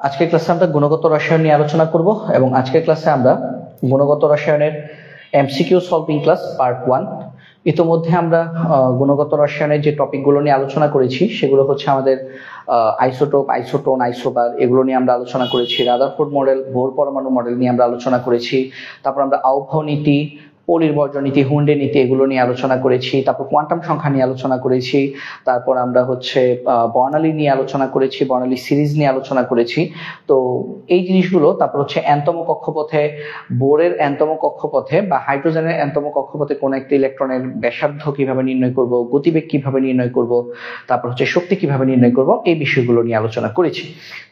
আজকের ক্লাসে আমরা গুণগত রসায়ন নিয়ে আলোচনা করব এবং আজকের ক্লাসে আমরা গুণগত রসায়নের এমসিকিউ সলভিং ক্লাস পার্ট 1। ইতোমধ্যে আমরা গুণগত রসায়নের যে টপিকগুলো নিয়ে আলোচনা করেছি সেগুলো হচ্ছে আমাদের আইসোটোপ, আইসোটোন, আইসোবার, এগুলো নিয়ে আমরা আলোচনা করেছি। রাদারফোর্ড মডেল, বোর পরমাণু মডেল নিয়ে আমরা আলোচনা করেছি। তারপর আমরা আউভাও নীতি, পরিবর্জ্য নীতি, হুন্ডে নীতি, এগুলো নিয়ে আলোচনা করেছি। তারপর কোয়ান্টাম সংখ্যা নিয়ে আলোচনা করেছি। তারপর আমরা হচ্ছে বর্ণালী নিয়ে আলোচনা করেছি, বর্ণালী সিরিজ নিয়ে আলোচনা করেছি। তো এই জিনিসগুলো, তারপর হচ্ছে এনতম কক্ষপথে, বোরের এনতম কক্ষপথে বা হাইড্রোজেনের এনতম কক্ষপথে কোন একটা ইলেকট্রনের ব্যাসার্ধ কিভাবে নির্ণয় করব, গতিবেগ কিভাবে নির্ণয় করব, তারপর হচ্ছে শক্তি কিভাবে নির্ণয় করব, এই বিষয়গুলো নিয়ে আলোচনা করেছি।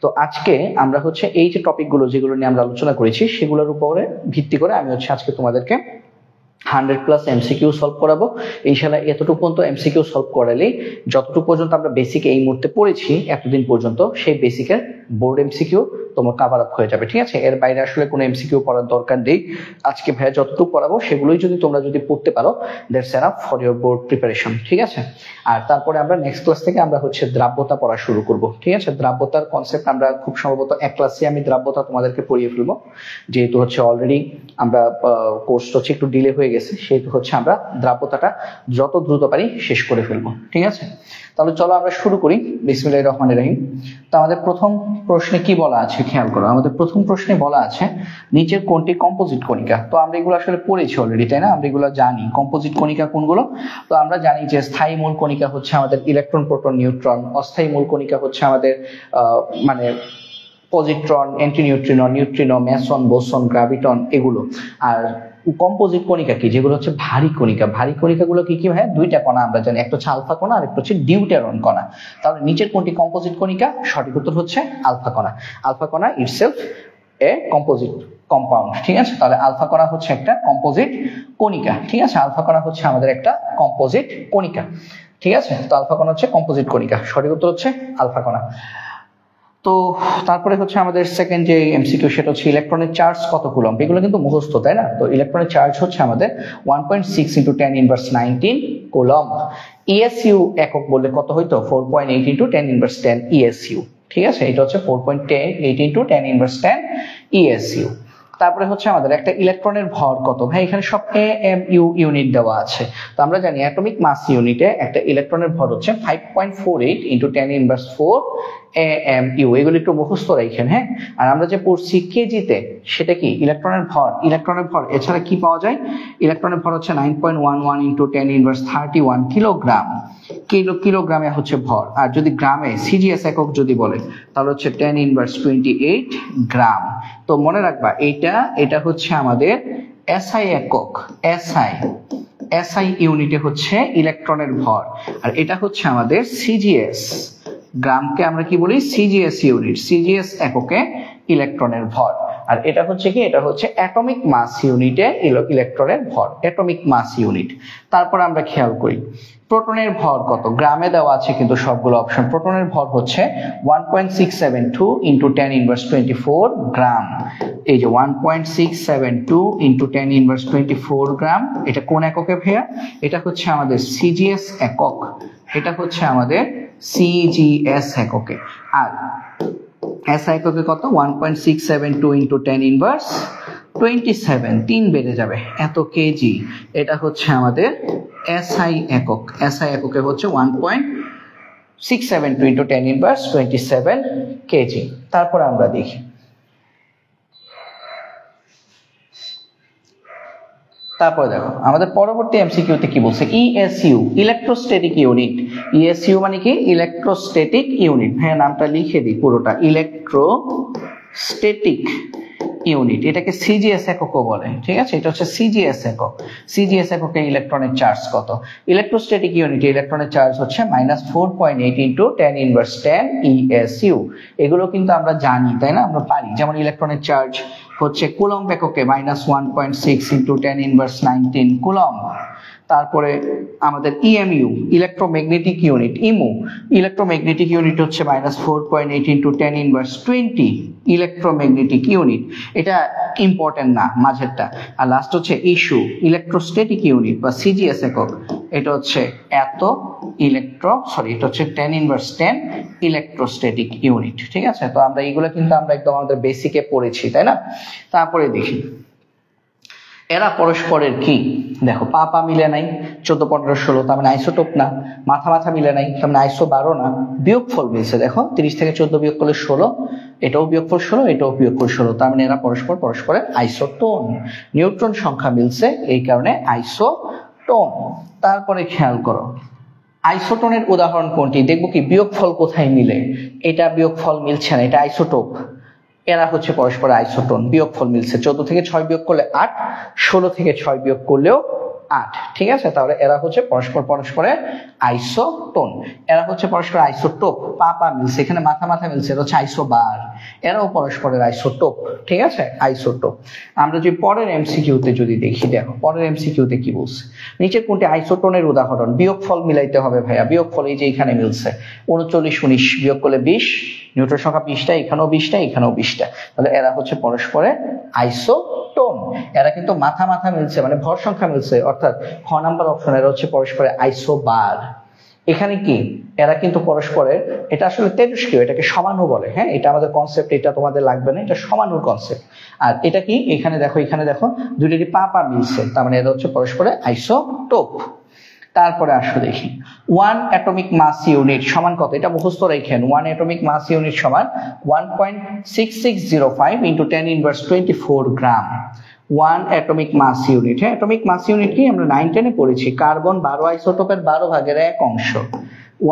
তো আজকে আমরা হচ্ছে এই যে টপিকগুলো যেগুলো নিয়ে আমরা আলোচনা করেছি সেগুলোর উপরে ভিত্তি করে আমি হচ্ছে আজকে তোমাদেরকে 100+ এমসিকিউ সলভ করাবো। ইনশাআল্লাহ এতটুকু পর্যন্ত এমসিকিউ সলভ করালে যতটুকু পর্যন্ত আমরা বেসিক এই মুহূর্তে পড়েছি এতদিন পর্যন্ত, সেই বেসিকের বোর্ড এমসিকিউ তোমার কভার আপ হয়ে যাবে, ঠিক আছে? এর বাইরে আসলে কোনো এমসিকিউ পড়ার দরকার নেই। আজকে ভাইয়া যতটুকু পড়াবো সেগুলোই যদি তোমরা পড়তে পারো, that's enough for your board preparation, ঠিক আছে? আর তারপরে আমরা নেক্সট ক্লাস থেকে আমরা হচ্ছে দ্রাব্যতা পড়া শুরু করব, ঠিক আছে? দ্রাব্যতার কনসেপ্ট আমরা খুব সম্ভবত এক ক্লাসে আমি দ্রাব্যতা তোমাদেরকে পড়িয়ে ফেলবো, যেহেতু হচ্ছে অলরেডি আমরা কোর্সটা হচ্ছে একটু ডিলে হয়ে গেছে, সেহেতু হচ্ছে আমরা দ্রাব্যতাটা যত দ্রুত পারি শেষ করে ফেলবো, ঠিক আছে? তাহলে চলো আমরা শুরু করি। বিসমিল্লাহির রহমানির রহিম। তো আমাদের প্রথম প্রশ্নে কি বলা আছে খেয়াল করো। আমাদের প্রথম প্রশ্নে বলা আছে নিচের কোনটি কম্পোজিট কণিকা। তো আমরা এগুলো আসলে পড়েছি অলরেডি, তাই না? আমরা এগুলো জানি কম্পোজিট কণিকা কোনগুলো। তো আমরা জানি যে স্থায়ী মূল কণিকা হচ্ছে আমাদের ইলেকট্রন, প্রোটন, নিউট্রন। অস্থায়ী মূল কণিকা হচ্ছে আমাদের মানে positron, অ্যান্টিনিউট্রিনো, neutrino, Mason, boson, graviton, এগুলো। আর কম্পোজিট কণিকা কি, যেগুলো হচ্ছে ভারী কণিকা। ভারী কণিকাগুলো কি কি ভাই? দুইটা কণা আমরা জানি, একটা হচ্ছে আলফা কণা আর একটা হচ্ছে ডিউটেরন কণা। তাহলে নিচের কোনটি কম্পোজিট কণিকা? সঠিক উত্তর হচ্ছে আলফা কণা। আলফা কণা ইটসেলফ এ কম্পোজিট কম্পাউন্ড, ঠিক আছে? তাহলে আলফা কণা হচ্ছে একটা কম্পোজিট কণিকা, ঠিক আছে? আলফা কণা হচ্ছে আমাদের একটা কম্পোজিট কণিকা, ঠিক আছে? তো আলফা কণা হচ্ছে কম্পোজিট কণিকা, সঠিক উত্তর হচ্ছে আলফা কণা। তো তারপরে হচ্ছে আমাদের সেকেন্ড যে এমসিকিউ, সেটা হচ্ছে ইলেকট্রনের চার্জ কত কুলম্ব। এগুলো কিন্তু মুখস্থ, তাই না? তো ইলেকট্রনের চার্জ হচ্ছে আমাদের 1.6 × 10⁻19 কুলম্ব। ইএসইউ একক বললে কত হইতো? 4.8 × 10⁻10 ইএসইউ, ঠিক আছে? এটা হচ্ছে 4.8 × 10⁻10 ইএসইউ। তারপরে হচ্ছে আমাদের একটা ইলেকট্রনের ভর কত ভাই? এখানে সব এএমইউ ইউনিট দেওয়া আছে। তো আমরা জানি অ্যাটমিক মাস ইউনিটে একটা ইলেকট্রনের ভর হচ্ছে 5.48 × 10⁻4 এএমইউ। এগুলো একটু মুখস্থ রাখেন, হ্যাঁ? আর আমরা যে পড়ছি কেজিতে, সেটা কি ইলেকট্রনের ভর। ইলেকট্রনের ভর এছাড়া কি পাওয়া যায়? ইলেকট্রনের ভর হচ্ছে 9.11 × 10⁻31 কিলোগ্রাম। কিলোগ্রামে হচ্ছে ভর। আর যদি গ্রামে সিজিএস একক যদি বলে তাহলে হচ্ছে 10⁻28 গ্রাম। তো মনে রাখবা এটা হচ্ছে আমাদের এসআই একক। এসআই ইউনিটে হচ্ছে ইলেকট্রনের ভর, আর এটা হচ্ছে আমাদের সিজিএস। গ্রামকে আমরা কি বলি? সিজিএস ইউনিট, সিজিএস এককে ইলেকট্রনের ভর। আর এটা হচ্ছে কি? এটা হচ্ছে অ্যাটমিক মাস ইউনিটে ইলেকট্রনের ভর, অ্যাটমিক মাস ইউনিট। তারপর আমরা খেয়াল করি প্রোটনের ভর কত। গ্রামে দেওয়া আছে কিন্তু সবগুলো অপশন। প্রোটনের ভর হচ্ছে 1.672 × 10⁻24 গ্রাম। এই যে 1.672 × 10⁻24 গ্রাম, এটা কোন এককে ভাইয়া? এটা হচ্ছে আমাদের সিজিএস একক, এটা হচ্ছে আমাদের সিজিএস এককে। আর এসআই এককে কত? 1.672 × 10⁻27, 3 বেড়ে যাবে এত কেজি। এটা হচ্ছে আমাদের এসআই একক। এসআই এককে হচ্ছে 1.672 × 10⁻27 কেজি। তারপর আমরা দেখি তারপরে দেখো আমাদের পরবর্তী এমসিকিউতে কি বলছে। ESU, electrostatic unit. ইএসইউ মানে কি? Electrostatic unit. হ্যাঁ, নামটা লিখে দিই পুরোটা, ইলেকট্রোস্ট্যাটিক ইউনিট। এটাকে সিজিএস এককও বলে, ঠিক আছে? এটা হচ্ছে সিজিএস একক। সিজিএস এককে ইলেকট্রনের চার্জ কত? ইলেকট্রোস্ট্যাটিক ইউনিটে ইলেকট্রনের চার্জ হচ্ছে -4.8 × 10⁻10 ইএসইউ। এগুলো কিন্তু আমরা জানি, তাই না? আমরা পারি। যেমন ইলেকট্রনের চার্জ হচ্ছে কুলম্ব এককে -1.6 × 10⁻19 কুলম্ব। তারপরে আমাদের ইএমইউ ইলেকট্রোম্যাগনেটিক ইউনিট, ইমু ইলেকট্রোম্যাগনেটিক ইউনিট হচ্ছে -4.8 × 10⁻20 ইলেকট্রোম্যাগনেটিক ইউনিট, এটা ইম্পর্টেন্ট না মাঝেরটা। আর লাস্ট হচ্ছে ইস্যু ইলেকট্রোস্ট্যাটিক ইউনিট বা সিজিএস একক, এটা হচ্ছে এটা হচ্ছে 10⁻10 ইলেকট্রোস্ট্যাটিক ইউনিট। ঠিক আছে, তো আমরা এইগুলো কিন্তু আমরা একদম আমাদের বেসিকে পড়েছি, তাই না? তারপরে দেখি এরা পরস্পরের কি, দেখো পা মিলে নাই, 14, 15, 16, তার মানে আইসোটোপ না। মাথা মিলে নাই, তার মানে আইসো 12 না। বিয়োগফল মিলছে, দেখো 30 থেকে 14 বিয়োগ করলে 16, এটাও বিয়োগফল 16, এটাও বিয়োগফল 16, তার মানে এরা পরস্পরের আইসোটোন। নিউট্রন সংখ্যা মিলছে, এই কারণে আইসোটোন। তারপরে খেয়াল করো আইসোটোনের উদাহরণ কোনটি, দেখবো কি বিয়োগফল কোথায় মিলে, এটা বিয়োগফল মিলছে না, এটা আইসোটোপ। এরা হচ্ছে পরস্পর আইসোটোন, বিয়োগফল মিলছে, 14 থেকে 6 বিয়োগ করলে 8, 16 থেকে 6 বিয়োগ করলেও 8। ঠিক আছে, তাহলে এরা হচ্ছে পরস্পরের আইসোটোন। এরা হচ্ছে পরস্পর আইসোটোপ, পা মিলছে, এখানে মাথা মিলছে, এটা হচ্ছে আইসোবার। এরাও পরস্পরের আইসোটোপ। ঠিক আছে, আইসোটোপ। আমরা যদি পরের এমসিকিউতে যদি দেখি, দেখো পরের এমসিকিউতে কি বলছে, নিচের কোনটি আইসোটোনের উদাহরণ, বিয়োগফল মিলাইতে হবে ভাইয়া। বিয়োগফল এই যে এখানে মিলছে, 39, 19 বিয়োগ করলে 20, নিউট্রন সংখ্যা 20টা, এখানেও 20টা, এখানেও 20টা, তাহলে এরা হচ্ছে পরস্পরের আইসোটোন। এরা কিন্তু মাথা মিলছে, মানে ভর সংখ্যা মিলছে, অর্থাৎ খ নাম্বার অপশন, এরা হচ্ছে পরস্পরের আইসোবার। এখানে কি এরা কিন্তু পরস্পরের, এটা আসলে তেজস্ক্রিয়, এটাকে সমাণু বলে। হ্যাঁ, এটা আমাদের কনসেপ্ট, এটা তোমাদের লাগবে না, এটা সমাণুর কনসেপ্ট। আর এটা কি, এখানে দেখো দুইটারই পা মিলছে, তার মানে এরা হচ্ছে পরস্পরের আইসোটোপ। তারপরে আসো দেখি 1 অ্যাটমিক মাস ইউনিট সমান কত, এটা মুখস্থ রাখেন। 1 অ্যাটমিক মাস ইউনিট সমান 1.6605 × 10⁻24 গ্রাম। 1 অ্যাটমিক মাস ইউনিট। হ্যাঁ, অ্যাটমিক মাস ইউনিট কি আমরা 9, 10 পড়েছি, কার্বন 12 আইসোটোপের 12 ভাগের 1 অংশ।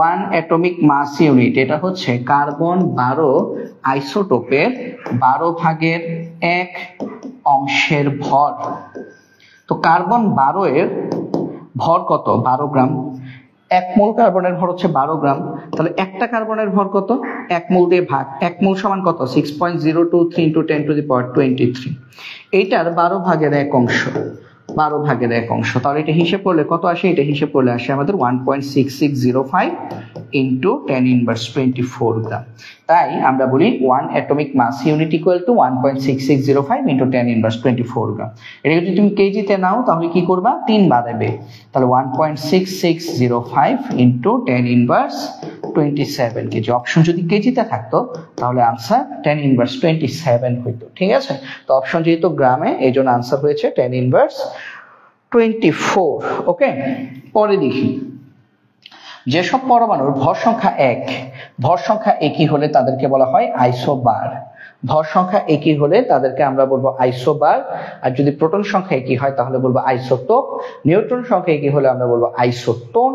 1 অ্যাটমিক মাস ইউনিট, এটা হচ্ছে কার্বন 12 আইসোটোপের 12 ভাগের 1 অংশের ভর। তো কার্বন 12 এর ভর কত, 12 গ্রাম। 1 মোল কার্বনের ভর হচ্ছে 12 গ্রাম, তাহলে একটা কার্বনের ভর কত, 1 মোল দিয়ে ভাগ, 1 মোল সমান কত, 6.023 × 10⁻23। এইটার 12 ভাগের 1 অংশ, 12 ভাগের 1 অংশ, তাহলে এটা হিসেব করলে কত আসে, এটা হিসেব করলে আসে আমাদের 1.6605 × 10⁻24 গ্রাম। তাই আমরা বলি 1 atomic mass unit equal to 1.6605 × 10⁻24 gram. এটা যদি তুমি কেজিতে নাও তাহলে কি করবা, 3 বাড়াবে, তাহলে 1.6605 × 10⁻27 কেজি। অপশন যদি কেজিতে থাকতো তাহলে আনসার 10⁻27 হইতো। ঠিক আছে, তো অপশন যেহেতু গ্রামে, এই জন্য আনসার হয়েছে 10⁻24। ওকে, পরে দেখি যেসব পরমাণুর ভর সংখ্যা একই হলে তাদেরকে বলা হয় আইসোবার। ভর সংখ্যা একই হলে তাদেরকে আমরা বলবো আইসোবার। আর যদি প্রোটন সংখ্যা একই হয় তাহলে বলবো আইসোটোপ। নিউট্রন সংখ্যা একই হলে আমরা বলবো আইসোটোন।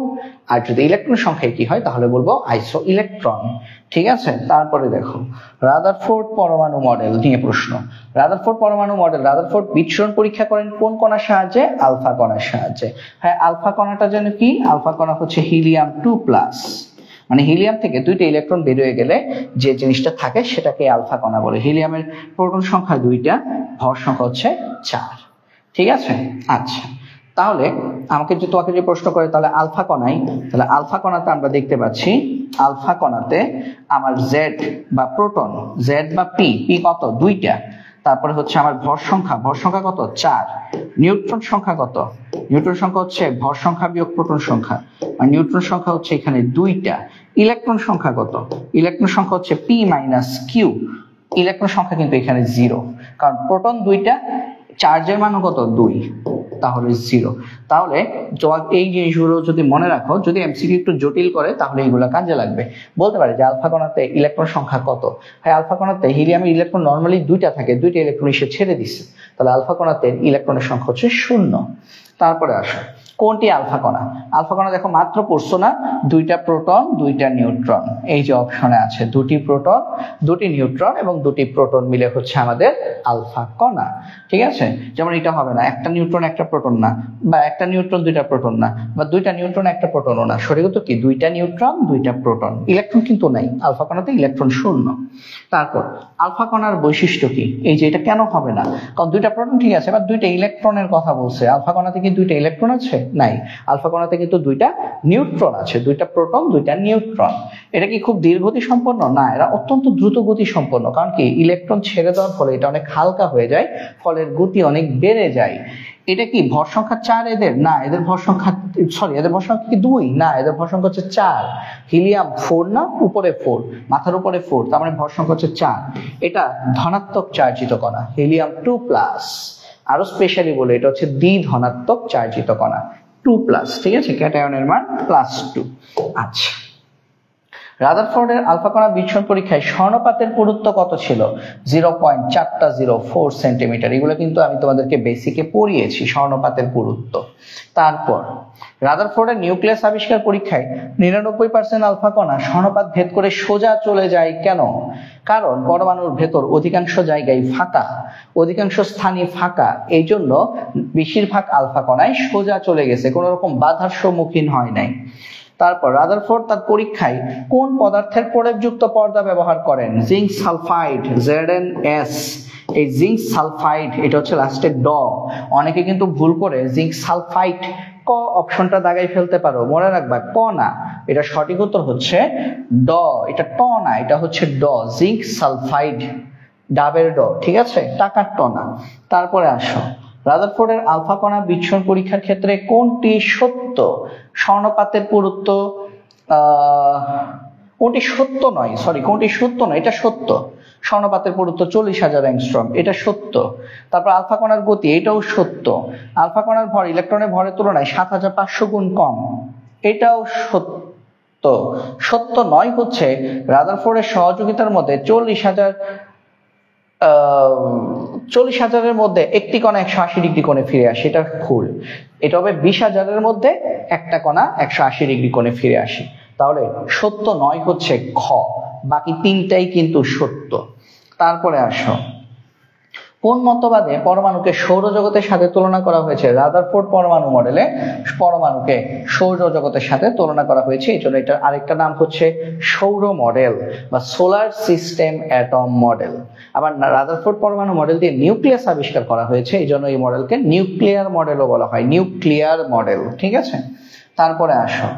আর যদি ইলেকট্রন সংখ্যা একই হয় তাহলে বলবো আইসো ইলেকট্রন। ঠিক আছে, তারপরে দেখো রাদারফোর্ড পরমাণু মডেল নিয়ে প্রশ্ন। রাদারফোর্ড পরমাণু মডেল, রাদারফোর্ড বিচ্ছুরণ পরীক্ষা করেন কোন কণার সাহায্যে, আলফা কণার সাহায্যে। হ্যাঁ, আলফা কণাটা যেন কি, আলফা কণা হচ্ছে হিলিয়াম 2+, মানে হিলিয়াম থেকে 2টা ইলেকট্রন বের হয়ে গেলে যে জিনিসটা থাকে সেটাকে আলফা কণা বলে। হিলিয়ামের প্রোটন সংখ্যা 2টা, ভর সংখ্যা হচ্ছে 4। ঠিক আছে, আচ্ছা তাহলে তোমাকে যে প্রশ্ন করে তাহলে আলফা কণায়, তাহলে আলফা কণাতে আমরা দেখতে পাচ্ছি, আলফা কণাতে আমার জেড বা প্রোটন, জেড বা পি কত, 2টা। তারপরে হচ্ছে আমার ভর সংখ্যা কত, 4। নিউট্রন সংখ্যা কত, নিউট্রন সংখ্যা হচ্ছে ভর সংখ্যা বিয়োগ প্রোটন সংখ্যা, আর নিউট্রন সংখ্যা হচ্ছে এখানে 2টা। ইলেকট্রন সংখ্যা কত, ইলেকট্রন সংখ্যা হচ্ছে P - Q। ইলেকট্রন সংখ্যা কিন্তু এখানে 0, কারণ প্রোটন 2টা, চার্জের মান কত, 2, তাহলে 0। তাহলে এই জিনিসগুলো যদি মনে রাখো, যদি এমসিকিউ একটু জটিল করে তাহলে এইগুলো কাজে লাগবে। বলতে পারে যে আলফা কণাতে ইলেকট্রন সংখ্যা কত। হ্যাঁ, আলফা কণাতে হিলিয়ামের ইলেকট্রন নরমালি 2টা থাকে, 2টা ইলেকট্রন এসে ছেড়ে দিচ্ছে, তাহলে আলফা কণাতে ইলেকট্রনের সংখ্যা হচ্ছে 0। তারপরে আসো কোনটি আলফা কণা। আলফা কণা দেখো মাত্র পড়ছো না, 2টা প্রোটন 2টা নিউট্রন, এই যে অপশনে আছে 2টি প্রোটন 2টি নিউট্রন এবং 2টি প্রোটন মিলে হচ্ছে আমাদের আলফা কণা। ঠিক আছে, যেমন এটা হবে না একটা নিউট্রন একটা প্রোটন না, বা একটা নিউট্রন 2টা প্রোটন না, বা 2টা নিউট্রন একটা প্রোটনও না, সঠিক উত্তর কি 2টা নিউট্রন 2টা প্রোটন। ইলেকট্রন কিন্তু নাই, আলফা কণাতে ইলেকট্রন 0। তারপর আলফা কণার বৈশিষ্ট্য কি, এই যে এটা কেন হবে না, কারণ 2টা প্রোটন ঠিক আছে, বা 2টা ইলেকট্রনের কথা বলছে। আলফা কণাতে কি 2টা ইলেকট্রন আছে, নাই। আলফা কণাতে কিন্তু দুইটা নিউট্রন আছে, দুইটা প্রোটন দুইটা নিউট্রন। এটা কি খুব ধীর গতি সম্পন্ন? না, এরা অত্যন্ত দ্রুত গতি সম্পন্ন। কারণ কি, ইলেকট্রন ছেড়ে দেওয়ার ফলে এটা অনেক হালকা হয়ে যায়, ফলে গতি অনেক বেড়ে যায়। এটা কি ভর সংখ্যা 4 এদের? না, এদের ভর সংখ্যা এদের ভর সংখ্যা কি 2? না, এদের ভর সংখ্যা হচ্ছে 4। হিলিয়াম 4 না, উপরে 4, মাথার উপরে 4, তার মানে ভর সংখ্যা হচ্ছে 4। এটা ধনাত্মক চার্জিত কণা, হিলিয়াম 2+। আরো স্পেশালি বলে, এটা হচ্ছে দ্বিধনাত্মক চার্জিত কণা, 2+। ঠিক আছে, ক্যাটায়নের মান +2। আচ্ছা, রাদারফোর্ডের আলফা কণা বিচ্ছুরণ পরীক্ষায় স্বর্ণপাতের পুরুত্ব কত ছিল? 0.404 সেন্টিমিটার। এগুলো কিন্তু আমি তোমাদেরকে বেসিকে পড়িয়েছি, স্বর্ণপাতের পুরুত্ব। তারপর রাদারফোর্ডের নিউক্লিয়াস আবিষ্কার পরীক্ষায় 99% আলফা কণা স্বর্ণপাত ভেদ করে সোজা চলে যায় কেন? কারণ পরমাণুর ভেতর অধিকাংশ জায়গায় ফাঁকা, অধিকাংশ স্থানই ফাঁকা, এই জন্য বেশিরভাগ আলফা কণায় সোজা চলে গেছে, কোনো রকম বাধার সম্মুখীন হয় নাই। তারপর রাদারফোর্ড তার পরীক্ষায় কোন পদার্থের প্রলেপযুক্ত পর্দা ব্যবহার করেন? Zinc sulphide, ZnS। এই জিঙ্ক সালফাইড, এটা হচ্ছে লাস্টে ড। অনেকে কিন্তু ভুল করে জিঙ্ক সালফাইড ক অপশনটা দাগাই ফেলতে পারো, মনে রাখবা ক না, এটা সঠিক উত্তর হচ্ছে ড। এটা ট না, এটা হচ্ছে ড, জিঙ্ক সালফাইড, ডাবের ড। ঠিক আছে, টাকার ট না। তারপরে আসো, রাদারফোর্ডের আলফা কণা বিচ্ছুরণ পরীক্ষার ক্ষেত্রে কোনটি সত্য? স্বর্ণপাতের পুরুত্ব, কোনটি সত্য নয়, কোনটি সত্য নয়, এটা সত্য। স্বর্ণপাতের পুরুত্ব 40,000 অ্যাংস্ট্রম, এটা সত্য। তারপর আলফা কণার গতি, এটাও সত্য। আলফা কণার ভর ইলেকট্রনের ভরের তুলনায় 7,500 গুণ কম, এটাও সত্য। সত্য নয় হচ্ছে রাদারফোর্ডের সহযোগিতার মধ্যে 40,000-এর মধ্যে একটি কণা 180 ডিগ্রি কোণে ফিরে আসে, এটা ভুল। এটা হবে 20,000-এর মধ্যে একটা কণা 180 ডিগ্রি কোণে ফিরে আসে। তাহলে সত্য নয় হচ্ছে খ, বাকি তিনটাই কিন্তু সত্য। তারপরে আসো, কোন মতবাদে পরমাণুকে সৌরজগতের সাথে তুলনা করা হয়েছে? রাদারফোর্ড পরমাণু মডেলে পরমাণুকে সৌরজগতের সাথে তুলনা করা হয়েছে, এই জন্য এটার আরেকটা নাম হচ্ছে সৌর মডেল বা সোলার সিস্টেম অ্যাটম মডেল। আবার রাদারফোর্ড পরমাণু মডেল দিয়ে নিউক্লিয়াস আবিষ্কার করা হয়েছে, এই জন্য এই মডেলকে নিউক্লিয়ার মডেলও বলা হয়, নিউক্লিয়ার মডেল। ঠিক আছে, তারপরে আসো,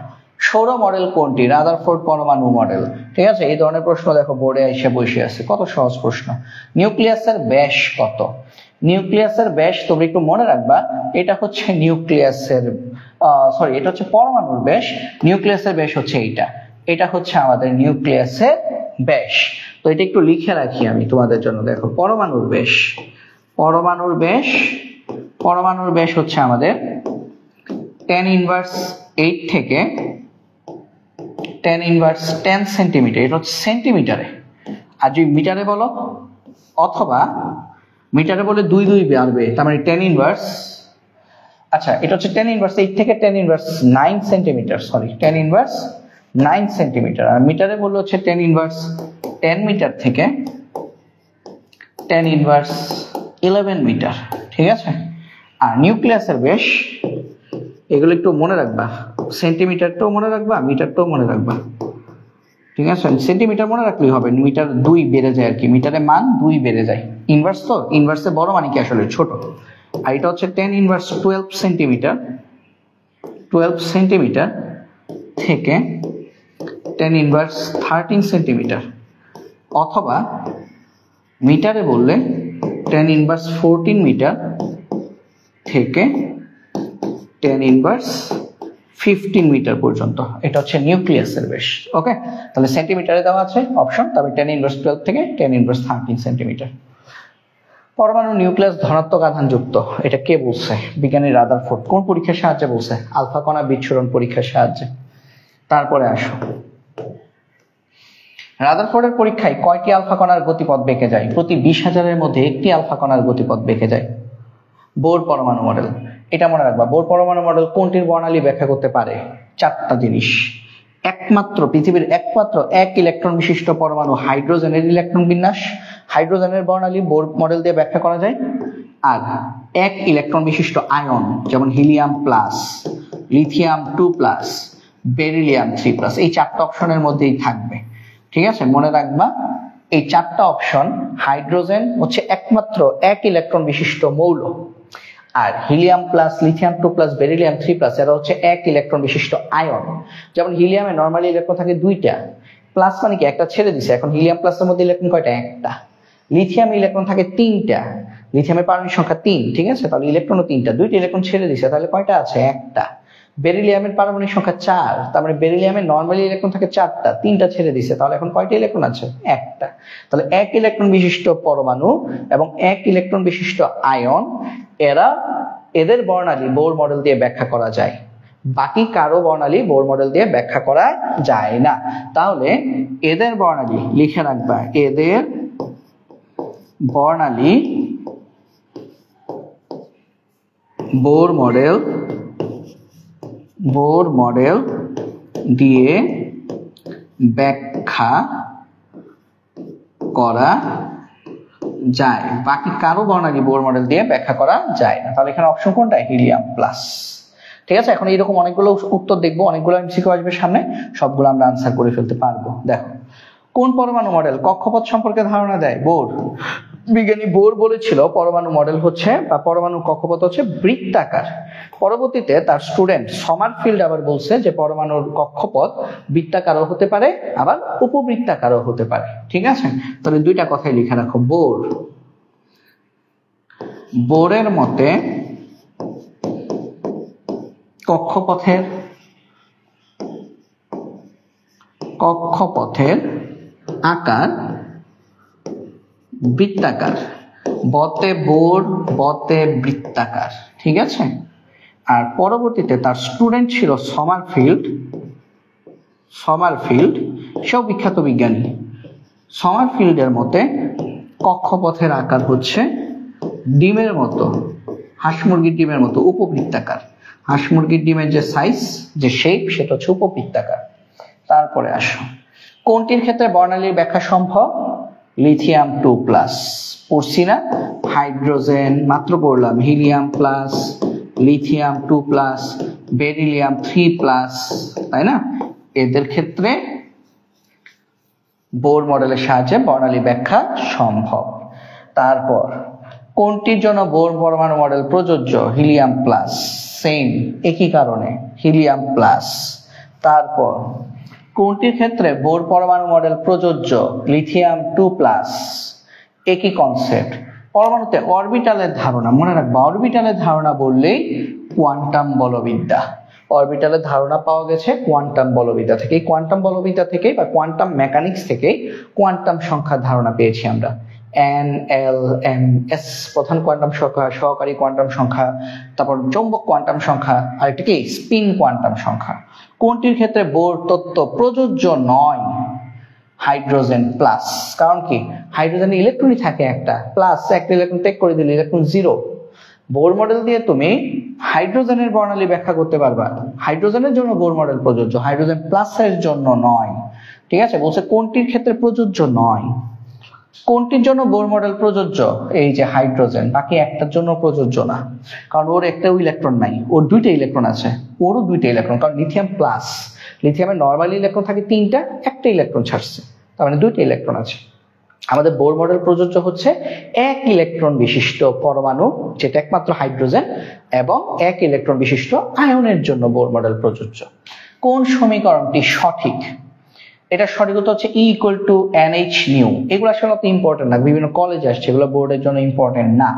সৌর মডেল কোনটি? রাদারফোর্ড পরমাণু মডেল। ঠিক আছে, এই ধরনের প্রশ্ন দেখো বোর্ডে এসে বসে আছে, কত সহজ প্রশ্ন। নিউক্লিয়াসের ব্যাস কত? নিউক্লিয়াসের ব্যাস তোমরা একটু মনে রাখবা, এটা হচ্ছে নিউক্লিয়াসের এটা হচ্ছে পরমাণুর ব্যাস, নিউক্লিয়াসের ব্যাস হচ্ছে এইটা, এটা হচ্ছে আমাদের নিউক্লিয়াসের ব্যাস। তো এটা একটু লিখে রাখি আমি তোমাদের জন্য। দেখো, পরমাণুর ব্যাস, পরমাণুর ব্যাস হচ্ছে আমাদের 10⁻8 থেকে 10⁻10 সেন্টিমিটার, এটা হচ্ছে সেন্টিমিটারে। আর যদি মিটারে বলো, অথবা মিটারে বলে 2 বাড়বে, তার মানে 10⁻, আচ্ছা এটা হচ্ছে 10⁻8 থেকে 10⁻9 সেন্টিমিটার, 10⁻9 সেন্টিমিটার। আর মিটারে বললে হচ্ছে 10⁻10 মিটার থেকে 10⁻11 মিটার। ঠিক আছে, আর নিউক্লিয়াসের ব্যাস, এগুলো একটু মনে রাখবা, সেন্টিমিটারটাও মনে রাখবা, মিটারটাও মনে রাখবা। ঠিক আছে, সেন্টিমিটার মনে রাখলেই হবে, মিটার 2 বেড়ে যায় আর কি, মিটারে মান 2 বেড়ে যায়। ইনভার্স তো, ইনভার্সে বড় মানে কি আসলে ছোট। আর এটা হচ্ছে 10⁻12 সেন্টিমিটার, 12 সেন্টিমিটার থেকে 10⁻13 সেন্টিমিটার, অথবা মিটারে বললে 10⁻14 মিটার থেকে 10⁻15 মিটার পর্যন্ত। এটা হচ্ছে নিউক্লিয়াসের ব্যাস। ওকে, তাহলে সেন্টিমিটারে দেওয়া আছে অপশন, তবে 10⁻12 থেকে 10⁻13 সেন্টিমিটার। পরমাণু নিউক্লিয়াস ধনাত্মক আধান যুক্ত, এটা কে বলছে? বিজ্ঞানী রাদারফোর্ড। কোন পরীক্ষার সাহায্যে বলছে? আলফা কণা বিচ্ছুরণ পরীক্ষার সাহায্যে। তারপরে আসো, রাদারফোর্ডের পরীক্ষায় কয়টি আলফা কণার গতিপথ বেঁকে যায়? প্রতি 20,000-এর মধ্যে একটি আলফা কণার গতিপথ বেঁকে যায়। বোর পরমাণু মডেল, এটা মনে রাখবা। বোর পরমাণু মডেল কোনটির বর্ণালী ব্যাখ্যা করতে পারে? 4টা জিনিস। একমাত্র পৃথিবীর একমাত্র এক ইলেকট্রন বিশিষ্ট পরমাণু হাইড্রোজেনের ইলেকট্রন বিন্যাস, হাইড্রোজেনের বর্ণালী বোর মডেল দিয়ে ব্যাখ্যা করা যায়। আর এক ইলেকট্রন বিশিষ্ট আয়ন, যেমন হিলিয়াম প্লাস, লিথিয়াম 2+, বেরিলিয়াম 3+, এই 4টা অপশনের মধ্যেই থাকবে। ঠিক আছে, মনে রাখবা এই 4টা অপশন। হাইড্রোজেন হচ্ছে একমাত্র এক ইলেকট্রন বিশিষ্ট মৌল, আর helium plus, lithium 2 plus, beryllium 3 plus এরা হচ্ছে এক ইলেকট্রন বিশিষ্ট আয়ন। যেমন হিলিয়ামে নরমালি ইলেকট্রন থাকে দুইটা, প্লাস মানে কি একটা ছেড়ে দিছে, এখন হিলিয়াম প্লাসের মধ্যে ইলেকট্রন কয়টা? একটা। লিথিয়ামে ইলেকট্রন থাকে তিনটা, লিথিয়ামের পারমাণবিক সংখ্যা 3, ঠিক আছে, তাহলে ইলেকট্রনও তিনটা, দুইটা ইলেকট্রন ছেড়ে দিছে, তাহলে কয়টা আছে? একটা। বেরিলিয়ামের পারমাণবিক সংখ্যা 4, তার মানে বেরিলিয়ামের নরমালি ইলেকট্রন থাকে 4টা, 3টা ছেড়ে দিছে, তাহলে এখন কয়টা ইলেকট্রন আছে? একটা। তাহলে এক ইলেকট্রন বিশিষ্ট পরমাণু এবং এক ইলেকট্রন বিশিষ্ট আয়ন, এদের বর্ণালী বোর মডেল দিয়ে ব্যাখ্যা করা যায়, বাকি কারো বর্ণালী বোর মডেল দিয়ে ব্যাখ্যা করা যায় না। তাহলে এদের বর্ণালী লিখে রাখবা, এদের বর্ণালী বোর মডেল দিয়ে ব্যাখ্যা করা যায়, বাকি কারো বর্ণালী বোর মডেল দিয়ে ব্যাখ্যা করা যায় না। তাহলে এখানে অপশন কোনটা? Helium plus. ঠিক আছে, এখন এইরকম অনেকগুলো উত্তর দেখবো, অনেকগুলো এমসিকিউ আসবে সামনে, সবগুলো আমরা আনসার করে ফেলতে পারবো। দেখো, কোন পরমাণু মডেল কক্ষপথ সম্পর্কে ধারণা দেয়? বোর। বিজ্ঞানী বোর বলেছিল পরমাণু মডেল হচ্ছে বা পরমাণু কক্ষপথ হচ্ছে বৃত্তাকার। পরবর্তীতে তার স্টুডেন্ট সমারফিল্ড আবার বলছে যে পরমাণুর কক্ষপথ বৃত্তাকারও হতে পারে আবার উপবৃত্তাকারও হতে পারে। ঠিক আছে, তাহলে দুইটা কথাই লিখে রাখো। বোরের মতে কক্ষপথের আকার বৃত্তাকার, বতে বোর, বতে বৃত্তাকার। ঠিক আছে, আর পরবর্তীতে তার স্টুডেন্ট ছিল সমারফিল্ড, সেও বিখ্যাত বিজ্ঞানী। সমারফিল্ডের মতে কক্ষপথের আকার হচ্ছে ডিমের মতো, হাঁস মুরগির ডিমের মতো উপবৃত্তাকার। হাঁস মুরগির ডিমের যে সাইজ, যে শেপ, সেটা হচ্ছে উপবৃত্তাকার। তারপরে আসো, কোনটির ক্ষেত্রে বর্ণালীর ব্যাখ্যা সম্ভব? লিথিয়াম 2 প্লাস, পড়ছি না? হাইড্রোজেন মাত্র পড়লাম, helium plus, lithium 2 plus, beryllium 3 plus, তাই না? এদের ক্ষেত্রে বোর মডেলের সাহায্যে বর্ণালী ব্যাখ্যা সম্ভব। তারপর কোনটির জন্য বোর পরমাণু মডেল প্রযোজ্য? হিলিয়াম প্লাস, সেম, একই কারণে হিলিয়াম প্লাস। তারপর কোনটির ক্ষেত্রে বোর পরমাণু মডেল প্রযোজ্য? লিথিয়াম 2 প্লাস, একই কনসেপ্ট। পরমাণুতে অরবিটালের ধারণা, মনে রাখবা অরবিটালের ধারণা বললেই কোয়ান্টাম বলবিদ্যা। অরবিটালের ধারণা পাওয়া গেছে কোয়ান্টাম বলবিদ্যা থেকে। কোয়ান্টাম বলবিদ্যা থেকে বা কোয়ান্টাম মেকানিক্স থেকে কোয়ান্টাম সংখ্যার ধারণা পেয়েছি আমরা। NLMS প্রধান কোয়ান্টাম সংখ্যা, সহকারী কোয়ান্টাম সংখ্যা, তারপর চৌম্বক কোয়ান্টাম সংখ্যা, আর একটা কি স্পিন কোয়ান্টাম সংখ্যা। কোনটির ক্ষেত্রে বোর তত্ত্ব প্রযোজ্য নয়? Hydrogen plus. কারণ কি? হাইড্রোজেনে ইলেকট্রনই থাকে একটা, প্লাস একটা ইলেকট্রন ত্যাগ করে দিলে ইলেকট্রন 0। বোর মডেল দিয়ে তুমি হাইড্রোজেনের বর্ণালী ব্যাখ্যা করতে পারবা, হাইড্রোজেনের জন্য বোর মডেল প্রযোজ্য, হাইড্রোজেন প্লাসের জন্য নয়। ঠিক আছে, বলছে কোনটির ক্ষেত্রে প্রযোজ্য নয়। কোনটির জন্য বোর মডেল প্রযোজ্য? এই যে হাইড্রোজেন, বাকি একটার জন্য প্রযোজ্য না, কারণ ওর একটাও ইলেকট্রন নাই, ওর দুইটা ইলেকট্রন আছে, ওরও দুইটা ইলেকট্রন, কারণ লিথিয়াম প্লাস, লিথিয়ামের নরমালি ইলেকট্রন থাকে 3টা, একটা ইলেকট্রন ছাড়ছে, তার মানে দুইটা ইলেকট্রন আছে। আমাদের বোর মডেল প্রযোজ্য হচ্ছে এক ইলেকট্রন বিশিষ্ট পরমাণু, যেটা একমাত্র হাইড্রোজেন, এবং এক ইলেকট্রন বিশিষ্ট আয়নের জন্য বোর মডেল প্রযোজ্য। কোন সমীকরণটি সঠিক? এটা সঠিক উত্তর হচ্ছে E = NH নিউ। এগুলো আসলে অত ইম্পর্টেন্ট না, বিভিন্ন কলেজে আসছে, এগুলো বোর্ডের জন্য ইম্পর্টেন্ট না।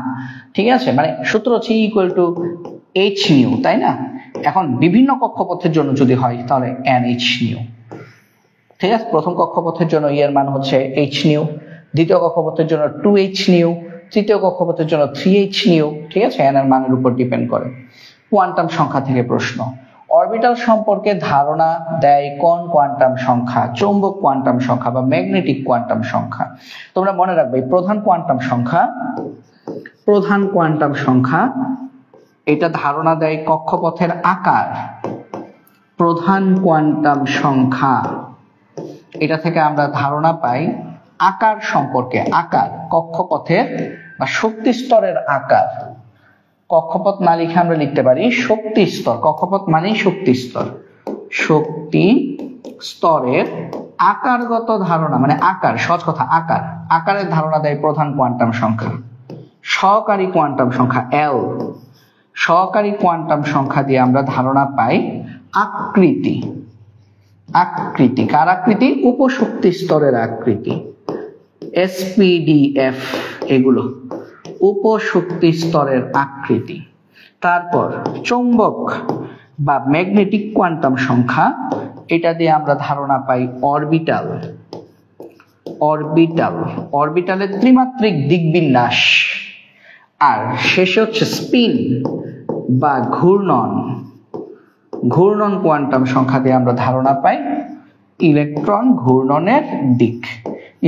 ঠিক আছে, মানে সূত্র হচ্ছে E = H নিউ, তাই না? এখন বিভিন্ন কক্ষপথের জন্য যদি হয় তাহলে NH নিউ। ঠিক আছে, প্রথম কক্ষপথের জন্য E এর মান হচ্ছে H নিউ, দ্বিতীয় কক্ষপথের জন্য 2H নিউ, তৃতীয় কক্ষপথের জন্য 3H নিউ। ঠিক আছে, n এর মানের উপর ডিপেন্ড করে। কোয়ান্টাম সংখ্যা থেকে প্রশ্ন, অরবিটাল সম্পর্কে ধারণা দেয় কোন কোয়ান্টাম সংখ্যা? চৌম্বক কোয়ান্টাম সংখ্যা বা ম্যাগনেটিক কোয়ান্টাম সংখ্যা। তোমরা মনে রাখবে প্রধান কোয়ান্টাম সংখ্যা এটা ধারণা দেয় কক্ষপথের আকার। প্রধান কোয়ান্টাম সংখ্যা এটা থেকে আমরা ধারণা পাই আকার সম্পর্কে, আকার কক্ষপথের বা শক্তি স্তরের আকার। কক্ষপথ না লিখে আমরা লিখতে পারি শক্তি স্তর। কক্ষপথ মানেই শক্তি স্তর। শক্তি স্তরের আকারগত ধারণা, মানে আকার, সহজ কথা আকার, আকারের ধারণা দেয় প্রধান কোয়ান্টাম সংখ্যা। সহকারী কোয়ান্টাম সংখ্যা L, সহকারী কোয়ান্টাম সংখ্যা দিয়ে আমরা ধারণা পাই আকৃতি। আকৃতি কার আকৃতি? উপশক্তি স্তরের আকৃতি, SPDF, এগুলো উপশক্তি স্তরের আকৃতি। তারপর চৌম্বক বা ম্যাগনেটিক কোয়ান্টাম সংখ্যা, এটা দিয়ে আমরা ধারণা পাই অরবিটাল। অরবিটাল, অরবিটালের ত্রিমাত্রিক দিকবিন্যাস। আর শেষে হচ্ছে স্পিন বা ঘূর্ণন। ঘূর্ণন কোয়ান্টাম সংখ্যা দিয়ে আমরা ধারণা পাই ইলেকট্রন ঘূর্ণনের দিক।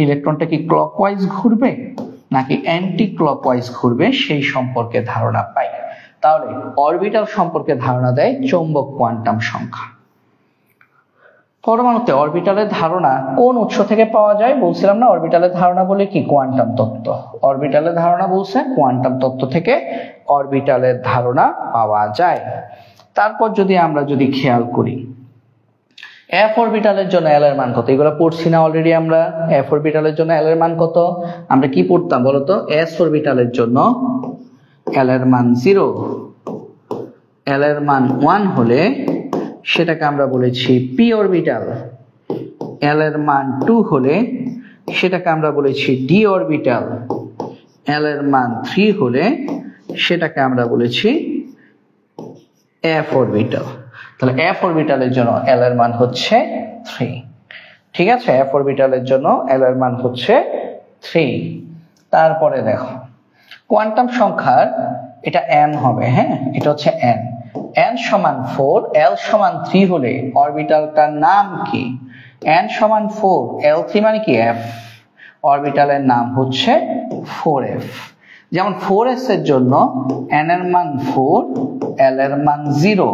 ইলেকট্রনটা কি ক্লকওয়াইজ ঘুরবে নাকি অ্যান্টি ক্লকওয়াইজ ঘুরবে সেই সম্পর্কে ধারণা পাই। তাহলে অরবিটাল সম্পর্কে ধারণা দেয় চৌম্বক কোয়ান্টাম সংখ্যা। পরমাণুতে অরবিটালের ধারণা কোন উৎস থেকে পাওয়া যায়? বলছিলাম না অরবিটালের ধারণা বলে কি? কোয়ান্টাম তত্ত্ব। অরবিটালের ধারণা বলছে কোয়ান্টাম তত্ত্ব থেকে অরবিটালের ধারণা পাওয়া যায়। তারপর আমরা যদি খেয়াল করি f অরবিটালের জন্য l এর মান কত, এগুলো পড়ছি না অলরেডি আমরা? f অরবিটালের জন্য l এর মান কত আমরা কি পড়তাম বলতো? s অরবিটালের জন্য l এর মান 0, l এর মান 1 হলে সেটাকে আমরা বলেছি p অরবিটাল, l এর মান 2 হলে সেটাকে আমরা বলেছি d অরবিটাল, l এর মান 3 হলে সেটাকে আমরা বলেছি f অরবিটাল। তাহলে f অরবিটালের জন্য l এর মান হচ্ছে 3। ঠিক আছে, f অরবিটালের জন্য l এর মান হচ্ছে 3। তারপরে দেখো কোয়ান্টাম সংখ্যার এটা n হবে, হ্যাঁ এটা হচ্ছে n, n সমান 4, l সমান 3 হলে অরবিটালটার নাম কি? n সমান 4, l3 মানে কি? f, অরবিটালের নাম হচ্ছে 4f। যেমন 4s এর জন্য n এর মান 4, l এর মান 0,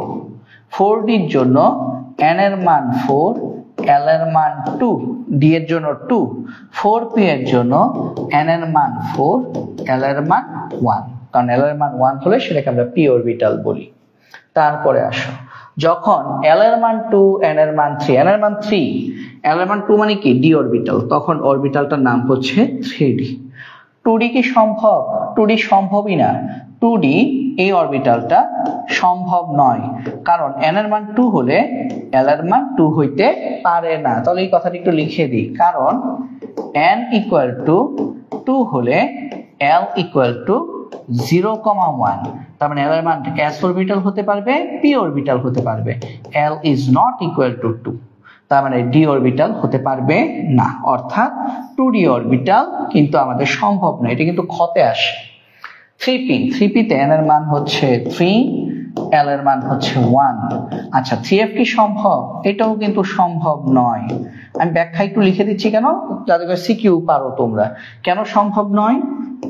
4d এর জন্য n এর মান 4, l এর মান 2, d এর জন্য 2, 4p এর জন্য n এর মান 4, l এর মান 1, কারণ l এর মান 1 হলে সেটাকে আমরা p অরবিটাল বলি। তারপরে আসো যখন l এর মান 2, n এর মান 3, n এর মান 3, l এর মান 2 মানে কি? d অরবিটাল, তখন অরবিটালটার নাম হচ্ছে 3d। 2d কি সম্ভব? 2d সম্ভবই না। 2d এই অরবিটালটা সম্ভব নয়, কারণ n এর মান 2 হলে l এর মান 2 হইতে পারে না। তাহলে এই কথাটা একটু লিখে দিই, কারণ n ইকুয়াল টু 2 হলে l ইকুয়াল টু 0,1, তার মানে l এর মান s অরবিটাল হতে পারবে, p অরবিটাল হতে পারবে, l is not equal to 2, তার মানে d অরবিটাল হতে পারবে না। অর্থাৎ 2d অরবিটাল কিন্তু আমাদের সম্ভব না, এটা কিন্তু ক্ষতে আসে। 3p তে n এর মান হচ্ছে 3, l এর মান হচ্ছে 1। আচ্ছা 3f কি সম্ভব? এটাও কিন্তু সম্ভব নয়। আমি ব্যাখ্যা একটু লিখে দিচ্ছি কেন, যাতে করে সিকিউ পারো তোমরা। কেন সম্ভব নয়?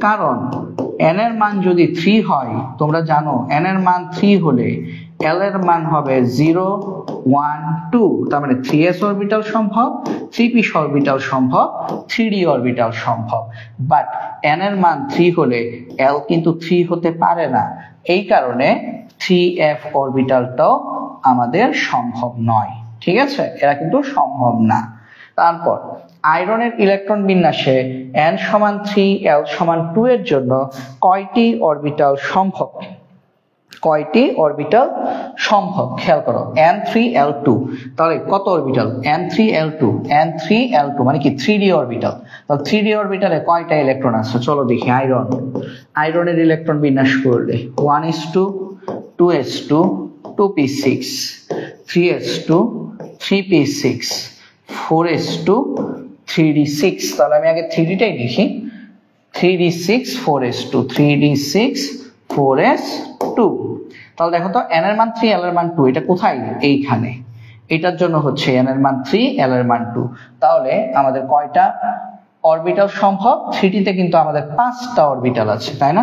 কারণ n এর মান যদি 3 হয়, তোমরা জানো n এর মান 3 হলে l এর মান হবে 0, 1, 2, তার মানে 3s অরবিটাল সম্ভব, 3p অরবিটাল সম্ভব, 3d অরবিটাল সম্ভব। বাট n এর মান 3 হলে l কিন্তু 3 হতে পারে না, এই কারণে 3f অরবিটালটাও আমাদের সম্ভব নয়। ঠিক আছে, এরা কিন্তু সম্ভব না। তারপর আয়রনের ইলেকট্রন বিন্যাসে n সমান 3, l সমান 2 এর জন্য কয়টি অরবিটাল সম্ভব? কয়টি অরবিটাল সম্ভব? খেয়াল করো, n3l2, তাহলে কত অরবিটাল? n3l2, n3l2 মানে কি? 3d orbital. তাহলে 3d অরবিটালে কয়টা ইলেকট্রন আছে? চলো দেখি। আয়রনের ইলেকট্রন বিন্যাস করলে 1s2, 2s2, 2p6, 3s2, 3p6, 4s2, 3d6। তাহলে আমি আগে 3dটাই লিখি, 3d6, 4s2, 3d6, 4s2। তাহলে দেখো তো n এর মান 3, l এর মান 2, এটা কোথায়? এইখানে। এটার জন্য হচ্ছে n এর মান 3, l এর মান 2। তাহলে আমাদের কয়টা অরবিটাল সম্ভব? 3d তে কিন্তু আমাদের 5টা অরবিটাল আছে, তাই না?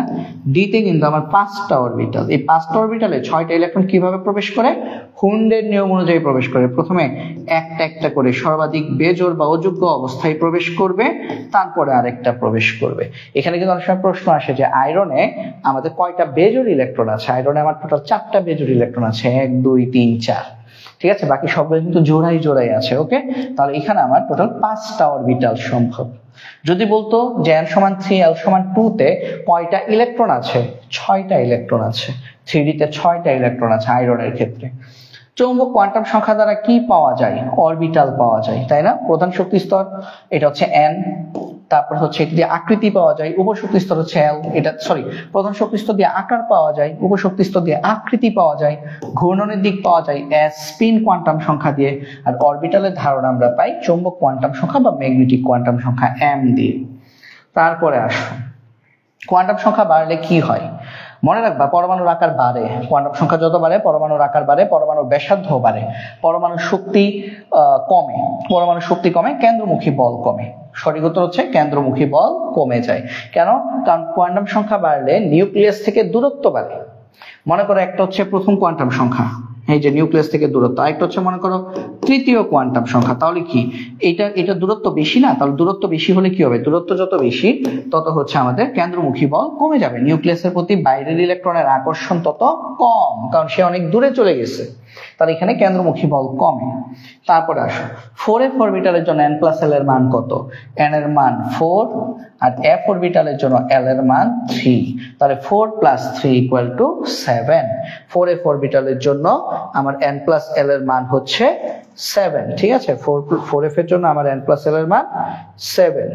d তে কিন্তু আমার 5টা অরবিটাল। এই 5টা অরবিটালে 6টা ইলেকট্রন কিভাবে প্রবেশ করে? হুন্ডের নিয়ম অনুযায়ী প্রবেশ করে। প্রথমে একটা একটা করে সর্বাধিক বেজোড় বা অযোগ্য অবস্থায় প্রবেশ করবে, তারপরে আরেকটা প্রবেশ করবে। এখানে কিন্তু অনেক সময় প্রশ্ন আসে যে আয়রনে আমাদের কয়টা বেজোড় ইলেকট্রন আছে? আয়রনে আমার টোটাল 4টা বেজোড় ইলেকট্রন আছে, 1, 2, 3, 4। ঠিক আছে, বাকি সবগুলো কিন্তু জোড়াই জোড়াই আছে। ওকে, তাহলে এখানে আমার টোটাল 5টা অরবিটাল সম্ভব। যদি বলতো যে n সমান 3 l সমান 2 তে কয়টা ইলেকট্রন আছে, 6টা ইলেকট্রন আছে। 3d তে 6টা ইলেকট্রন আছে আয়রনের ক্ষেত্রে। চৌম্বক কোয়ান্টাম সংখ্যা দ্বারা কি পাওয়া যায়, অরবিটাল পাওয়া যায়, তাই না? প্রধান শক্তি স্তর এটা হচ্ছে n, তারপর হচ্ছে এটি দিয়ে আকৃতি পাওয়া যায়, উপশক্তি স্তর হচ্ছে l, এটা প্রধান শক্তি স্তর দিয়ে আকার পাওয়া যায়, উপশক্তি স্তর দিয়ে আকৃতি পাওয়া যায়, ঘূর্ণনের দিক পাওয়া যায় s, স্পিন কোয়ান্টাম সংখ্যা দিয়ে, আর অরবিটালের ধারণা আমরা পাই চৌম্বক কোয়ান্টাম সংখ্যা বা ম্যাগনেটিক কোয়ান্টাম সংখ্যা m দিয়ে। তারপরে আসো কোয়ান্টাম সংখ্যা বাড়লে কি হয়। মনে রাখবা পরমাণুর আকার বাড়ে, কোয়ান্টাম সংখ্যা যত বাড়ে পরমাণুর আকার বাড়ে, পরমাণুর ব্যাসার্ধ বাড়ে, পরমাণুর শক্তি কমে, পরমাণুর শক্তি কমে, কেন্দ্রমুখী বল কমে। সঠিক উত্তর হচ্ছে কেন্দ্রমুখী বল কমে যায়। কেন? কারণ কোয়ান্টাম সংখ্যা বাড়লে নিউক্লিয়াস থেকে দূরত্ব বাড়ে। মনে করো একটা হচ্ছে প্রথম কোয়ান্টাম সংখ্যা, এই যে নিউক্লিয়াস থেকে দূরত্ব, আরেকটা হচ্ছে মনে করো তৃতীয় কোয়ান্টাম সংখ্যা, তাহলে কি এটা দূরত্ব বেশি না? তাহলে দূরত্ব বেশি হলে কি হবে, দূরত্ব যত বেশি তত হচ্ছে আমাদের কেন্দ্রমুখী বল কমে যাবে, নিউক্লিয়াসের প্রতি বাইরের ইলেকট্রনের আকর্ষণ তত কম, কারণ সে অনেক দূরে চলে গেছে, তাহলে এখানে কেন্দ্রমুখী বল কমে। তারপরে আসো 4f অরবিটালের জন্য n প্লাস l এর মান কত, n এর মান 4 আর f অরবিটালের জন্য l এর মান 3, তাহলে 4 প্লাস 3 ইকুয়াল টু 7। 4f অরবিটালের জন্য আমার n প্লাস l এর মান হচ্ছে 7, ঠিক আছে, 4f এর জন্য আমার n প্লাস l এর মান 7।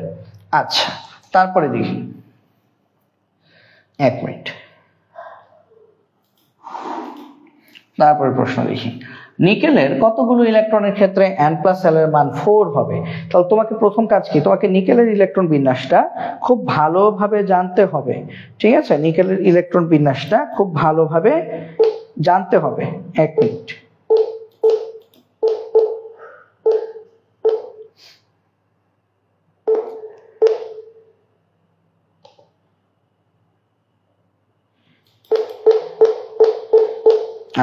আচ্ছা, তারপরে দেখি, এক মিনিট, তারপরে প্রশ্ন দেখি, নিকেলের কতগুলো ইলেকট্রনের ক্ষেত্রে n প্লাস l এর মান 4 হবে। তাহলে তোমাকে প্রথম কাজ কি, তোমাকে নিকেলের ইলেকট্রন বিন্যাসটা খুব ভালোভাবে জানতে হবে। ঠিক আছে, নিকেলের ইলেকট্রন বিন্যাসটা খুব ভালোভাবে জানতে হবে। এক মিনিট,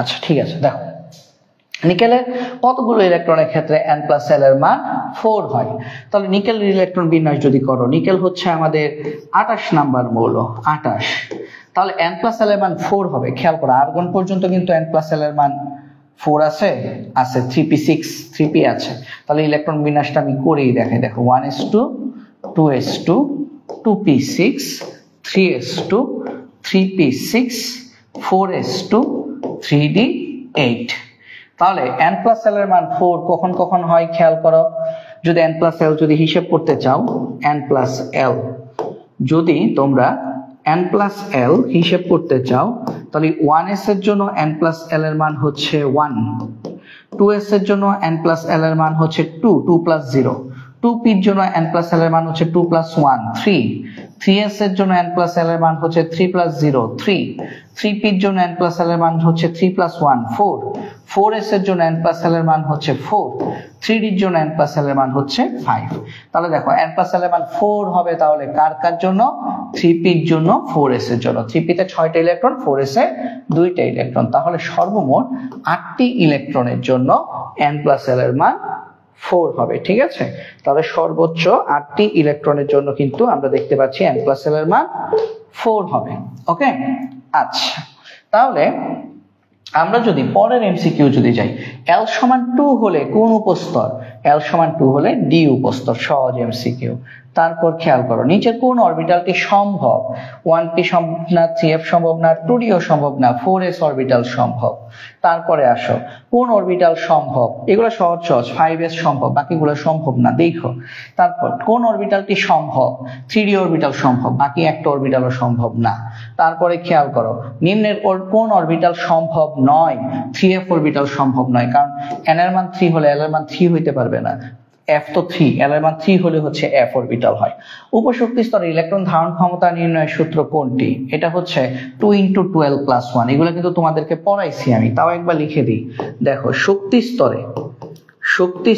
আচ্ছা ঠিক আছে, দেখো নিকেলের কতগুলো ইলেকট্রনের ক্ষেত্রে n প্লাস l এর মান 4 হয়। তাহলে নিকেলের ইলেকট্রন বিন্যাস যদি করো, নিকেল হচ্ছে আমাদের 28 নাম্বার মৌল, 28, তাহলে n প্লাস l এর মান 4 হবে। খেয়াল করো আর্গন পর্যন্ত কিন্তু n প্লাস l এর মান 4 আছে, 3p6 3p আছে। তাহলে ইলেকট্রন বিন্যাসটা আমি করেই দেখাই, দেখো 1s2 2s2 2p6 3s2 3p6 4s2 3d8। তাহলে n প্লাস l এর মান 4 কখন কখন হয় খেয়াল করো। যদি n প্লাস l যদি হিসেব করতে চাও, n প্লাস l যদি তোমরা n প্লাস l হিসেব করতে চাও, তাহলে 1s এর জন্য n প্লাস l এর মান হচ্ছে 1, 2s এর জন্য n প্লাস l এর মান হচ্ছে 2, 2 প্লাস 0, 2p এর জন্য n প্লাস l এর মান হচ্ছে 2 প্লাস 1 3, 3s এর জন্য n প্লাস l এর মান হচ্ছে 3 প্লাস 0 3, 3p এর জন্য n প্লাস l এর মান হচ্ছে 3 প্লাস 1 4, 4s এর জন্য n প্লাস l এর মান হচ্ছে 4, 3d এর জন্য n প্লাস l এর মান হচ্ছে 5। তাহলে দেখো n প্লাস l এর মান 4 হবে, তাহলে কার কার জন্য, 3p এর জন্য 4s এর জন্য, 3p তে 6টা ইলেকট্রন, 4s এ 2টা ইলেকট্রন, তাহলে সর্বমোট 8টি ইলেকট্রনের জন্য n প্লাস l এর মান 4 হবে। ঠিক আছে, তাহলে সর্বোচ্চ 8টি ইলেকট্রনের জন্য কিন্তু আমরা দেখতে পাচ্ছি n প্লাস l এর মান 4 হবে। ওকে, আচ্ছা, তাহলে আমরা যদি পরের এমসিকিউ যদি যাই, l সমান 2 হলে কোন উপস্তর, l সমান 2 হলে d উপস্তর, সহজ এমসিকিউ। তারপর খেয়াল করো নিচের কোন অরবিটালটি সম্ভব, 1p সম্ভব না, 3f সম্ভব না, 2d ও সম্ভব না, 4s অরবিটাল সম্ভব। তারপরে আসো কোন অরবিটাল সম্ভব, এগুলো সহজ সহজ, 5s সম্ভব, বাকিগুলো সম্ভব না, দেখো। তারপর কোন অরবিটালটি সম্ভব, 3d অরবিটাল সম্ভব, বাকি একটা অরবিটালও সম্ভব না। তারপরে খেয়াল করো নিম্নের কোন অরবিটাল সম্ভব নয়, 3f অরবিটাল সম্ভব নয়, কারণ n এর মান 3 হলে l এর মান 3 হইতে পারবে না, f তো 3, l এর মান 3 হলে হচ্ছে f অরবিটাল হয়। উপশক্তি স্তরে ইলেকট্রন ধারণ ক্ষমতা নির্ণয়ের সূত্র কোনটি, এটা হচ্ছে 2 × 12 + 1, এগুলো কিন্তু তোমাদেরকে পড়াইছি আমি, তাও একবার লিখে দিই। দেখো শক্তি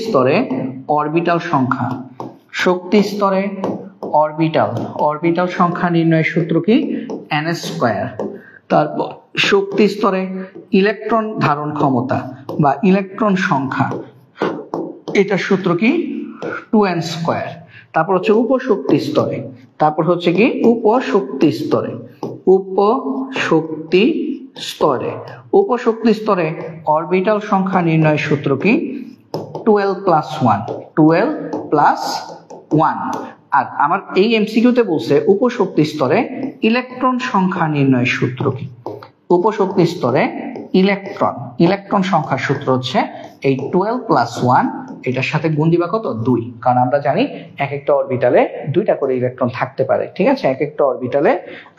স্তরে অরবিটাল সংখ্যা, শক্তি স্তরে অরবিটাল সংখ্যা নির্ণয়ের সূত্র কি, n²। তারপর শক্তি স্তরে ইলেকট্রন ধারণ ক্ষমতা বা ইলেকট্রন সংখ্যা, এটার সূত্র কি, 2n²। তারপর হচ্ছে উপশক্তি স্তরে, তারপর হচ্ছে কি উপশক্তি স্তরে উপশক্তি স্তরে অরবিটাল সংখ্যা নির্ণয়ের সূত্র কি 12+1 আর আমার এই এমসিকিউতে বলছে উপশক্তি স্তরে ইলেকট্রন সংখ্যা নির্ণয়ের সূত্র কি উপশক্তি স্তরে ইলেকট্রন সংখ্যার সূত্র হচ্ছে এই 12+1 এটার সাথে গুণ দিবা কত 2 কারণ আমরা জানি এক একটা অরবিটালে দুইটা করে ইলেকট্রন থাকতে পারে ঠিক আছে এক একটা অরবিটালে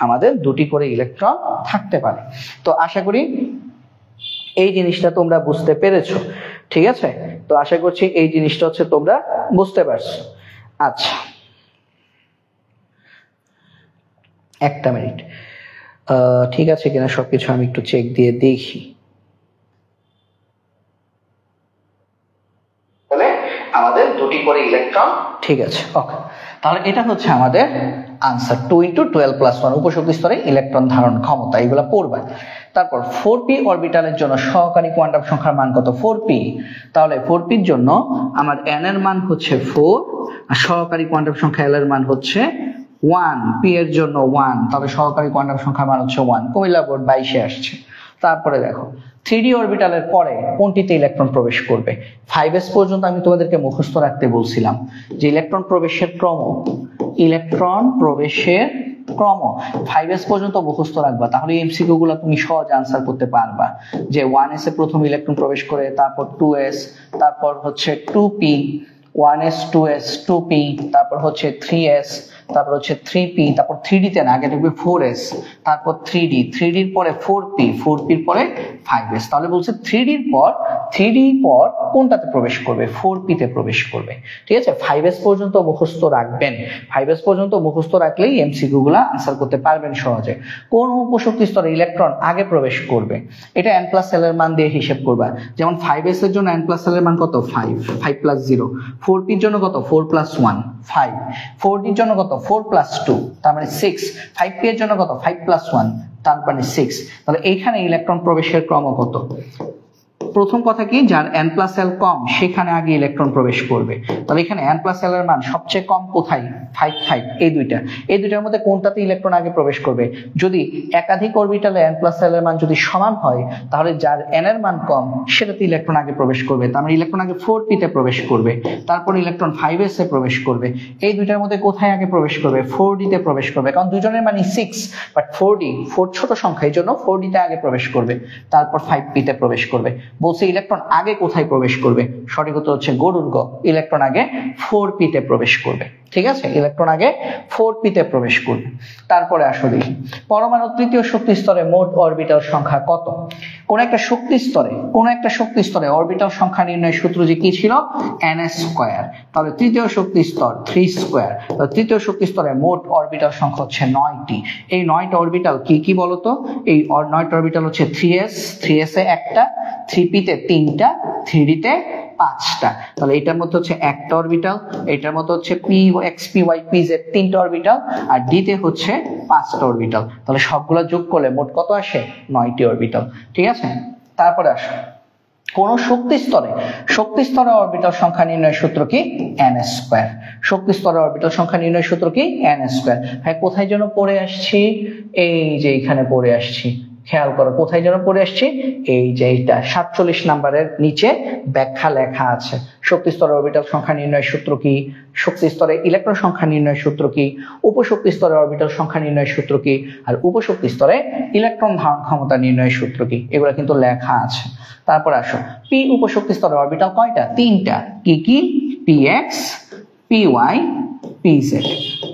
আমাদের দুটি করে ইলেকট্রন থাকতে পারে তো আশা করি এই জিনিসটা তোমরা বুঝতে পেরেছো ঠিক আছে তো আশা করছি এই জিনিসটা হচ্ছে তোমরা বুঝতে পারছো আচ্ছা একটা মিনিট ঠিক আছে কিনা সবকিছু আমি একটু চেক দিয়ে দেখি বলে আমাদের দুটি করে ইলেকট্রন ঠিক আছে ওকে তাহলে এটা হচ্ছে আমাদের आंसर 2 × 12+1 উপশক্তি স্তরে ইলেকট্রন ধারণ ক্ষমতা এগুলা পড়বা তারপর 4p অরবিটালের জন্য সহকারী কোয়ান্টাম সংখ্যার মান কত 4p তাহলে 4p এর জন্য আমার n এর মান হচ্ছে 4 আর সহকারী কোয়ান্টাম সংখ্যা l এর মান হচ্ছে 1 p এর জন্য 1 তবে সহকারী কোয়ান্টাম সংখ্যার মান হচ্ছে 1 কুমিল্লা বোর্ড 22 এ আসছে তারপরে দেখো 3d অরবিটালের পরে কোনটিতে ইলেকট্রন প্রবেশ করবে 5s পর্যন্ত আমি তোমাদেরকে মুখস্থ রাখতে বলছিলাম যে ইলেকট্রন প্রবেশের ক্রম 5s পর্যন্ত মুখস্থ রাখবা তাহলে এমসিকিউ গুলো তুমি সহজে আনসার করতে পারবা যে 1s এ প্রথম ইলেকট্রন প্রবেশ করে তারপর 2s তারপর হচ্ছে 2p 1s 2s 2p তারপর হচ্ছে 3s তারপর হচ্ছে 3p তারপর 3d তে না আগে দেখবে 4s তারপর 3d 3d এর পরে 4p 4p এর পরে 5s তাহলে বলছে 3d এর পর কোনটাতে প্রবেশ করবে 4p তে প্রবেশ করবে ঠিক আছে 5s পর্যন্ত মুখস্থ রাখবেন 5s পর্যন্ত মুখস্থ রাখলেই এমসিকিউ গুলো আনসার করতে পারবেন সহজে কোন উপশক্তি স্তরে ইলেকট্রন আগে প্রবেশ করবে এটা n + l এর মান দিয়ে হিসাব করবা যেমন 5s এর জন্য n + l এর মান কত 5 5 + 0 4p এর জন্য কত 4 + 1 5 4d এর জন্য কত 4 + 2 তার মানে 6 5p এর জন্য কত 5 + 1 তার মানে 6 তাহলে এইখানে ইলেকট্রন প্রবেশের ক্রম কত প্রথম কথা কি যার n + l কম সেখানে আগে ইলেকট্রন প্রবেশ করবে তাহলে এখানে n + l এর মান সবচেয়ে কম কোথায় 5 5 এই দুইটার মধ্যে কোনটাতে ইলেকট্রন আগে প্রবেশ করবে যদি একাধিক অরবিটালে n + l এর মান যদি সমান হয় তাহলে যার n এর মান কম সেটাতে ইলেকট্রন আগে প্রবেশ করবে তার মানে ইলেকট্রন আগে 4p তে প্রবেশ করবে তারপর ইলেকট্রন 5s এ প্রবেশ করবে এই দুইটার মধ্যে কোথায় আগে প্রবেশ করবে 4d তে প্রবেশ করবে কারণ দুজনের মানই 6 বাট 4d 4 ছোট সংখ্যা এইজন্য 4d তে আগে প্রবেশ করবে তারপর 5p তে প্রবেশ করবে বলছে ইলেকট্রন আগে কোথায় প্রবেশ করবে সঠিক উত্তর হচ্ছে গরুর গ ইলেকট্রন আগে 4p তে প্রবেশ করবে ঠিক আছে ইলেকট্রন আগে 4p তে প্রবেশ করবে তারপরে আসো দেখি পরমাণুর তৃতীয় শক্তি স্তরে মোট অরবিটাল সংখ্যা কত কোন একটা শক্তি স্তরে অরবিটাল সংখ্যা নির্ণয়ের সূত্র যে কি ছিল ns স্কয়ার তাহলে তৃতীয় শক্তি স্তর 3 স্কয়ার তাহলে তৃতীয় শক্তি স্তরে মোট অরবিটাল সংখ্যা হচ্ছে 9টি এই 9টা অরবিটাল কি বলতো এই 9টা অরবিটাল হচ্ছে 3s এ একটা 3p তে 3টা 3d তে 5টা তাহলে এটার মধ্যে হচ্ছে একটা অরবিটাল এটার মধ্যে হচ্ছে p x p y p z 3টা অরবিটাল আর d তে হচ্ছে 5টা অরবিটাল তাহলে সবগুলা যোগ করলে মোট কত আসে 9টি অরবিটাল ঠিক আছে তারপরে আসো কোন শক্তি স্তরে অরবিটাল সংখ্যা নির্ণয়ের সূত্র কি ns স্কয়ার শক্তি স্তরে অরবিটাল সংখ্যা নির্ণয়ের সূত্র কি ns স্কয়ার হ্যাঁ কোথায় যেন পড়ে আসছি এই যে এখানে পড়ে আসছি খেয়াল করো কোথায় যেন পড়ে আসছে এই যে এটা 47 নম্বরের নিচে ব্যাখ্যা লেখা আছে শক্তি স্তরে অরবিটাল সংখ্যা নির্ণয়ের সূত্র কি শক্তি স্তরে ইলেকট্রন সংখ্যা নির্ণয়ের সূত্র কি উপশক্তি স্তরে অরবিটাল সংখ্যা নির্ণয়ের সূত্র কি আর উপশক্তি স্তরে ইলেকট্রন ধারণ ক্ষমতা নির্ণয়ের সূত্র কি এগুলো কিন্তু লেখা আছে তারপর আসো p উপশক্তি স্তরে অরবিটাল কয়টা তিনটা কি px py pz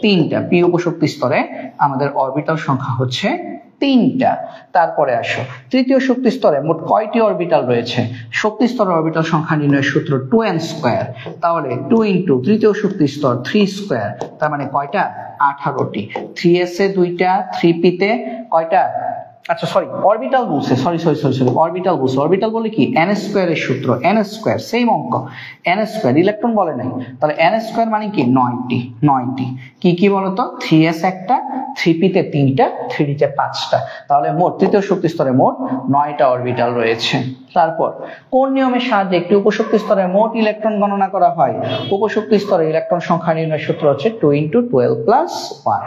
তিনটা p উপশক্তি স্তরে আমাদের অরবিটাল সংখ্যা হচ্ছে তিনটা তারপরে আসো তৃতীয় শক্তি স্তরে মোট কয়টি অরবিটাল রয়েছে শক্তি স্তরের অরবিটাল সংখ্যা নির্ণয়ের সূত্র 2n স্কয়ার তাহলে 2 * তৃতীয় শক্তি স্তর 3 স্কয়ার তার মানে কয়টা 18টি 3s এ দুইটা 3p তে কয়টা আচ্ছা সরি অরবিটাল বলছে সরি অরবিটাল বলছে অরবিটাল বলে কি n স্কয়ারের সূত্র n স্কয়ার সেম অঙ্ক n স্কয়ার ইলেকট্রন বলে নাই তাহলে n স্কয়ার মানে কি 9টি কি বলতো 3s একটা 3p তে 3টা 3d তে 5টা তাহলে মোট তৃতীয় শক্তি স্তরে মোট 9টা অরবিটাল রয়েছে তারপর কোন নিয়মের সাহায্যে একটি উপশক্তি স্তরে মোট ইলেকট্রন গণনা করা হয় উপশক্তি স্তরে ইলেকট্রন সংখ্যা নির্ণয়ের সূত্র হচ্ছে 2 × 12 + 1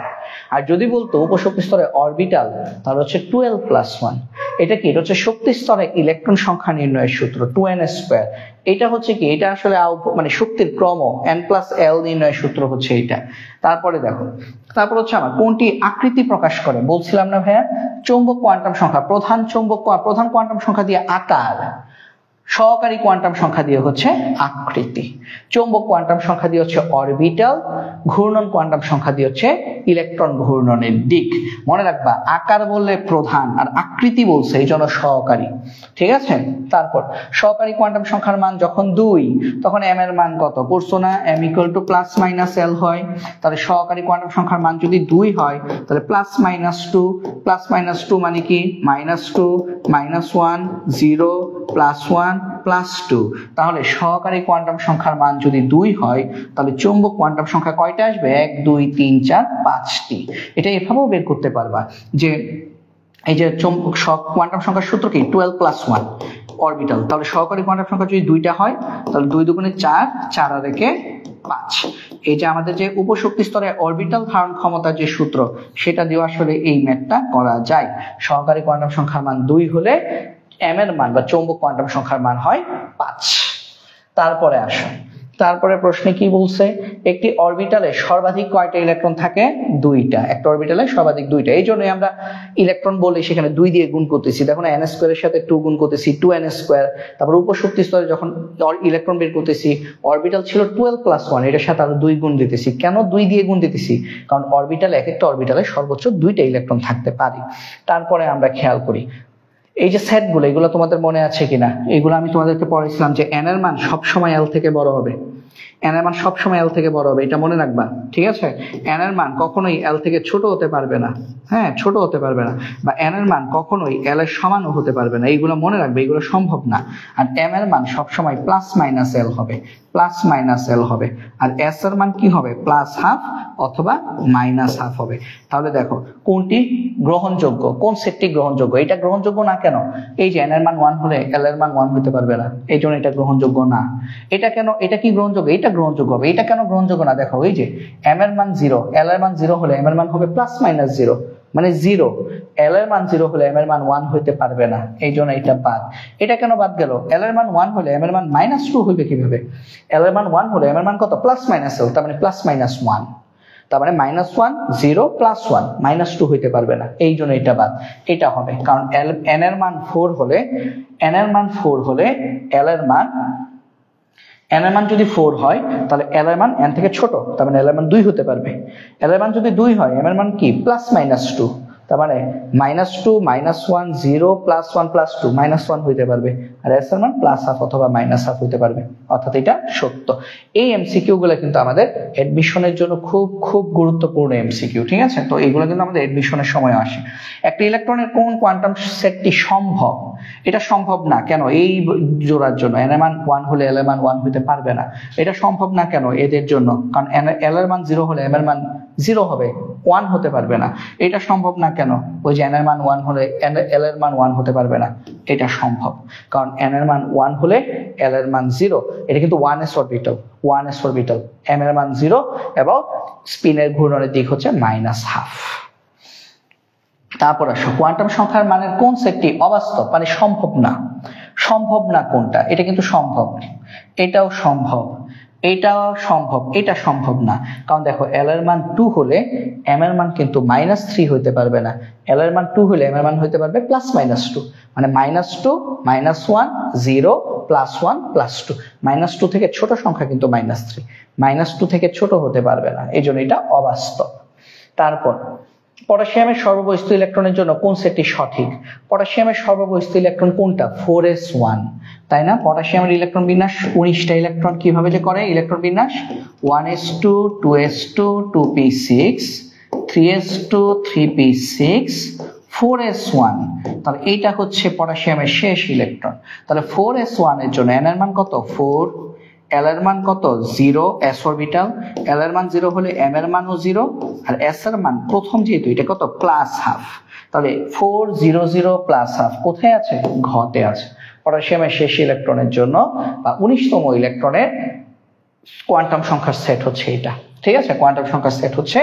আর যদি বলতো উপশক্তি স্তরে অরবিটাল তাহলে হচ্ছে 12+1। এটা কি? এটা হচ্ছে শক্তি স্তরে ইলেকট্রন সংখ্যা নির্ণয়ের সূত্র 2n²। এটা হচ্ছে কি? এটা আসলে মানে শক্তির ক্রম n+l নির্ণয়ের সূত্র হচ্ছে এটা। তারপরে দেখো, তারপর হচ্ছে আমার কোনটি আকৃতি প্রকাশ করে বলছিলাম না ভাইয়া? চৌম্বক কোয়ান্টাম সংখ্যা, প্রধান কোয়ান্টাম সংখ্যা দিয়ে আকার, সহকারী কোয়ান্টাম সংখ্যা দিয়ে হচ্ছে আকৃতি। চৌম্বক কোয়ান্টাম সংখ্যা দিয়ে হচ্ছে অরবিটাল, ঘূর্ণন কোয়ান্টাম সংখ্যা দিয়ে হচ্ছে ইলেকট্রন ঘূর্ণনের দিক। মনে রাখবা, আকার বললে প্রধান আর আকৃতি বলছে এই জন্য সহকারী, ঠিক আছে? তারপর সহকারী কোয়ান্টাম সংখ্যার মান যখন 2 তখন m এর মান কত করছো না? m +−l হয়। তাহলে সহকারী কোয়ান্টাম সংখ্যার মান যদি 2 হয় তাহলে +−2, +−2 মানে কি? -2, -1, 0, +1, +2। তাহলে সহকারী কোয়ান্টাম সংখ্যার মান যদি 2 হয় তাহলে চৌম্বক কোয়ান্টাম সংখ্যা কয়টা আসবে? 1, 2, 3, 4, 5টি। এটা এভাবেও বের করতে পারবা যে এই যে চৌম্বক কোয়ান্টাম সংখ্যার সূত্র কি? 12+1 অরবিটাল। তাহলে সহকারী কোয়ান্টাম সংখ্যা যদি 2টা হয় তাহলে 2 দুগুণে 4, 4 আর 1 5। এই যে আমাদের যে উপশক্তি স্তরে অরবিটাল ধারণ ক্ষমতার যে সূত্র, সেটা দিয়ে আসলে এই ম্যাথটা করা যায়। সহকারী কোয়ান্টাম সংখ্যার মান 2 হলে m এর মান বা চৌম্বক কোয়ান্টাম সংখ্যার মান হয় 5। তারপরে আসো, তারপরে প্রশ্নে কি বলছে? একটি অরবিটালে সর্বাধিক কয়টা ইলেকট্রন থাকে? 2টা। একটা অরবিটালে সর্বাধিক 2টা। এই জন্যই আমরা ইলেকট্রন বলে সেখানে 2 দিয়ে গুণ করতেছি। দেখো না, n² এর সাথে 2 গুণ করতেছি, 2n²। তারপর উপশক্তি স্তরে যখন ইলেকট্রন বের করতেছি, অরবিটাল ছিল 12+1, এটার সাথে আরো 2 গুণ দিতেছি। কেন 2 দিয়ে গুণ দিতেছি? কারণ অরবিটালে, এক একটা অরবিটালে সর্বোচ্চ 2টা ইলেকট্রন থাকতে পারে। তারপরে আমরা খেয়াল করি এই যে সেটগুলো, এগুলো তোমাদের মনে আছে কিনা? এগুলো আমি তোমাদেরকে পড়াইছিলাম যে n এর মান সবসময় l থেকে বড় হবে। n এর মান সবসময় l থেকে বড় হবে, এটা মনে রাখবা, ঠিক আছে? n এর মান কখনোই l থেকে ছোট হতে পারবে না, হ্যাঁ, ছোট হতে পারবে না। বা n এর মান কখনোই l এর সমানও হতে পারবে না, এইগুলো মনে রাখবে, এগুলো সম্ভব না। আর m এর মান সবসময় +−l হবে, +−l হবে। আর s এর মান কি হবে? +½ অথবা -½ হবে। তাহলে দেখো কোনটি গ্রহণযোগ্য, কোন সেটটি গ্রহণযোগ্য? এটা গ্রহণযোগ্য না কেন? এই যে n এর মান 1 হলে l এর মান 1 হতে পারবে না, এই জন্য এটা গ্রহণযোগ্য না। এটা কেন? এটা কি গ্রহণযোগ্য? এটা গ্রহণযোগ্য হবে। এটা কেন গ্রহণযোগ্য না? দেখো, এই যে m এর মান 0, l এর মান 0 হলে m এর মান হবে +−0, মানে 0। l এর মান 0 হলে m এর মান 1 হইতে পারবে না, এই জন্য এটা বাদ। এটা কেন বাদ গেল? l এর মান 1 হলে m এর মান -2 হইবে কিভাবে? l এর মান 1 হলে m এর মান কত? +−l, তার মানে +−1। তার মানে -1, 0, +1, -2 হইতে পারবে না, এই জন্য এটা বাদ। এটা হবে কারণ n এর মান 4 হলে l এর মান যদি 4 হয় তাহলে l এর মান n থেকে ছোট, তার মানে l এর মান 2 হতে পারবে। l এর মান যদি 2 হয়, m এর মান কি? +−2, তার মানে -2, -1, 0, +1, +2, -1 হইতে পারবে। আর s এর মান +½ অথবা -½ হইতে পারবে, অর্থাৎ এটা সত্য। এই এমসিকিউ গুলো কিন্তু আমাদের এডমিশনের জন্য খুব খুব গুরুত্বপূর্ণ এমসিকিউ, ঠিক আছে? তো এইগুলো কিন্তু আমাদের এডমিশনের সময় আসে। একটা ইলেকট্রনের কোন কোয়ান্টাম সেটটি সম্ভব? এটা সম্ভব না কেন? এই জোড়ার জন্য n এর মান 1 হলে l এর মান 1 হইতে পারবে না। এটা সম্ভব না কেন? এদের জন্য, কারণ l এর মান 0 হলে m এর মান 0 হবে, 1 হতে পারবে না। এটা সম্ভব না কেন? ওই যে n এর মান 1 হলে l এর মান 1 হতে পারবে না। এটা সম্ভব, কারণ n এর মান 1 হলে l এর মান 0। এটা কিন্তু 1s orbital, 1s orbital, m এর মান 0 এবং স্পিনের ঘূর্ণনের দিক হচ্ছে -½ তারপর আসো, কোয়ান্টাম সংখ্যার মানের কোন সেটটি অবাস্তব, মানে সম্ভব না? সম্ভব না কোনটা? এটা কিন্তু সম্ভব, এটাও সম্ভব, এটাও সম্ভব, এটা সম্ভব না। কারণ দেখো, l এর মান 2 হলে m এর মান কিন্তু -3 হইতে পারবে না। l এর মান 2 হলে m এর মান হইতে পারবে +−2, মানে -2, -1, 0, +1, +2। -2 থেকে ছোট সংখ্যা কিন্তু -3, -2 থেকে ছোট হতে পারবে না, এই জন্য এটা অবাস্তব। তারপর পটাশিয়ামের সর্ববহিস্থ ইলেকট্রনের জন্য কোন সেটটি সঠিক? পটাশিয়ামের সর্ববহিস্থ ইলেকট্রন কোনটা? 4s1, তাই না? পটাশিয়ামের ইলেকট্রন বিন্যাস 19টা ইলেকট্রন কিভাবে যে করে ইলেকট্রন বিন্যাস? 1s2, 2s2, 2p6, 3s2, 3p6, 4s1। তাহলে এইটা হচ্ছে পটাশিয়ামের শেষ ইলেকট্রন। তাহলে 4s1 এর জন্য n এর মান কত? 4, l এর মান কত? 0, s অরবিটাল। l এর মান 0 হলে m এর মানও 0, আর s এর মান প্রথম যেহেতু এটা কত? +½ তাহলে 4, 0, 0, +½ কোথায় আছে? ঘতে আছে। পটাশিয়ামের শেষ ইলেকট্রনের জন্য বা 19তম ইলেকট্রনের কোয়ান্টাম সংখ্যার সেট হচ্ছে এটা, ঠিক আছে? কোয়ান্টাম সংখ্যার সেট হচ্ছে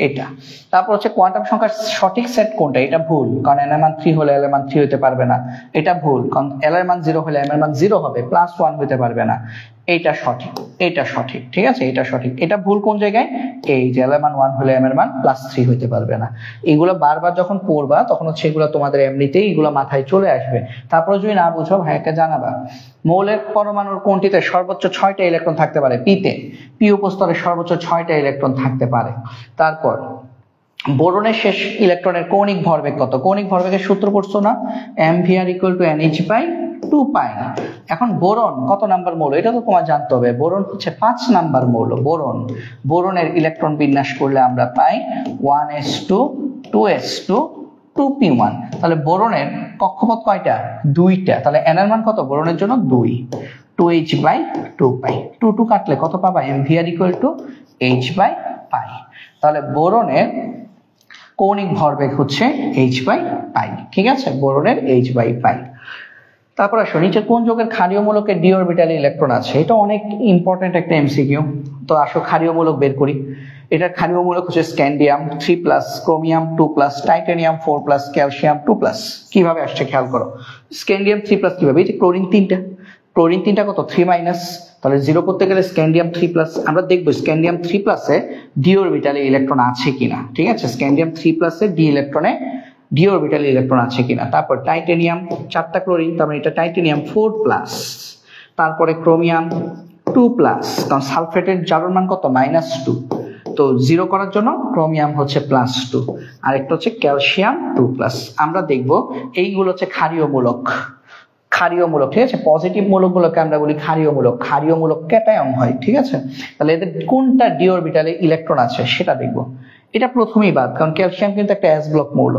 এটা। তারপর হচ্ছে কোয়ান্টাম সংখ্যার সঠিক সেট কোনটা, এটা ভুল, কারণ n এর মান 3 হলে l এর মান 3 হতে পারবে না। এটা ভুল, কারণ l এর মান 0 হলে m এর মান 0 হবে, +1 হতে পারবে না। এটা সঠিক, এটা সঠিক, ঠিক আছে, এটা সঠিক। এটা ভুল কোন জায়গায়, এই যে l এর মান 1 হলে m এর মান +3 হতে পারবে না। এগুলো বারবার যখন পড়বা তখন হচ্ছে এগুলো তোমাদের এমনিতেই এগুলো মাথায় চলে আসবে। তারপরে যদি না বুঝো ভাইকে জানাবা। মৌলের পরমাণুর কোনটিতে সর্বোচ্চ 6টা ইলেকট্রন থাকতে পারে, পিতে, পি উপস্তরে সর্বোচ্চ 6টা ইলেকট্রন থাকতে পারে। তারপর বোরনের শেষ ইলেকট্রনের কৌণিক ভরবেগ কত, কৌণিক ভরবেগের সূত্র পড়ছো না, mvr = nh/2π। এখন বোরন কত নাম্বার মৌল, এটা তো তোমার জানতে হবে। বোরন হচ্ছে 5 নাম্বার মৌল। বোরনের ইলেকট্রন বিন্যাস করলে আমরা পাই 1s2 2s2 2p1। তাহলে বোরনের কক্ষপথ কয়টা, 2টা। তাহলে n এর মান কত বোরনের জন্য, 2, 2h/2π। 2 2 কাটলে কত পাবা, mvr = h/π। তাহলে বোরনের কৌণিক ভরবেগ হচ্ছে h/π, ঠিক আছে, বোরনের h/π। তারপর আসো নিচে কোন যৌগের ক্ষারীয় মূলকে ডি অরবিটালে ইলেকট্রন আছে, এটা অনেক ইম্পর্টেন্ট একটা এমসিকিউ। তো আসো ক্ষারীয় মূলক বের করি। এটার ক্ষারীয় মূলক হচ্ছে স্ক্যান্ডিয়াম 3+, ক্রোমিয়াম 2+, টাইটানিয়াম 4+, ক্যালসিয়াম 2+। কিভাবে আসছে খেয়াল করো। স্ক্যান্ডিয়াম 3+, কিভাবে, এই যে ক্লোরিন 3টা, ক্লোরিন 3টা কত, 3-, তাহলে 0 করতে গেলে স্ক্যান্ডিয়াম 3+। আমরা দেখবো স্ক্যান্ডিয়াম 3+ এ ডি অরবিটালে ইলেকট্রন আছে কিনা, ঠিক আছে, স্ক্যান্ডিয়াম 3+ এ ডি অরবিটালে ইলেকট্রন আছে কিনা। তারপর টাইটানিয়াম 4টা ক্লোরিন, তার মানে এটা টাইটানিয়াম 4+। তারপরে ক্রোমিয়াম 2+, কারণ সালফেটের জারণ মান কত, -2, তো 0 করার জন্য ক্রোমিয়াম হচ্ছে +2। আর একটা হচ্ছে ক্যালসিয়াম 2+। আমরা দেখবো এইগুলো হচ্ছে ক্ষারীয় মূলক, ঠিক আছে। পজিটিভ মূলকগুলোকে আমরা বলি ক্ষারীয় মূলক ক্যাটায়ন হয়, ঠিক আছে। তাহলে এদের কোনটা ডি অরবিটালে ইলেকট্রন আছে সেটা দেখবো। এটা প্রথমেই বাদ, কারণ ক্যালসিয়াম কিন্তু একটা s ব্লক মৌল।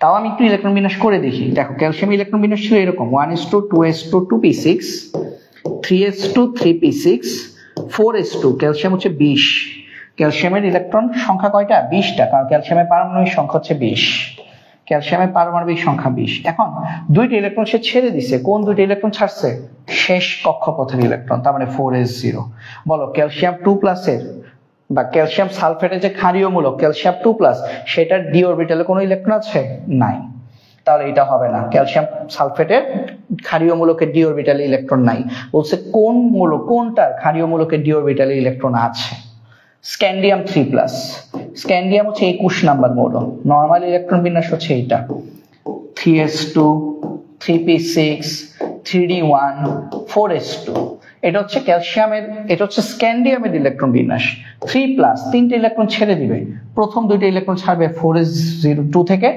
তাও আমি একটু ইলেকট্রন বিন্যাস করে দেখি। দেখো ক্যালসিয়াম ইলেকট্রন বিন্যাস ছিল এরকম, 1s2 2s2 2p6, 3s2 3p6, 4s2, calcium হচ্ছে 20। ক্যালসিয়ামের ইলেকট্রন সংখ্যা কয়টা, 20টা, কারণ ক্যালসিয়ামের পারমাণবিক সংখ্যা হচ্ছে 20। ক্যালসিয়ামের পারমাণবিক সংখ্যা 20। এখন 2টা ইলেকট্রন সে ছেড়ে দিছে, কোন 2টা ইলেকট্রন ছাড়ছে, শেষ কক্ষপথের ইলেকট্রন, তার মানে 4s0। বলো ক্যালসিয়াম 2+ এর বা ক্যালসিয়াম সালফেটের যে ক্ষারীয় মূলক ক্যালসিয়াম 2+, সেটার ডি অরবিটালে কোনো ইলেকট্রন আছে, নাই। তাহলে এটা হবে না, ক্যালসিয়াম সালফেটের ক্ষারীয় মূলকের ডি অরবিটালে ইলেকট্রন নাই। বলছে কোন মূলক, কোনটার ক্ষারীয় মূলকের ডি অরবিটালে ইলেকট্রন আছে, স্ক্যান্ডিয়াম 3+। স্ক্যান্ডিয়াম হচ্ছে 21 নাম্বার মৌল। নরমাল ইলেকট্রন বিন্যাস হচ্ছে এইটা, 3s2 3p6 3d1 4s2। এটা হচ্ছে ক্যালসিয়ামের, এটা হচ্ছে স্ক্যান্ডিয়ামের ইলেকট্রন বিন্যাস। 3+, 3টে ইলেকট্রন ছেড়ে দিবে, প্রথম 2টা ইলেকট্রন ছাড়বে 4s2 থেকে,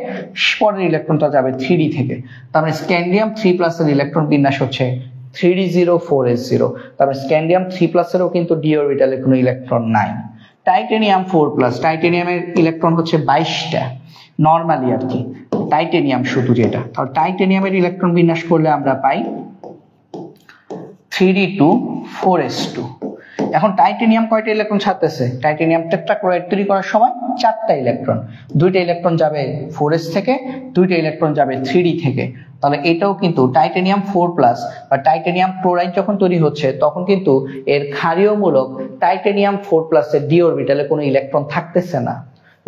পরের ইলেকট্রনটা যাবে 3d থেকে। তার মানে স্ক্যান্ডিয়াম 3+ এর ইলেকট্রন বিন্যাস হচ্ছে 3d0 4s0। তারপরে স্ক্যান্ডিয়াম 3+ এরও কিন্তু ডি অরবিটালে কোনো ইলেকট্রন নাই। টাইটানিয়াম 4+, টাইটানিয়ামের ইলেকট্রন হচ্ছে 22টা, নরমালি আর কি, টাইটানিয়াম শুধু যেটা। তাহলে টাইটানিয়ামের ইলেকট্রন বিন্যাস করলে আমরা পাই 3d2 4s2। এখন টাইটানিয়াম কয়টা ইলেকট্রন ছাড়তেছে, টাইটানিয়াম টেট্রাক্লোরাইড তৈরি করার সময় 4টা ইলেকট্রন, 2টা ইলেকট্রন যাবে 4s থেকে, 2টা ইলেকট্রন যাবে 3d থেকে। তাহলে এটাও কিন্তু টাইটানিয়াম 4+ বা টাইটানিয়াম ক্লোরাইড যখন তৈরি হচ্ছে তখন কিন্তু এর ক্ষারীয় মূলক টাইটানিয়াম 4+ এর ডি অরবিটালে কোনো ইলেকট্রন থাকতেছে না।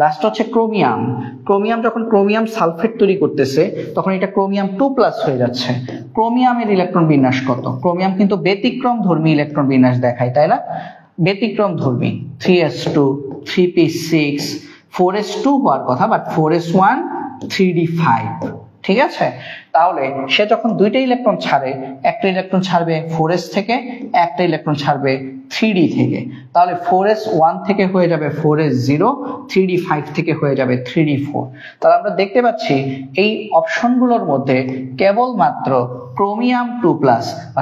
লাস্ট হচ্ছে ক্রোমিয়াম। ক্রোমিয়াম যখন ক্রোমিয়াম সালফেট তৈরি করতেছে তখন এটা ক্রোমিয়াম 2+ হয়ে যাচ্ছে। ক্রোমিয়ামের ইলেকট্রন বিন্যাস কত, ক্রোমিয়াম কিন্তু ব্যতিক্রম ধর্মী ইলেকট্রন বিন্যাস দেখায়, তাই না, ব্যতিক্রম ধর্মী। 3s2 3p6 4s2 হওয়ার কথা, বাট 4s1 3d5, ঠিক আছে। তাহলে সে যখন 2টা ইলেকট্রন ছাড়ে, একটা ইলেকট্রন ছাড়বে 4s থেকে, একটা ইলেকট্রন ছাড়বে 3d থেকে। তাহলে 4s1 থেকে হয়ে যাবে 4s0, 3d5 থেকে হয়ে যাবে 3d4। তাহলে আমরা দেখতে পাচ্ছি এই অপশনগুলোর মধ্যে কেবলমাত্র ক্রোমিয়াম 2+ বা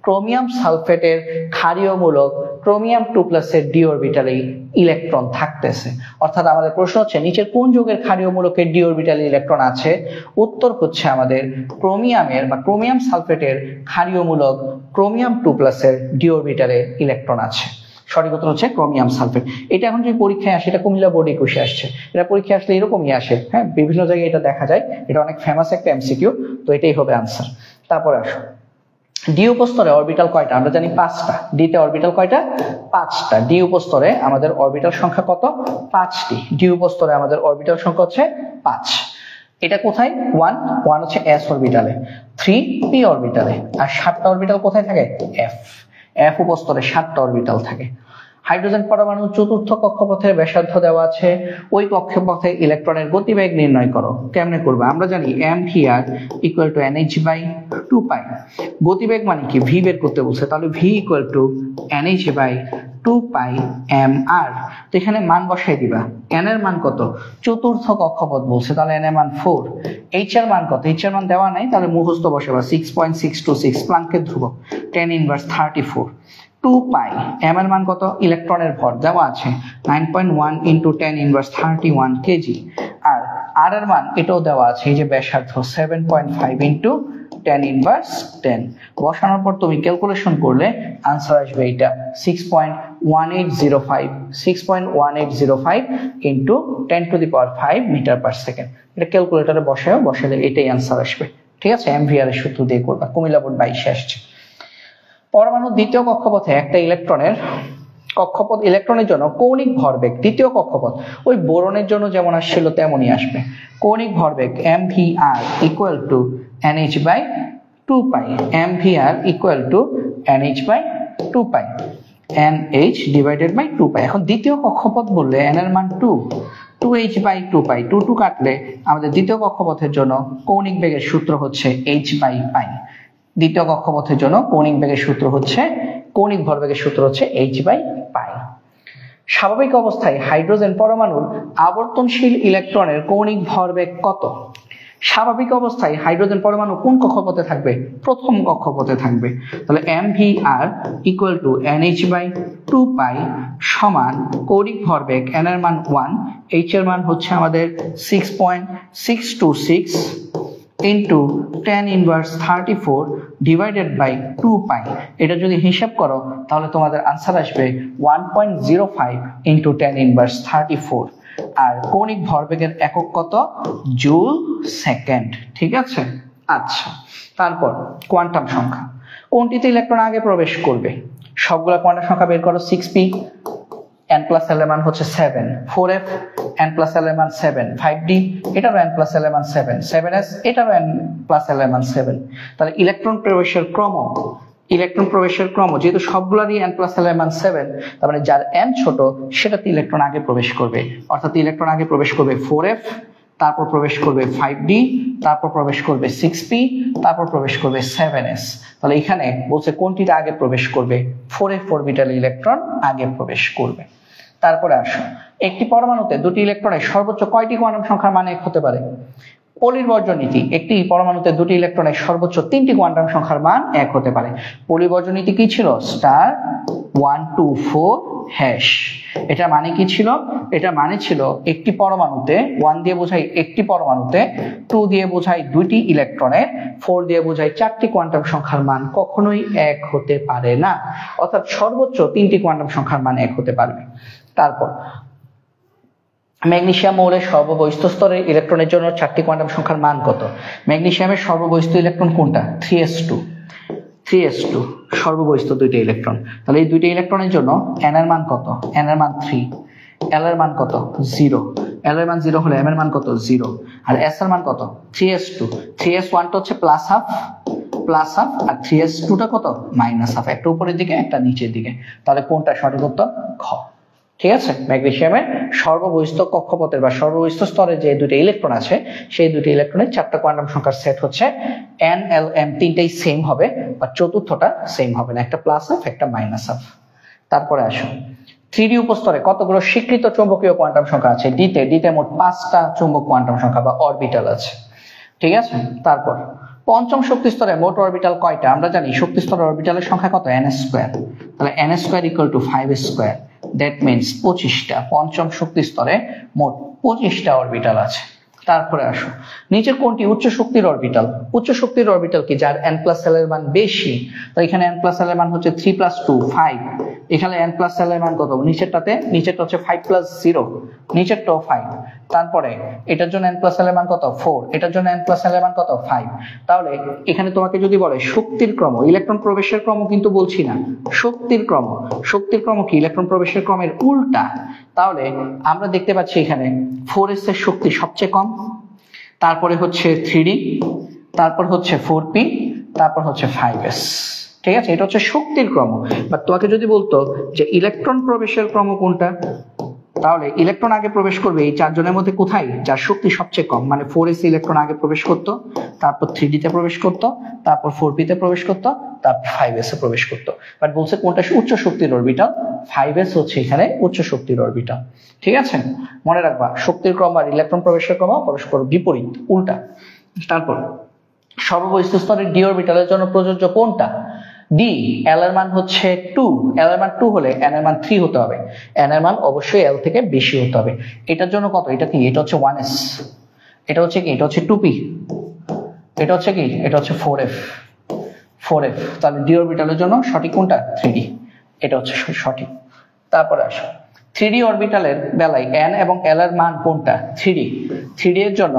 ক্রোমিয়াম সালফেটের ক্ষারীয় মূলক ক্রোমিয়াম 2+ এর ডি অরবিটালে ইলেকট্রন থাকতেছে। অর্থাৎ আমাদের প্রশ্ন হচ্ছে নিচের কোন যৌগের ক্ষারীয় মূলকের ডি অরবিটালে ইলেকট্রন আছে, উত্তর হচ্ছে আমাদের ক্রোমিয়ামের বা ক্রোমিয়াম সালফেটের ক্ষারীয় মূলক ক্রোমিয়াম 2+ এর ডি অরবিটালে ইলেকট্রন আছে। সঠিক উত্তর হচ্ছে ক্রোমিয়াম সালফেট। এটা এখন যদি পরীক্ষায় আসে, এটা কুমিল্লা বোর্ডে 21 আসছে, এটা পরীক্ষায় আসলে এরকমই আসে, হ্যাঁ, বিভিন্ন জায়গায় এটা দেখা যায়, এটা অনেক ফেমাস একটা এমসিকিউ, তো এটাই হবে আনসার। তারপরে আসো ডি উপস্তরে অরবিটাল কয়টা? আমরা জানি 5টা। ডি তে অরবিটাল কয়টা? 5টা। ডি উপস্তরে আমাদের অরবিটাল সংখ্যা কত? 5টি। ডি উপস্তরে আমাদের অরবিটাল সংখ্যা হচ্ছে 5। এটা কোথায়? 1 হচ্ছে s অরবিটালে, 3 p অরবিটালে, আর 7টা অরবিটাল কোথায় থাকে? f উপস্তরে 7টা অরবিটাল থাকে। হাইড্রোজেন পরমাণু চতুর্থ কক্ষপথের ব্যাসার্ধ দেওয়া আছে, ওই কক্ষপথে ইলেকট্রনের গতিবেগ নির্ণয় করো। কেমনে করবে? আমরা জানি mvr ইকুয়াল টু nh/2π। গতিবেগ মানে কি? v বের করতে বলছে, তাহলে v equal to nh/2π mr। তো এখানে মান বসাই দিবা। n এর মান কত? চতুর্থ কক্ষপথ বলছে, তাহলে n এর মান 4। h এর মান কত? h এর মান দেওয়া নাই, তাহলে মুখস্থ বসাবা 6.626 প্লাঙ্কের ধ্রুবক, 10^34। 2π m এর মান কত? ইলেকট্রনের ভর দেওয়া আছে 9.1 × 10^31 কেজি। আর r এর মান এটাও দেওয়া আছে, এই যে ব্যাসার্ধ 7.5 × 10^10। বসানোর পর তুমি ক্যালকুলেশন করলে आंसर আসবে এটা 6.1805 × 10⁵ মিটার/সেকেন্ড। এটা ক্যালকুলেটরে বসালে এটাই आंसर আসবে। ঠিক আছে, এমভিআর এর সূত্র দিয়ে করবা, কুমিল্লা বোর্ড 22 আসছে। পরমাণুর দ্বিতীয় কক্ষপথে একটা ইলেকট্রনের জন্য কৌণিক ভরবেগ, দ্বিতীয় কক্ষপথ ওই বোরনের জন্য যেমন আসছিল তেমনই আসবে। কৌণিক ভরবেগ mvr equal to nh/2π, mvr equal to nh/2π, nh/2π। এখন দ্বিতীয় কক্ষপথ বললে n এর মান 2h/2π, 2 কাটলে আমাদের দ্বিতীয় কক্ষপথের জন্য কৌণিক বেগের সূত্র হচ্ছে h/π। দ্বিতীয় কক্ষপথের জন্য কৌণিক ভরবেগের সূত্র হচ্ছে h/π। স্বাভাবিক অবস্থায় হাইড্রোজেন পরমাণুর আবর্তনশীল ইলেকট্রনের কৌণিক ভরবেগ কত? স্বাভাবিক অবস্থায় হাইড্রোজেন পরমাণু কোন কক্ষপথে থাকবে? প্রথম কক্ষপথে থাকবে। তাহলে mvr ইকুয়াল টু nh/2π সমান কৌণিক ভরবেগ n এর মান 1, h এর মান হচ্ছে আমাদের 6.626 into 10⁻34 divided by 2π। এটা যদি হিসাব করো তাহলে তোমাদের आंसर আসবে 1.05 into 10⁻34। আর কৌণিক ভরবেগের একক কত? Joule second. ঠিক আছে, আচ্ছা। তারপর কোয়ান্টাম সংখ্যা, কোনটিতে ইলেকট্রন আগে প্রবেশ করবে? সবগুলা কোয়ান্টাম সংখ্যা বের করো। 6p n plus l এর মান হচ্ছে 7, 4f n plus l এর মান 7, 5d এটারও n plus l এর মান 7, 7s এটারও n plus l এর মান 7। তাহলে ইলেকট্রন প্রবেশের ক্রম যেহেতু সবগুলারই n plus l এর মান 7, তার মানে যার n ছোট সেটাতে ইলেকট্রন আগে প্রবেশ করবে। অর্থাৎ ইলেকট্রন আগে প্রবেশ করবে 4f, তারপর প্রবেশ করবে 5d, তারপর প্রবেশ করবে 6p, তারপর প্রবেশ করবে 7s। তাহলে এখানে বলছে কোনটিতে আগে প্রবেশ করবে? 4f অরবিটাল ইলেকট্রন আগে প্রবেশ করবে। তারপরে আসো, একটি পরমাণুতে দুটি ইলেকট্রনের সর্বোচ্চ কয়টি কোয়ান্টাম সংখ্যার মান এক হতে পারে? পলিবর্জন নীতি, একটি পরমাণুতে দুটি ইলেকট্রনের সর্বোচ্চ 3টি কোয়ান্টাম সংখ্যার মান এক হতে পারে। পলিবর্জন নীতি কি ছিল? *124#। এটা মানে কি ছিল? এটা মানে ছিল একটি পরমাণুতে 1 দিয়ে বোঝাই একটি পরমাণুতে, 2 দিয়ে বোঝাই দুইটি ইলেকট্রনের, 4 দিয়ে বোঝাই 4টি কোয়ান্টাম সংখ্যার মান কখনোই এক হতে পারে না। অর্থাৎ সর্বোচ্চ 3টি কোয়ান্টাম সংখ্যার মান এক হতে পারবে। তারপর ম্যাগনেসিয়াম মৌলের সর্ববহিস্থ স্তরের ইলেকট্রনের জন্য 4টি কোয়ান্টাম সংখ্যার মান কত? ম্যাগনেসিয়ামের সর্ববহিস্থ ইলেকট্রন কোনটা? 3s2 সর্ববহিস্থ দুইটা ইলেকট্রন। তাহলে এই দুইটা ইলেকট্রনের জন্য n এর মান কত? n এর মান 3, l এর মান কত? 0। l এর মান 0 হলে m এর মান কত? 0। আর s এর মান কত? 3s2। 3s1 টা হচ্ছে প্লাস হাফ, আর 3s2 টা কত? Minus half. একটা উপরের দিকে একটা নিচের দিকে। তাহলে কোনটা সঠিক উত্তর? খ। ঠিক আছে, ম্যাগনেসিয়ামের সর্ববহিস্থ কক্ষপথের বা সর্ববহিস্থ স্তরে যে দুটো ইলেকট্রন আছে সেই দুটো ইলেকট্রনের 4টা কোয়ান্টাম সংখ্যার সেট হচ্ছে n l m, তিনটাই সেম হবে, বা চতুর্থটা সেম হবে না, একটা প্লাস হাফ একটা মাইনাস হাফ। তারপরে আসো, 3d উপস্তরে কতগুলো স্বীকৃত চৌম্বকীয় কোয়ান্টাম সংখ্যা আছে? ডিতে মোট 5টা চৌম্বক কোয়ান্টাম সংখ্যা বা অরবিটাল আছে। ঠিক আছে, তারপর পঞ্চম শক্তি স্তরে মোট অরবিটাল কয়টা? আমরা জানি শক্তি স্তরের অরবিটালের সংখ্যা কত? n²। তাহলে n² = 5²। দ্যাট মিন্স 25টা। পঞ্চম শক্তি স্তরে মোট 25টা অরবিটাল আছে। তারপরে আসো, নিচের কোনটি উচ্চ শক্তির অরবিটাল? উচ্চ শক্তির অরবিটাল কি যার n প্লাস l এর মান বেশি? তো এখানে n প্লাস l এর মান হচ্ছে 3 প্লাস 2 5, এখানে n প্লাস l এর মান কত? নিচেরটা হচ্ছে 5 প্লাস 0, নিচেরটাও 5। তারপরে এটার জন্য n প্লাস l এর মান কত? 4, এটার জন্য n প্লাস l এর মান কত? 5। তাহলে এখানে তোমাকে যদি বলে শক্তির ক্রম, ইলেকট্রন প্রবেশের ক্রম কিন্তু বলছি না, শক্তির ক্রম। শক্তির ক্রম কি ইলেকট্রন প্রবেশের ক্রমের উল্টা। তাহলে আমরা দেখতে পাচ্ছি এখানে 4s এর শক্তি সবচেয়ে কম, তারপরে হচ্ছে 3d, তারপর হচ্ছে 4p, তারপর হচ্ছে 5s। ঠিক আছে, এটা হচ্ছে শক্তির ক্রম। বাট তোমাকে যদি বলতো যে ইলেকট্রন প্রবেশের ক্রম কোনটা, তাহলে ইলেকট্রন আগে প্রবেশ করবে এই চারজনের মধ্যে কোথায়? যার শক্তি সবচেয়ে কম, মানে 4s ইলেকট্রন আগে প্রবেশ করতো, তারপর 3d তে প্রবেশ করতো, তারপর 4p তে প্রবেশ করতো, তারপর 5s এ প্রবেশ করতো। বাট বলছে কোনটা উচ্চ শক্তির অরবিটাল? 5s হচ্ছে এখানে উচ্চ শক্তির অরবিটাল। ঠিক আছে, মনে রাখবা শক্তির ক্রম আর ইলেকট্রন প্রবেশের ক্রম পরস্পর বিপরীত, উল্টা। তারপর সর্ববহিঃস্থ স্তরের ডি অরবিটালের জন্য প্রযোজ্য কোনটা? ডি, এল এর মান হচ্ছে 2, এল এর মান 2 হলে এন এর মান 3 হতে হবে, এন এর মান অবশ্যই এল থেকে বেশি হতে হবে। এটার জন্য কত? এটা কি? এটা হচ্ছে 1s, এটা হচ্ছে কি? এটা হচ্ছে 2p, এটা হচ্ছে কি? এটা হচ্ছে 4f, 4f। তাহলে ডি অরবিটালের জন্য সঠিক কোনটা? 3d, এটা হচ্ছে সঠিক। তারপরে আসো 3d অরবিটালের বেলায় n এবং l এর মান কোনটা? 3d, 3d এর জন্য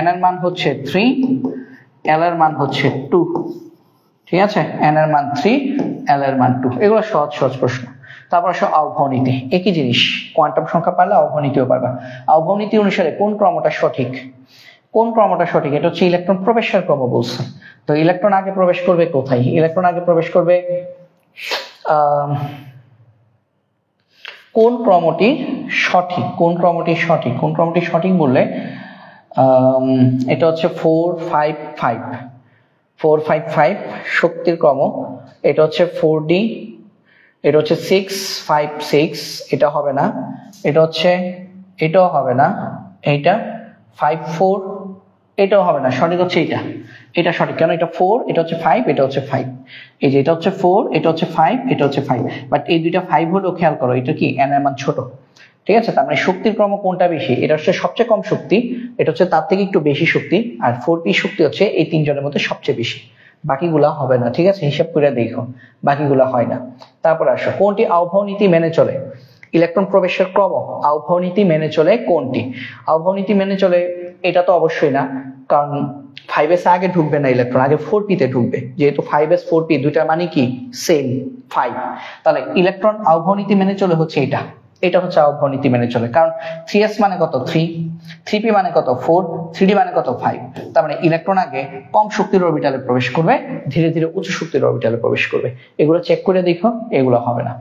n এর মান হচ্ছে 3, l এর মান হচ্ছে 2। ঠিক আছে, n এর মান 3, l এর মান 2। এগুলো সহজ সহজ প্রশ্ন। তারপর আসো আউভাও নীতি, একই জিনিস, কোয়ান্টাম সংখ্যা পারলে আউভাও নীতিও পারবা। আউভাও নীতি অনুসারে কোন ক্রমটা সঠিক? কোন ক্রমটা সঠিক? এটা হচ্ছে ইলেকট্রন প্রবেশের ক্রম বলছে। তো ইলেকট্রন আগে প্রবেশ করবে কোথায়? ইলেকট্রন আগে প্রবেশ করবে কোন ক্রমটি সঠিক? কোন ক্রমটি সঠিক? কোন ক্রমটি সঠিক বললে এটা হচ্ছে 4 5 5, 4 5 5 শক্তির ক্রম। এটা হচ্ছে 4d, এটা হচ্ছে 6 5 6, এটা হবে না, এটা হচ্ছে, এটাও হবে না, এইটা 5 4, এটাও হবে না, সঠিক হচ্ছে এটা, এটা সঠিক। কেন? এটা 4, এটা হচ্ছে 5, এটা হচ্ছে 5। এই যে এটা হচ্ছে 4, এটা হচ্ছে 5, এটা হচ্ছে 5, বাট এই দুইটা 5 হলেও খেয়াল করো এটা কি n এর মান ছোট। ঠিক আছে, তার মানে শক্তির ক্রম কোনটা বেশি? এটা হচ্ছে সবচেয়ে কম শক্তি, এটা হচ্ছে তার থেকে একটু বেশি শক্তি, আর 4p শক্তি হচ্ছে এই তিনজনের মধ্যে সবচেয়ে বেশি, বাকিগুলা হবে না। ঠিক আছে, হিসাব করে দেখো, বাকিগুলা হয় না। তারপর আসো কোনটি আউভাও নীতি মেনে চলে? ইলেকট্রন প্রবেশের ক্রম আউভাও নীতি মেনে চলে কোনটি? আউভাও নীতি মেনে চলে এটা তো অবশ্যই না, কারণ 5s আগে ঢুকবে না ইলেকট্রন, আগে 4p তে ঢুকবে, যেহেতু 5s 4p দুইটার মানে কি সেম 5। তাহলে ইলেকট্রন আউভাও নীতি মেনে চলে হচ্ছে এটা, এটা হচ্ছে আউভাও নীতি মেনে চলে। কারণ 3s মানে কত? 3, 3p মানে কত? 4, 3d মানে কত? 5। তার মানে ইলেকট্রন আগে কম শক্তির অরবিটালে প্রবেশ করবে, ধীরে ধীরে উচ্চ শক্তির অরবিটালে প্রবেশ করবে। এগুলো চেক করে দেখো, এগুলো হবে না।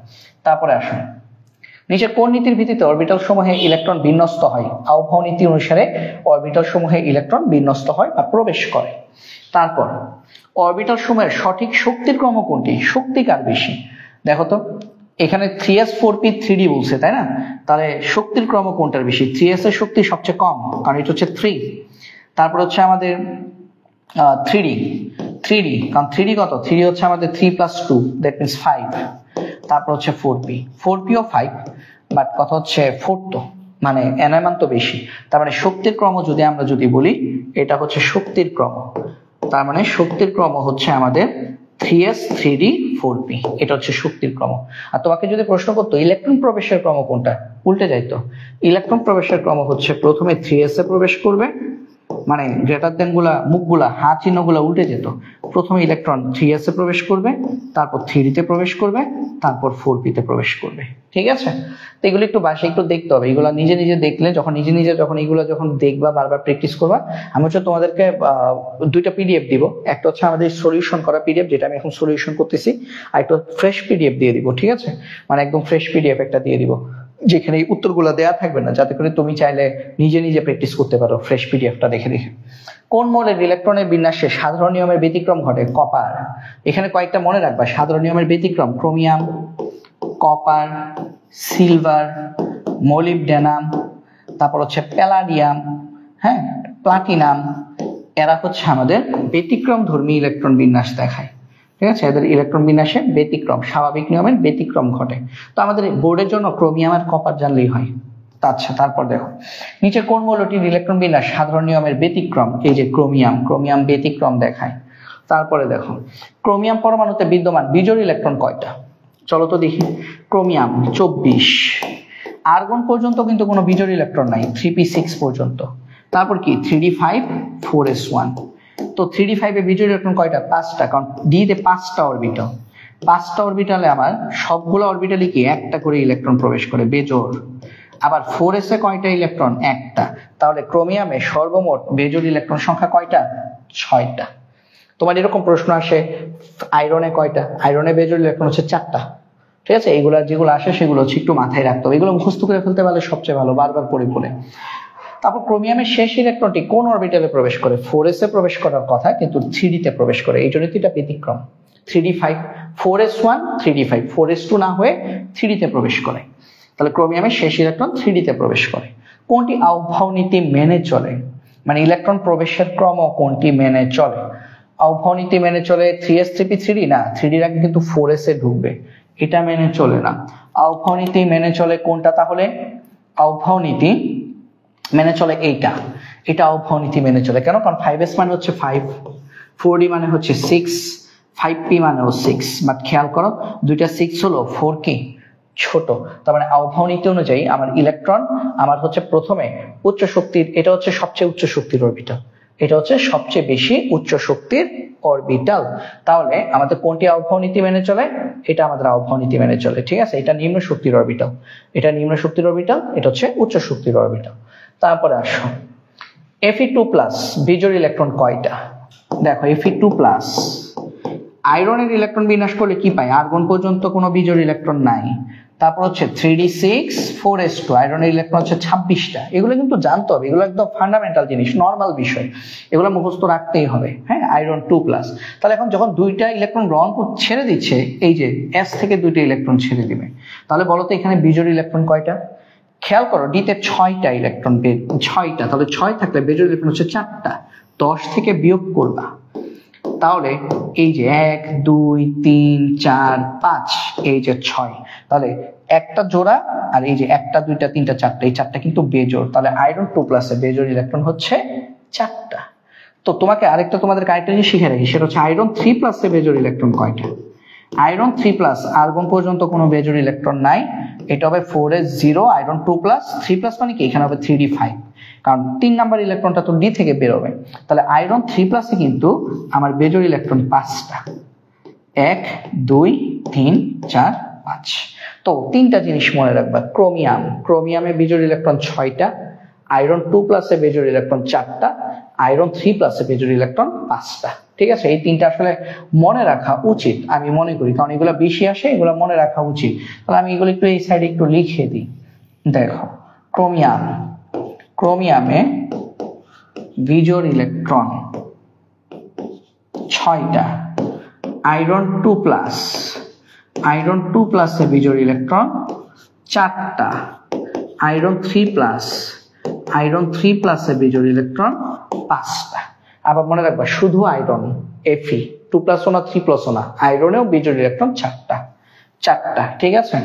তারপরে আসুন, নিচের কোন নীতির ভিত্তিতে অরবিটাল সমূহে ইলেকট্রন বিন্যস্ত হয়? আউভাও নীতি অনুসারে অরবিটাল সমূহে ইলেকট্রন বিন্যস্ত হয় বা প্রবেশ করে। তারপর অরবিটাল সমূহের সঠিক শক্তির ক্রম কোনটি? শক্তি কার বেশি? দেখো তো, এখানে 3s 4p 3d বলছে, তাই না? তাহলে শক্তির ক্রম কোনটার বেশি? 3s এর শক্তি সবচেয়ে কম, কারণ এটা হচ্ছে 3। তারপর হচ্ছে আমাদের 3d, 3d, কারণ 3d কত? 3d হচ্ছে আমাদের 3 plus 2, that means 5। তারপর হচ্ছে 4p, 4p ও 5, বাট কথা হচ্ছে 4 তো মানে n এর মান তো বেশি, তার মানে শক্তির ক্রম যদি আমরা বলি এটা হচ্ছে শক্তির ক্রম, তার মানে শক্তির ক্রম হচ্ছে আমাদের 3s 3d 4p, এটা হচ্ছে শক্তির ক্রম। আর তোমাকে যদি প্রশ্ন করতো ইলেকট্রন প্রবেশের ক্রম কোনটা, উল্টে যাইতো। ইলেকট্রন প্রবেশের ক্রম হচ্ছে প্রথমে 3s এ প্রবেশ করবে, মানে গ্রেটার দেন গুলা মুখগুলা হাত চিহ্নগুলা উল্টে যেত। প্রথমে ইলেকট্রন 3s এ প্রবেশ করবে, তারপর 3d তে প্রবেশ করবে, তারপর 4p তে প্রবেশ করবে। ঠিক আছে, তো এগুলো একটু বাসায় একটু দেখতে হবে। এগুলো নিজে নিজে দেখলে, যখন নিজে নিজে যখন এগুলো যখন দেখবা, বারবার প্র্যাকটিস করবা। আমি হচ্ছে তোমাদেরকে দুইটা পিডিএফ দিব, একটা হচ্ছে আমাদের সলিউশন করা পিডিএফ, যেটা আমি এখন সলিউশন করতেছি, আর একটা ফ্রেশ পিডিএফ দিয়ে দিব। ঠিক আছে, মানে একদম ফ্রেশ পিডিএফ একটা দিয়ে দিব, যেখানে এই উত্তরগুলো দেয়া থাকবে না, যাতে করে তুমি চাইলে নিজে নিজে প্র্যাকটিস করতে পারো ফ্রেশ পিডিএফটা দেখে দেখে। কোন মৌলের ইলেকট্রনের বিন্যাসে সাধারণ নিয়মের ব্যতিক্রম ঘটে? কপার। এখানে কয়েকটা মনে রাখবা সাধারণ নিয়মের ব্যতিক্রম: ক্রোমিয়াম, কপার, সিলভার, মলিবডেনাম, তারপর হচ্ছে প্যালাডিয়াম, হ্যাঁ, প্লাটিনাম। এরা হচ্ছে আমাদের ব্যতিক্রম ধর্মী ইলেকট্রন বিন্যাস দেখায়। ঠিক আছে, এদের ইলেকট্রন বিন্যাসে ব্যতিক্রম, স্বাভাবিক নিয়মের ব্যতিক্রম ঘটে। তো আমাদের বোর্ডের জন্য ক্রোমিয়াম আর কপার জানলেই হয়। আচ্ছা, তারপর দেখো নিচে কোন মৌলটির ইলেকট্রন বিন্যাস সাধারণ নিয়মের ব্যতিক্রম? এই যে ক্রোমিয়াম ব্যতিক্রম দেখায়। তারপরে দেখো ক্রোমিয়াম পরমাণুতে বিদ্যমান বিজোড় ইলেকট্রন কয়টা? চলো তো দেখি। ক্রোমিয়াম 24, আর্গন পর্যন্ত কিন্তু কোনো বিজোড় ইলেকট্রন নাই, 3p6 পর্যন্ত। তারপর কি 3d5 4s1। তো 3d5 এ বিজোড় ইলেকট্রন কয়টা? 5টা, কারণ d তে 5টা অরবিটাল। 5টা অরবিটালে আমার সবগুলো অরবিটালে কি একটা করে ইলেকট্রন প্রবেশ করে, বেজোড়। আবার 4s এ কয়টা ইলেকট্রন? একটা। তাহলে ক্রোমিয়ামে সর্বমোট বেজোড় ইলেকট্রন সংখ্যা কয়টা? 6টা। তোমার এরকম প্রশ্ন আসে আয়রনে কয়টা? আয়রনে বেজোড় ইলেকট্রন হচ্ছে 4টা। ঠিক আছে, এগুলা যেগুলো আসে সেগুলো হচ্ছে একটু মাথায় রাখতে হবে, এগুলো মুখস্থ করে ফেলতে পারলে সবচেয়ে ভালো, বারবার পড়ে পড়ে। তারপর ক্রোমিয়ামের শেষ ইলেকট্রনটি কোন অরবিটালে প্রবেশ করে? 4s এ প্রবেশ করার কথা, কিন্তু 3d তে প্রবেশ করে, এই জন্য এটা ব্যতিক্রম। 3d5 4s1 3d5 4s2 না হয়ে 3d তে প্রবেশ করে। তাহলে ক্রোমিয়ামের শেষ ইলেকট্রন 3d তে প্রবেশ করে। কোনটি আউভাও নীতি মেনে চলে? মানে ইলেকট্রন প্রবেশের ক্রম কোনটি মেনে চলে? আউভাও নীতি মেনে চলে 3s 3p3d না, 3d এর আগে কিন্তু 4s এ ঢুকবে, এটা মেনে চলে না। আউভাও নীতি মেনে চলে কোনটা তাহলে? আউভাও নীতি মেনে চলে এটা আউভাও নীতি মেনে চলে। কেন? কারণ 5s মানে হচ্ছে 5, 4d মানে হচ্ছে 6, 5p মানেও 6। বাট খেয়াল করো দুইটা 6 হলো, 4 কি ছোট। তার মানে আউভাও নীতি অনুযায়ী আমার ইলেকট্রন আমার হচ্ছে প্রথমে উচ্চ শক্তির, এটা হচ্ছে সবচেয়ে উচ্চ শক্তির অরবিটাল, এটা হচ্ছে সবচেয়ে বেশি উচ্চ শক্তির অরবিটাল। তাহলে আমাদের কোনটি আউভাও নীতি মেনে চলে? এটা আমাদের আউভাও নীতি মেনে চলে। ঠিক আছে, এটা নিম্ন শক্তির অরবিটাল, এটা নিম্ন শক্তির অরবিটাল, এটা হচ্ছে উচ্চ শক্তির অরবিটাল। তারপরে আসো Fe2+ বিজোড় ইলেকট্রন কয়টা? দেখো Fe2+ আয়রনের ইলেকট্রন বিন্যাস করলে কি পাই? আর্গন পর্যন্ত কোনো বিজোড় ইলেকট্রন নাই। তারপর হচ্ছে 3d6 4s2, আয়রনের ইলেকট্রন হচ্ছে 26টা। এগুলো কিন্তু জানতে হবে, এগুলো একদম ফান্ডামেন্টাল জিনিস, নর্মাল বিষয়, এগুলো মুখস্থ রাখতেই হবে। হ্যাঁ, আয়রন 2+। তাহলে এখন যখন দুইটা ইলেকট্রন গ্রহণ ছেড়ে দিচ্ছে, এই যে s থেকে দুইটা ইলেকট্রন ছেড়ে দিবে, তাহলে বলো তো এখানে বিজোড় ইলেকট্রন কয়টা? খেয়াল করো d তে 6টা ইলেকট্রন, 6টা, তাহলে 6 থাকলে বেজোড় ইলেকট্রন হচ্ছে 4টা। 10 থেকে বিয়োগ করবা, তাহলে এই যে 1 2 3 4 5, এই যে 6, তাহলে একটা জোড়া, আর এই যে 1টা 2টা 3টা 4টা, এই 4টা কিন্তু বেজোড়। তাহলে আয়রন 2+ এ বেজোড় ইলেকট্রন হচ্ছে 4টা। তো তোমাকে আরেকটা তোমাদের আরেকটা জিনিস শিখে রাখি, সেটা হচ্ছে আয়রন 3+ এ বেজোড় ইলেকট্রন কয়টা? আয়রন 3+, আর্গন পর্যন্ত কোনো বেজোড় ইলেকট্রন নাই, এটা হবে 4s0। আয়রন 2+, 3+ মানে কি? এখানে হবে 3d5, কারণ 3 নাম্বার ইলেকট্রনটা তো d থেকে বেরোবে। তাহলে আয়রন 3+ এ কিন্তু আমার বেজোড় ইলেকট্রন 5টা, 1 2 3 4 5। তো তিনটা জিনিস মনে রাখবা, ক্রোমিয়ামে বেজোড় ইলেকট্রন 6টা, আয়রন 2+ এ বেজোড় ইলেকট্রন 4টা, আয়রন 3+ এ বেজোড় ইলেকট্রন 5টা। ঠিক আছে, এই তিনটা আসলে মনে রাখা উচিত আমি মনে করি, কারণ এগুলো বেশি আসে, এগুলো মনে রাখা উচিত। তাহলে আমি এগুলো একটু এই সাইডে একটু লিখে দিই। দেখো ক্রোমিয়ামে বিজোড় ইলেকট্রন 6টা, আয়রন 2+ এ বিজোড় ইলেকট্রন 4টা, আয়রন 3+ এ বিজোড় ইলেকট্রন 5টা। আবার মনে রাখবা শুধু আয়রন Fe 2+ না 3+ না, আয়রনেও বিজোড় ইলেকট্রন 4টা। ঠিক আছে,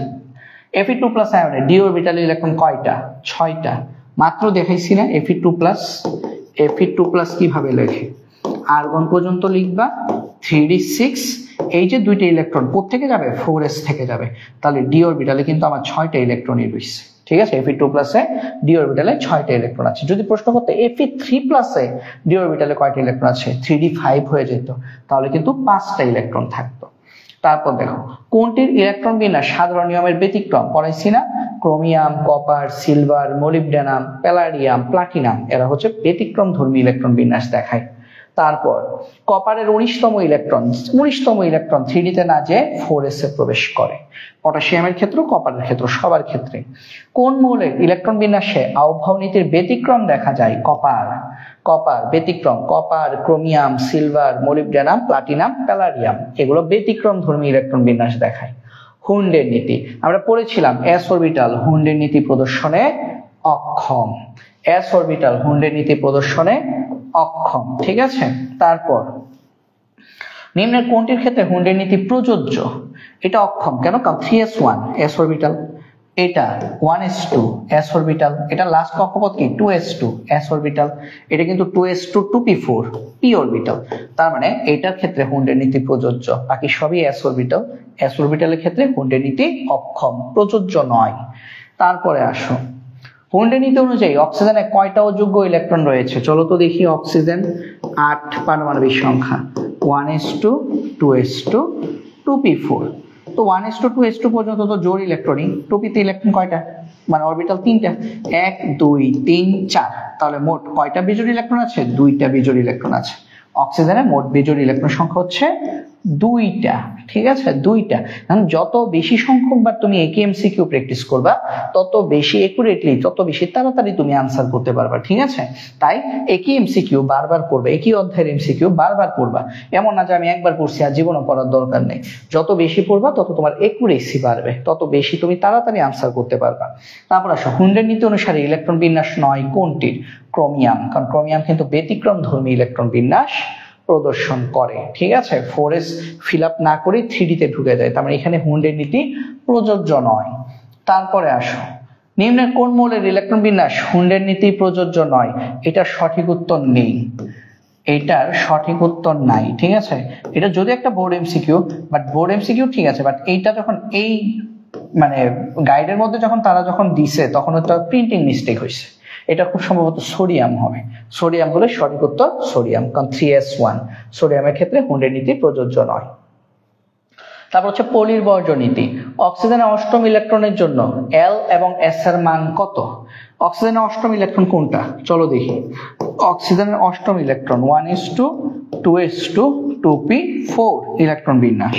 Fe2+ আয়রনে d অরবিটাল ইলেকট্রন কয়টা? 6টা। মাত্র দেখাইছি না Fe2+ কিভাবে লেখে? আর্গন পর্যন্ত লিখবা 3d6, এই যে দুইটা ইলেকট্রন কোত্থেকে যাবে? 4s থেকে যাবে, তাহলে d অরবিটালে কিন্তু আমার 6টা ইলেকট্রনই রয়েছে। ঠিক আছে, Fe2+ এ d অরবিটালে 6টা ইলেকট্রন আছে। যদি প্রশ্ন করতে Fe3+ এ d অরবিটালে কয়টা ইলেকট্রন আছে, 3d5 হয়ে যেত, তাহলে কিন্তু 5টা ইলেকট্রন থাকতো। তারপর দেখো কোনটির ইলেকট্রন বিন্যাস সাধারণ নিয়মের ব্যতিক্রম? পড়াইছি না, chromium, copper, silver, molybdenum, palladium, platinum, এরা হচ্ছে ব্যতিক্রম ধর্মী ইলেকট্রন বিন্যাস দেখায়। তারপর কপারের 19তম ইলেকট্রন 3d তে না যে 4s এ প্রবেশ করে। পটাশিয়ামের ক্ষেত্র, কপারের ক্ষেত্র, সবার ক্ষেত্রে। কোন মৌলের ইলেকট্রন বিন্যাসে আউভাও নীতির ব্যতিক্রম দেখা যায়? কপার ব্যতিক্রম, copper, chromium, silver, molybdenum, platinum, palladium, এগুলো ব্যতিক্রম ধর্মী ইলেকট্রন বিন্যাস দেখায়। হুন্ডের নীতি আমরা পড়েছিলাম, s অরবিটাল হুন্ডের নীতি প্রদর্শনে অক্ষম, s অরবিটাল হুন্ডের নীতি প্রদর্শনে অক্ষম। ঠিক আছে, তারপর নিম্নের কোনটির ক্ষেত্রে হুন্ডের নীতি প্রযোজ্য? এটা অক্ষম, কেন? কারণ 3s1 s অরবিটাল, এটা 1s2 s অরবিটাল, এটা লাস্ট কক্ষপথ কি 2s2 s অরবিটাল, এটা কিন্তু 2s2 2p4 p অরবিটাল। তার মানে এটার ক্ষেত্রে হুন্ডের নীতি প্রযোজ্য, বাকি সবই s অরবিটাল। s অরবিটালের ক্ষেত্রে হুন্ডের নীতি অক্ষম, প্রযোজ্য নয়। তারপরে আসো, হুন্ডের নীতি অনুযায়ী অক্সিজেনে কয়টা অযোগ্য ইলেকট্রন রয়েছে? চলো তো দেখি। অক্সিজেন 8 পারমাণবিক সংখ্যা, 1s2 2s2 2p4। তো 1s2 2s2 পর্যন্ত তো জোড় ইলেকট্রনই, 2p তে ইলেকট্রন কয়টা, মানে অরবিটাল 3টা, 1 2 3 4। তাহলে মোট কয়টা বিজোড় ইলেকট্রন আছে? 2টা বিজোড় ইলেকট্রন আছে। অক্সিজেনের মোট বিজোড় ইলেকট্রন সংখ্যা হচ্ছে 2টা, ঠিক আছে, 2টা। যত বেশি সংখ্যক বার তুমি একই এমসিকিউ প্র্যাকটিস করবা, তত বেশি একুরেটলি, তত বেশি তাড়াতাড়ি তুমি আনসার করতে পারবা, ঠিক আছে। তাই একই এমসিকিউ বারবার পড়বে, একই অধ্যায়ের এমসিকিউ বারবার পড়বা। এমন না যে আমি একবার পড়ছি আর জীবনে পড়ার দরকার নেই। যত বেশি পড়বা তত তোমার একুরেসি বাড়বে, তত বেশি তুমি তাড়াতাড়ি আনসার করতে পারবা। তারপর আসো, হুন্ডের নীতি অনুসারে ইলেকট্রন বিন্যাস নয় কোনটির? ক্রোমিয়াম, কারণ ক্রোমিয়াম কিন্তু ব্যতিক্রম ধর্মী ইলেকট্রন বিন্যাস প্রদর্শন করে, ঠিক আছে। 4s ফিল আপ না করে 3d তে ঢুকে যায়, তার মানে এখানে হুন্ডের নীতি প্রযোজ্য নয়। তারপরে আসো, নিম্নের কোন মৌলের ইলেকট্রন বিন্যাস হুন্ডের নীতি প্রযোজ্য নয়? এটার সঠিক উত্তর নেই, এটার সঠিক উত্তর নাই, ঠিক আছে। এটা যদি একটা board MCQ, but board MCQ ঠিক আছে, বাট এইটা যখন এই মানে গাইডের মধ্যে যখন তারা যখন দিছে, তখন ওটা প্রিন্টিং মিস্টেক হয়েছে। এটা খুব সম্ভবত সোডিয়াম হবে। সোডিয়াম হলে সঠিক উত্তর সোডিয়াম, কারণ 3s1 সোডিয়ামের ক্ষেত্রে হুন্ডের নীতি প্রযোজ্য নয়। তারপর হচ্ছে পলির বর্জ্য নীতি। অক্সিজেনের অষ্টম ইলেকট্রনের জন্য L এবং S এর মান কত? অক্সিজেনের অষ্টম ইলেকট্রন কোনটা? চলো দেখি। অক্সিজেনের অষ্টম electron 1s2 2s2 2p4 electron বিন্যাস।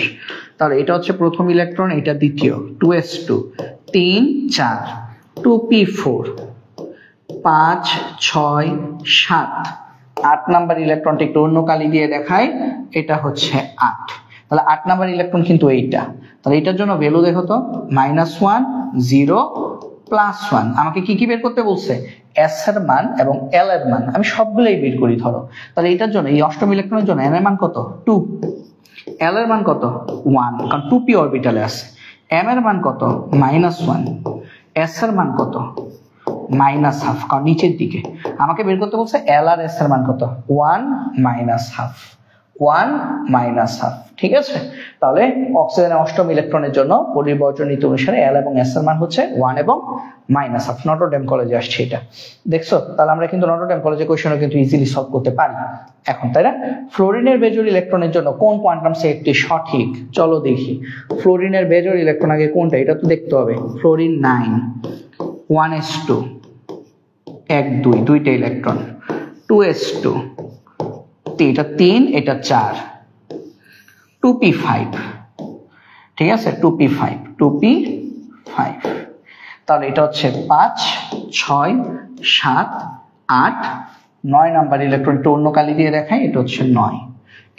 তাহলে এটা হচ্ছে প্রথম ইলেকট্রন, এটা দ্বিতীয়, 2s2 3 4 2p4 5 6 7 8 নাম্বার ইলেকট্রনটা একটু অন্য কালি দিয়ে দেখায়, এটা হচ্ছে 8। তাহলে 8 নাম্বার ইলেকট্রন কিন্তু এইটা। তাহলে এটার জন্য ভ্যালু দেখো তো, -1 0 +1। আমাকে কি কি বের করতে বলছে? S এর মান এবং L এর মান, আমি সবগুলোই বের করি ধরো। তাহলে এটার জন্য, এই অষ্টম ইলেকট্রনের জন্য n এর মান কত? 2, L এর মান কত? 1, কারণ 2p অরবিটালে আছে। m এর মান কত? -1, S এর মান কত? -1/2, কারণ নিচের দিকে। আমাকে বের করতে বলছে L আর S এর মান কত? 1 -1/2, ঠিক আছে। তাহলে অক্সিজেনের অষ্টম ইলেকট্রনের জন্য পলির বর্জ্য নীতি অনুসারে L এবং S এর মান হচ্ছে 1 এবং -1/2। নটরডেম কলেজে আসছে এটা, দেখছো। তাহলে আমরা কিন্তু নটরডেম কলেজে কোশ্চেনও কিন্তু ইজিলি সলভ করতে পারি এখন, তাই না? ফ্লোরিনের বেজোড় ইলেকট্রনের জন্য কোন কোয়ান্টাম সেটটি সঠিক? চলো দেখি। ফ্লোরিনের বেজোড় ইলেকট্রন আগে কোনটা, এটা তো দেখতে হবে। ফ্লোরিন 9 1s2 1 2 দুইটা ইলেকট্রন, 2s2 এটা 3 এটা 4 2p5, ঠিক আছে, 2p5 তাহলে এটা হচ্ছে 5 6 7 8 9 নাম্বার ইলেকট্রন, একটু অন্য কালি দিয়ে দেখাই, এটা হচ্ছে 9,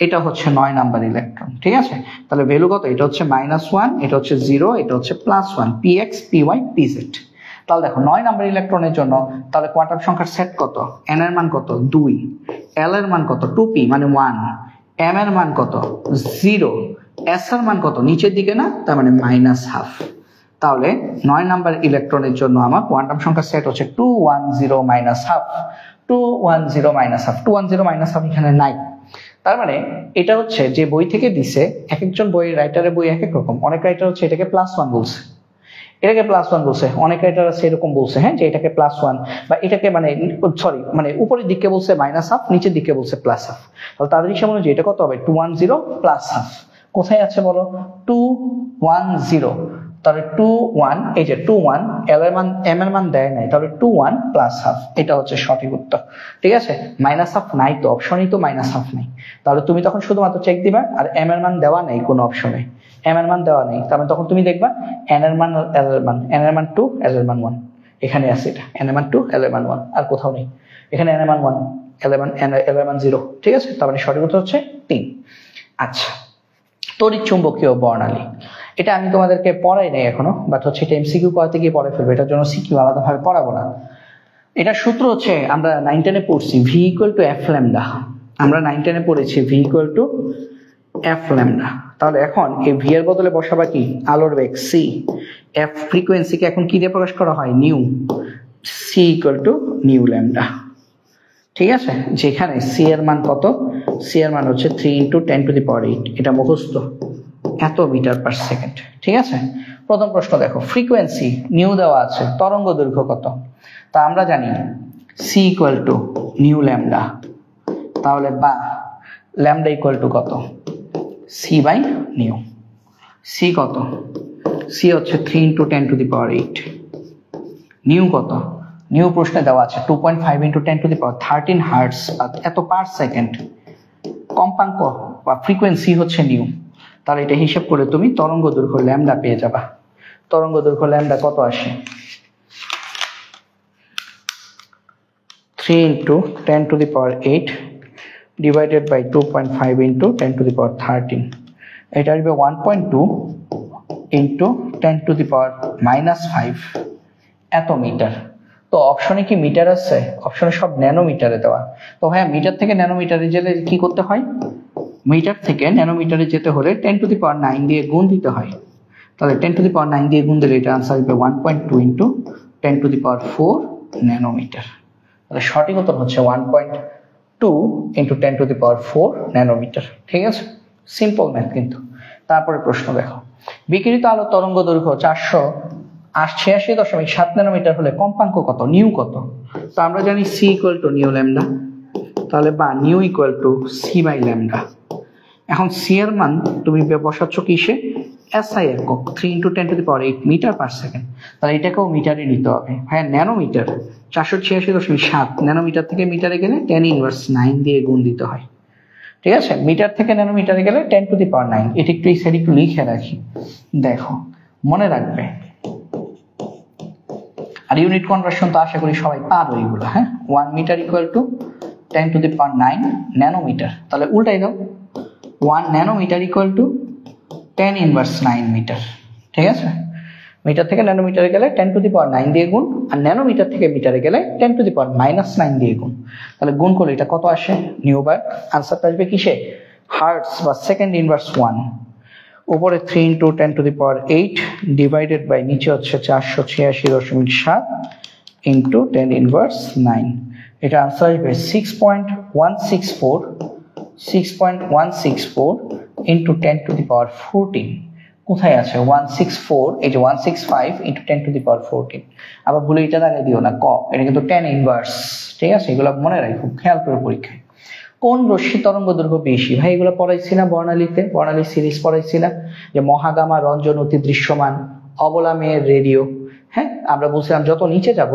এটা হচ্ছে 9 নাম্বার ইলেকট্রন, ঠিক আছে। তাহলে ভ্যালু কত? এটা হচ্ছে -1, এটা হচ্ছে 0, এটা হচ্ছে +1, px py pz। তাহলে দেখো 9 নাম্বার ইলেকট্রনের জন্য তাহলে কোয়ান্টাম সংখ্যার সেট কত? n এর মান কত? 2, L এর মান কত? 2p মানে 1, m এর মান কত? 0, S এর মান কত? নিচের দিকে না, তার মানে -1/2। তাহলে 9 নাম্বার ইলেকট্রনের জন্য আমার কোয়ান্টাম সংখ্যার সেট হচ্ছে 210 -1/2, 210 -1/2 এখানে নাই। তার মানে এটা হচ্ছে যে বই থেকে দিছে, এক একজন বইয়ের রাইটারের বই এক এক রকম। অনেক রাইটার হচ্ছে এটাকে +1 বলছে, এটাকে +1 বলছে, অনেক রাইটার আছে এরকম বলছে, হ্যাঁ, যে এটাকে +1 বা এটাকে সরি উপরের দিকে বলছে -1/2, নিচের দিকে বলছে +1/2। তাহলে তাদের হিসাব অনুযায়ী এটা কত হবে? 210 +1/2। কোথায় আছে বলো? 210, তাহলে 21, এই যে 21, L এর মান m এর মান দেয় নাই, তাহলে 21 +1/2, এটা হচ্ছে সঠিক উত্তর, ঠিক আছে। -1/2 নাই তো, অপশনই তো -1/2 নাই। তাহলে তুমি তখন শুধুমাত্র চেক দিবা, আর m এর মান দেওয়া নেই কোনো অপশনে, m এর মান দেওয়া নেই, তাহলে তখন তুমি দেখবা n এর মান L এর মান, n এর মান 2, L এর মান 1, এখানে আছে এটা, n এর মান 2, L এর মান 1, আর কোথাও নেই। এখানে n এর মান 1, L এর মান 0, ঠিক আছে। তার মানে সঠিক উত্তর হচ্ছে 3। আচ্ছা, তড়িৎ চুম্বকীয় বর্ণালী, এটা আমি তোমাদেরকে পড়াই নাই এখনো, বাট হচ্ছে এটা এমসিকিউ পড়াতে গিয়ে পড়ে ফেলবো, এটার জন্য সিকিউ আলাদাভাবে পড়াবো না। এটার সূত্র হচ্ছে আমরা 9-10 পড়ছি, v = f λ। আমরা 9-10 পড়েছি v = এফ ল্যামডা। তাহলে এখন এই ভি এর বদলে বসাবা কি আলোর বেগ সি, এফ ফ্রিকোয়েন্সিকে এখন কি দিয়ে প্রকাশ করা হয় nu, C equal to nu lambda. ঠিক আছে, যেখানে সি এর মান কত, সি এর মান হচ্ছে 3 × 10⁸, এটা মুখস্থ, এত মিটার পার সেকেন্ড। ঠিক আছে, প্রথম প্রশ্ন দেখো, ফ্রিকোয়েন্সি নিউ দেওয়া আছে, তরঙ্গ দৈর্ঘ্য কত, তা আমরা জানি C equal to nu lambda, তাহলে বা ল্যামডা ইকুয়াল টু কত, সি বাই নিউ। সি কত, সি হচ্ছে 3 × 10⁸, নিউ কত, নিউ প্রশ্নে দেওয়া আছে 2.5 × 10⁻13 হার্টজ, এত পার সেকেন্ড। কম্পাঙ্ক বা ফ্রিকোয়েন্সি হচ্ছে নিউ, তাহলে এটা হিসাব করে তুমি তরঙ্গ দৈর্ঘ্য ল্যামডা পেয়ে যাবা। তরঙ্গ দৈর্ঘ্য ল্যামডা কত আসে, 3 × 10⁸ ডিভাইডেড বাই 2.5 × 10⁻13, এটা আসবে 1.2 × 10⁻⁻5 এত মিটার। তো অপশনে কি মিটার আছে, অপশনে সব ন্যানোমিটারে দেওয়া। তো ভাইয়া মিটার থেকে ন্যানোমিটারে গেলে কি করতে হয়, মিটার থেকে ন্যানোমিটারে যেতে হলে 10⁹ দিয়ে গুণ দিতে হয়। তাহলে 10⁹ দিয়ে গুণ দিলে এটা আনসার হবে 1.2 × 10⁴ ন্যানোমিটার। তাহলে সঠিক উত্তর হচ্ছে 1.2 × 10⁴ ন্যানোমিটার। ঠিক আছে, সিম্পল ম্যাথ কিন্তু। তারপরে প্রশ্ন দেখো, বিকিরিত আলো তরঙ্গ দৈর্ঘ্য 486.7 ন্যানোমিটার হলে কম্পাঙ্ক কত, নিউ কত। তো আমরা জানি C equal to nu lambda, তাহলে বা nu equal to C by lambda. এখন সি এর মান তুমি বসাচ্ছ কিসে, এসআই একক, 3 × 10⁸ মিটার পার সেকেন্ড, তাহলে এটাকেও মিটারে নিতে হবে। হ্যাঁ, ন্যানোমিটার 486.7 ন্যানোমিটার থেকে মিটারে গেলে 10⁻9 দিয়ে গুণ দিতে হয়। ঠিক আছে, মিটার থেকে ন্যানোমিটারে গেলে 10⁹, এটা একটু এই সাইড একটু লিখে রাখি, দেখো মনে রাখবে। আর ইউনিট কনভার্সন তো আশা করি সবাই পারো এগুলো। হ্যাঁ, 1 মিটার ইকুয়াল টু 10⁹ ন্যানোমিটার, তাহলে উল্টাই দাও, 1 ন্যানোমিটার ইকুয়াল টু 10⁻9 মিটার। ঠিক আছে, মিটার থেকে ন্যানোমিটারে গেলে 10⁹ দিয়ে গুণ, আর ন্যানোমিটার থেকে মিটারে গেলে 10⁻⁻9 দিয়ে গুণ। তাহলে গুণ করলে এটা কত আসে, নিউ বার আনসারটা আসবে কিসে, হার্টস বা সেকেন্ড ইনভার্স 1, উপরে 3 × 10⁸ ডিভাইডেড বাই নিচে হচ্ছে 486.7 × 10⁻9, এটা আনসার আসবে 6.164 × 10⁻14। কোথায় আছে 164, এই যে 165 × 10⁻14। আবার ভুলে এটা দাগে দিও না, ক এটা কিন্তু 10 ইনভার্স। ঠিক আছে, এগুলো মনে রাখো, খেয়াল করে পরীক্ষায়। কোন রশ্মি তরঙ্গ দৈর্ঘ্য বেশি, ভাই এগুলো পড়াইছি না বর্ণালীতে, বর্ণালী সিরিজ পড়াইছি না, যে মহাগামা রঞ্জন অতি দৃশ্যমান, অবলামের রেডিও। হ্যাঁ, আমরা বলছিলাম যত নিচে যাব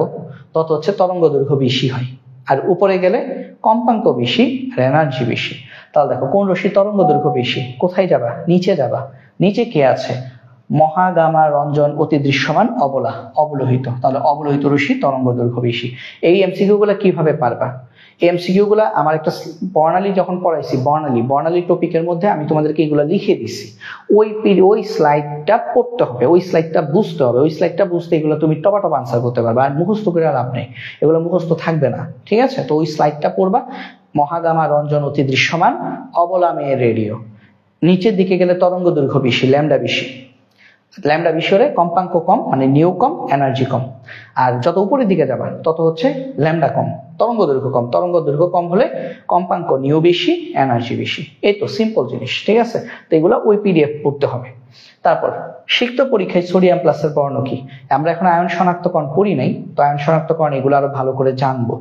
তত হচ্ছে তরঙ্গ দৈর্ঘ্য বেশি হয়, আর উপরে গেলে কম্পাঙ্ক বেশি আর এনার্জি বেশি। তাহলে দেখো কোন রশ্মি তরঙ্গ দৈর্ঘ্য বেশি, কোথায় যাবা, নিচে যাবা। নিচে কে আছে, মহাগামা রঞ্জন অতি দৃশ্যমান অবলোহিত, তাহলে অবলোহিত রশ্মি তরঙ্গ দৈর্ঘ্য বেশি। এই এমসিকিউ গুলা কিভাবে পারবা, এমসিকিউ গুলা আমার একটা বর্ণালী যখন পড়াইছি, বর্ণালী টপিকের মধ্যে আমি তোমাদেরকে এগুলা লিখে দিছি, ওই স্লাইডটা পড়তে হবে, ওই স্লাইডটা বুঝতে হবে, ওই স্লাইডটা বুঝতে এগুলো তুমি টপাটপ আনসার করতে পারবে। আর মুখস্থ করে লাভ নেই, এগুলো মুখস্থ থাকবে না। ঠিক আছে, তো ওই স্লাইডটা পড়বা, মহাগামা রঞ্জন অতি দৃশ্যমান, অবলামের রেডিও। নিচের দিকে গেলে তরঙ্গ দৈর্ঘ্য বেশি, ল্যামডা বেশি, ল্যামডা বেশি হলে কম্পাঙ্ক কম, মানে নিউ কম, এনার্জি কম। আর যত উপরের দিকে যাবা তত হচ্ছে ল্যামডা কম, তরঙ্গ দৈর্ঘ্য কম। তরঙ্গ দৈর্ঘ্য কম হলে কম্পাঙ্ক নিউ বেশি, এনার্জি বেশি। এই তো সিম্পল জিনিস। ঠিক আছে, তো এগুলো ওই পিডিএফ পড়তে হবে। তারপর সিক্ত পরীক্ষায় সোডিয়াম প্লাসের বর্ণ কি, আমরা এখন আয়ন শনাক্তকরণ পড়ি নাই, তো আয়ন শনাক্তকরণ এগুলো আরো ভালো করে জানবো।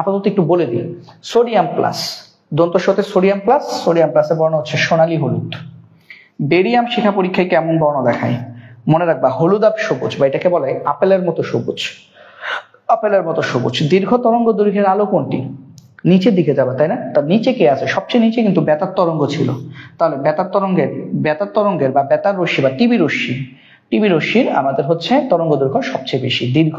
আপাতত একটু বলে দিই, সোডিয়াম প্লাস, দন্ত সতে সোডিয়াম প্লাসের বর্ণ হচ্ছে সোনালী হলুদ। বেরিয়াম শিখা পরীক্ষায় কেমন বর্ণ দেখায়, মনে রাখবা হলুদাভ সবুজ, বা এটাকে বলে আপেলের মতো সবুজ, আপেলের মতো সবুজ। দীর্ঘ তরঙ্গ দৈর্ঘ্যের আলো কোনটি, নিচের দিকে যাবে তাই না, তার নিচে কে আছে, সবচেয়ে নিচে কিন্তু বেতার তরঙ্গ ছিল। তাহলে বেতার তরঙ্গের বা বেতার রশ্মি বা টিবি রশ্মির আমাদের হচ্ছে তরঙ্গ দৈর্ঘ্য সবচেয়ে বেশি, দীর্ঘ।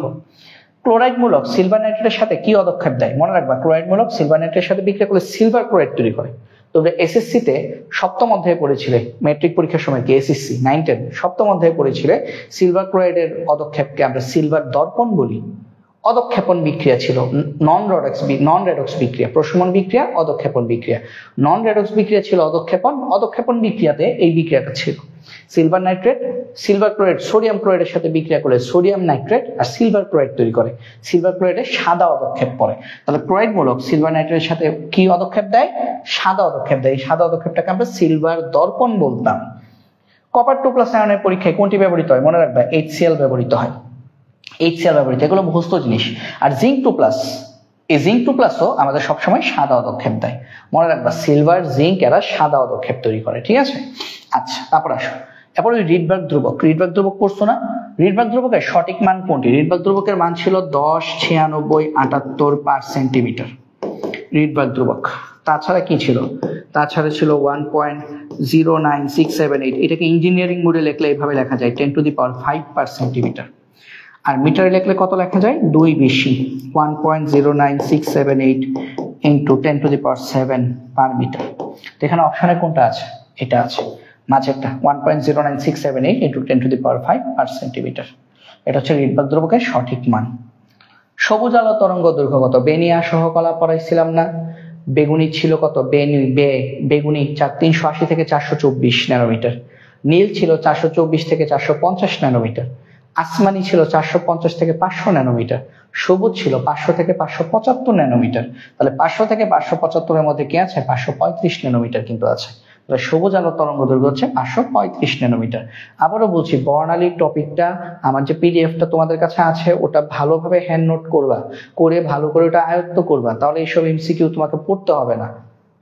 ক্লোরাইড মূলক সিলভার নাইট্রেটের সাথে কি অদক্ষেপ দেয়, মনে রাখবা ক্লোরাইড মূলক সিলভার নাইট্রেটের সাথে বিক্রিয়া করলে সিলভার ক্লোরাইড তৈরি করে। তোমরা এসএসসি তে সপ্তম অধ্যায়ে পড়েছিলে, মেট্রিক পরীক্ষার সময় কি এসএসসি 9-10 সপ্তম অধ্যায়ে পড়েছিলে, সিলভার ক্লোরাইডের অদক্ষেপকে আমরা সিলভার দর্পণ বলি। অধঃক্ষেপণ বিক্রিয়া ছিল, নন রেডক্স বিক্রিয়া, প্রশমন বিক্রিয়া, অধঃক্ষেপণ বিক্রিয়া। নন রেডক্স বিক্রিয়া ছিল অধঃক্ষেপণ বিক্রিয়াতে এই বিক্রিয়াটা ছিল। Silver nitrate, silver chloride sodium ক্লোরাইডের সাথে বিক্রিয়া করে সোডিয়াম নাইট্রেট আর সিলভার ক্লোরাইড তৈরি করে। সিলভার ক্লোরাইডে সাদা অধঃক্ষেপ পড়ে, তাহলে ক্লোরাইড মূলক সিলভার নাইট্রেটের সাথে কি অধঃক্ষেপ দেয়? সাদা অধঃক্ষেপ দেয়। এই সাদা অধঃক্ষেপটাকে আমরা সিলভার দর্পণ বলতাম। কপার 2+ আয়নের পরীক্ষায় কোনটি ব্যবহৃত হয়? মনে রাখবা HCl ব্যবহৃত হয়। HCl ব্যবহৃত, এগুলো মুখস্থ জিনিস। আর জিঙ্ক 2+, এই জিঙ্ক 2+ও আমাদের সবসময় সাদা অধঃক্ষেপ দেয়। মনে রাখবা সিলভার, জিঙ্ক এরা সাদা অধঃক্ষেপ তৈরি করে, ঠিক আছে? আচ্ছা, তারপর আসো, এরপর ওই রিডবার্গ ধ্রুবক পড়ছো না? রিডবার্গ ধ্রুবকের সঠিক মান কোনটি? রিডবার্গ ধ্রুবকের মান ছিল 10, 96, 78 পার সেন্টিমিটার। রিডবার্গ ধ্রুবক। তাছাড়া কি ছিল? তাছাড়া ছিল 1.09678। এটাকে ইঞ্জিনিয়ারিং মোডে লিখলে এইভাবে লেখা যায় 10⁵ পার সেন্টিমিটার। আর মিটারে লিখলে কত লেখা যায়? 2 বেশি, 1.09678 ইন্টু 10⁷ পার মিটার। তো এখানে অপশনে কোনটা আছে? এটা আছে মাঝেরটা, 1.09678 ইন্টু 10⁵ পার সেন্টিমিটার। এটা হচ্ছে রিডবার্গ ধ্রুবকের সঠিক মান। সবুজ আলো তরঙ্গ দৈর্ঘ্য কত? বেনিয়া সহ কলা পড়াইছিলাম না? বেগুনি ছিল কত? বেগুনি 380 থেকে 424 ন্যানোমিটার। নীল ছিল 424 থেকে 450 ন্যানোমিটার। আসমানি ছিল 450 থেকে 500 ন্যানোমিটার। সবুজ ছিল 500 থেকে 575 ন্যানোমিটার। তাহলে 500 থেকে 575 এর মধ্যে কি আছে? 535 ন্যানোমিটার কিন্তু আছে। তাহলে সবুজ আলো তরঙ্গ দৈর্ঘ্য হচ্ছে 535 ন্যানোমিটার। আবারও বলছি, বর্ণালীর টপিকটা আমার যে পিডিএফটা তোমাদের কাছে আছে ওটা ভালোভাবে হ্যান্ড নোট করবা, করে ভালো করে ওটা আয়ত্ত করবা, তাহলে এইসব এমসিকিউ তোমাকে পড়তে হবে না,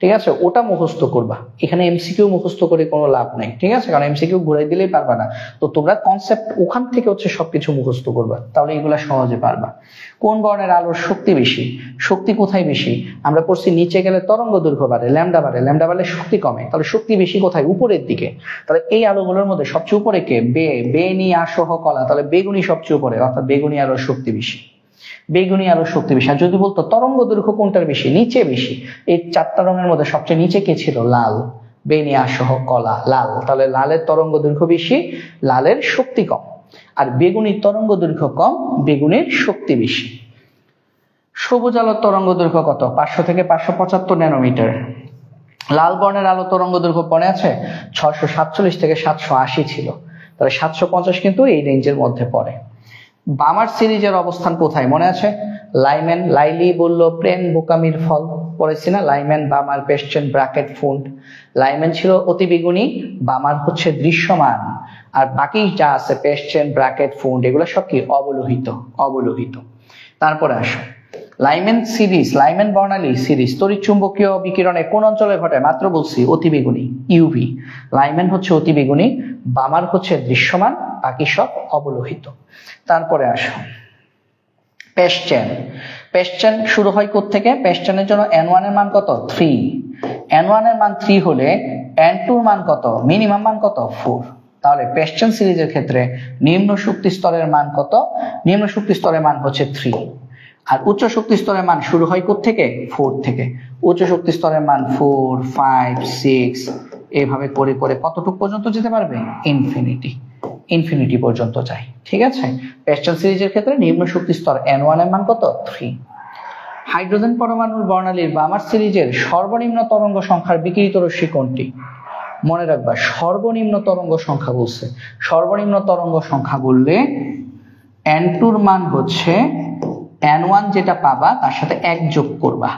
ঠিক আছে? ওটা মুখস্থ করবা। এখানে এমসিকিউ মুখস্থ করে কোনো লাভ নেই, ঠিক আছে? কারণ এমসিকিউ ঘুরাই দিলেই পারবা না। তো তোমরা কনসেপ্ট ওখান থেকে হচ্ছে সবকিছু মুখস্থ করবা, তাহলে এগুলা সহজে পারবা। কোন বর্ণের আলোর শক্তি বেশি? শক্তি কোথায় বেশি? আমরা পড়ছি নিচে গেলে তরঙ্গ দৈর্ঘ্য বাড়ে, ল্যামডা বাড়লে শক্তি কমে। তাহলে শক্তি বেশি কোথায়? উপরের দিকে। তাহলে এই আলোগুলোর মধ্যে সবচেয়ে উপরে কে? বেনিয়া সহ কলা, তাহলে বেগুনি সবচেয়ে উপরে, অর্থাৎ বেগুনি আলোর শক্তি বেশি। বেগুনি আলোর শক্তি বেশি। আর যদি বলতো তরঙ্গ দৈর্ঘ্য কোনটার বেশি? নিচে বেশি। এই 4টা রঙের মধ্যে সবচেয়ে নিচে কে ছিল? লাল। বেনিয়া সহ কলা, লাল। তাহলে লালের তরঙ্গ দৈর্ঘ্য বেশি, লালের শক্তি কম। আর বেগুনির তরঙ্গ দৈর্ঘ্য কম, বেগুনির শক্তি বেশি। সবুজ আলোর তরঙ্গ দৈর্ঘ্য কত? 500 থেকে 575 ন্যানোমিটার। লাল বর্ণের আলো তরঙ্গ দৈর্ঘ্য মনে আছে? 647 থেকে 780 ছিল। তাহলে 750 কিন্তু এই রেঞ্জের মধ্যে পড়ে। বামার সিরিজের অবস্থান কোথায়? মনে আছে? লাইম্যান, লাইলি বলল প্রেম বোকামির ফল, পড়েছি না? Lyman, Balmer, Paschen, Brackett, Pfund. Lyman ছিল অতি বেগুনি, বামার হচ্ছে দৃশ্যমান, আর বাকি যা আছে পেশ্চেন, ব্র্যাকেট, ফুন্ড এগুলো সব কি? অবলোহিত। তারপরে আসো লাইম্যান বর্ণালী সিরিজ তড়িৎ চুম্বকীয় বিকিরণে কোন অঞ্চলে ঘটে? মাত্র বলছি অতি বেগুনি, ইউভি। লাইম্যান হচ্ছে অতি বেগুনি, বামার হচ্ছে দৃশ্যমান, বাকি সব অবলোহিত। তারপরে আসো পেশ্চেন শুরু হয় কোত্থেকে? পেশ্চেনের জন্য N1 এর মান কত? 3। N1 এর মান 3 হলে N2 এর মান কত? মিনিমাম মান কত? 4। তাহলে পেশ্চেন সিরিজের ক্ষেত্রে নিম্ন শক্তি স্তরের মান কত? নিম্ন শক্তি স্তরের মান হচ্ছে 3। আর উচ্চ শক্তি স্তরের মান শুরু হয় কোত্থেকে? 4 থেকে। উচ্চ শক্তি স্তরের মান 4, 5, 6 এভাবে করে করে কতটুকু পর্যন্ত যেতে পারবে? ইনফিনিটি পর্যন্ত যায়, ঠিক আছে? পেশ্চেন সিরিজের ক্ষেত্রে নিম্ন শক্তি স্তর N1 এর মান কত? 3। হাইড্রোজেন পরমাণুর বর্ণালীর বামার সিরিজের সর্বনিম্ন তরঙ্গ সংখ্যার বিকিরিত রশ্মি কোনটি? মনে রাখবা সর্বনিম্ন তরঙ্গ সংখ্যা বলছে। সর্বনিম্ন তরঙ্গ সংখ্যা বললে N2 এর মান হচ্ছে N1 যেটা পাবা তার সাথে 1 যোগ করবা।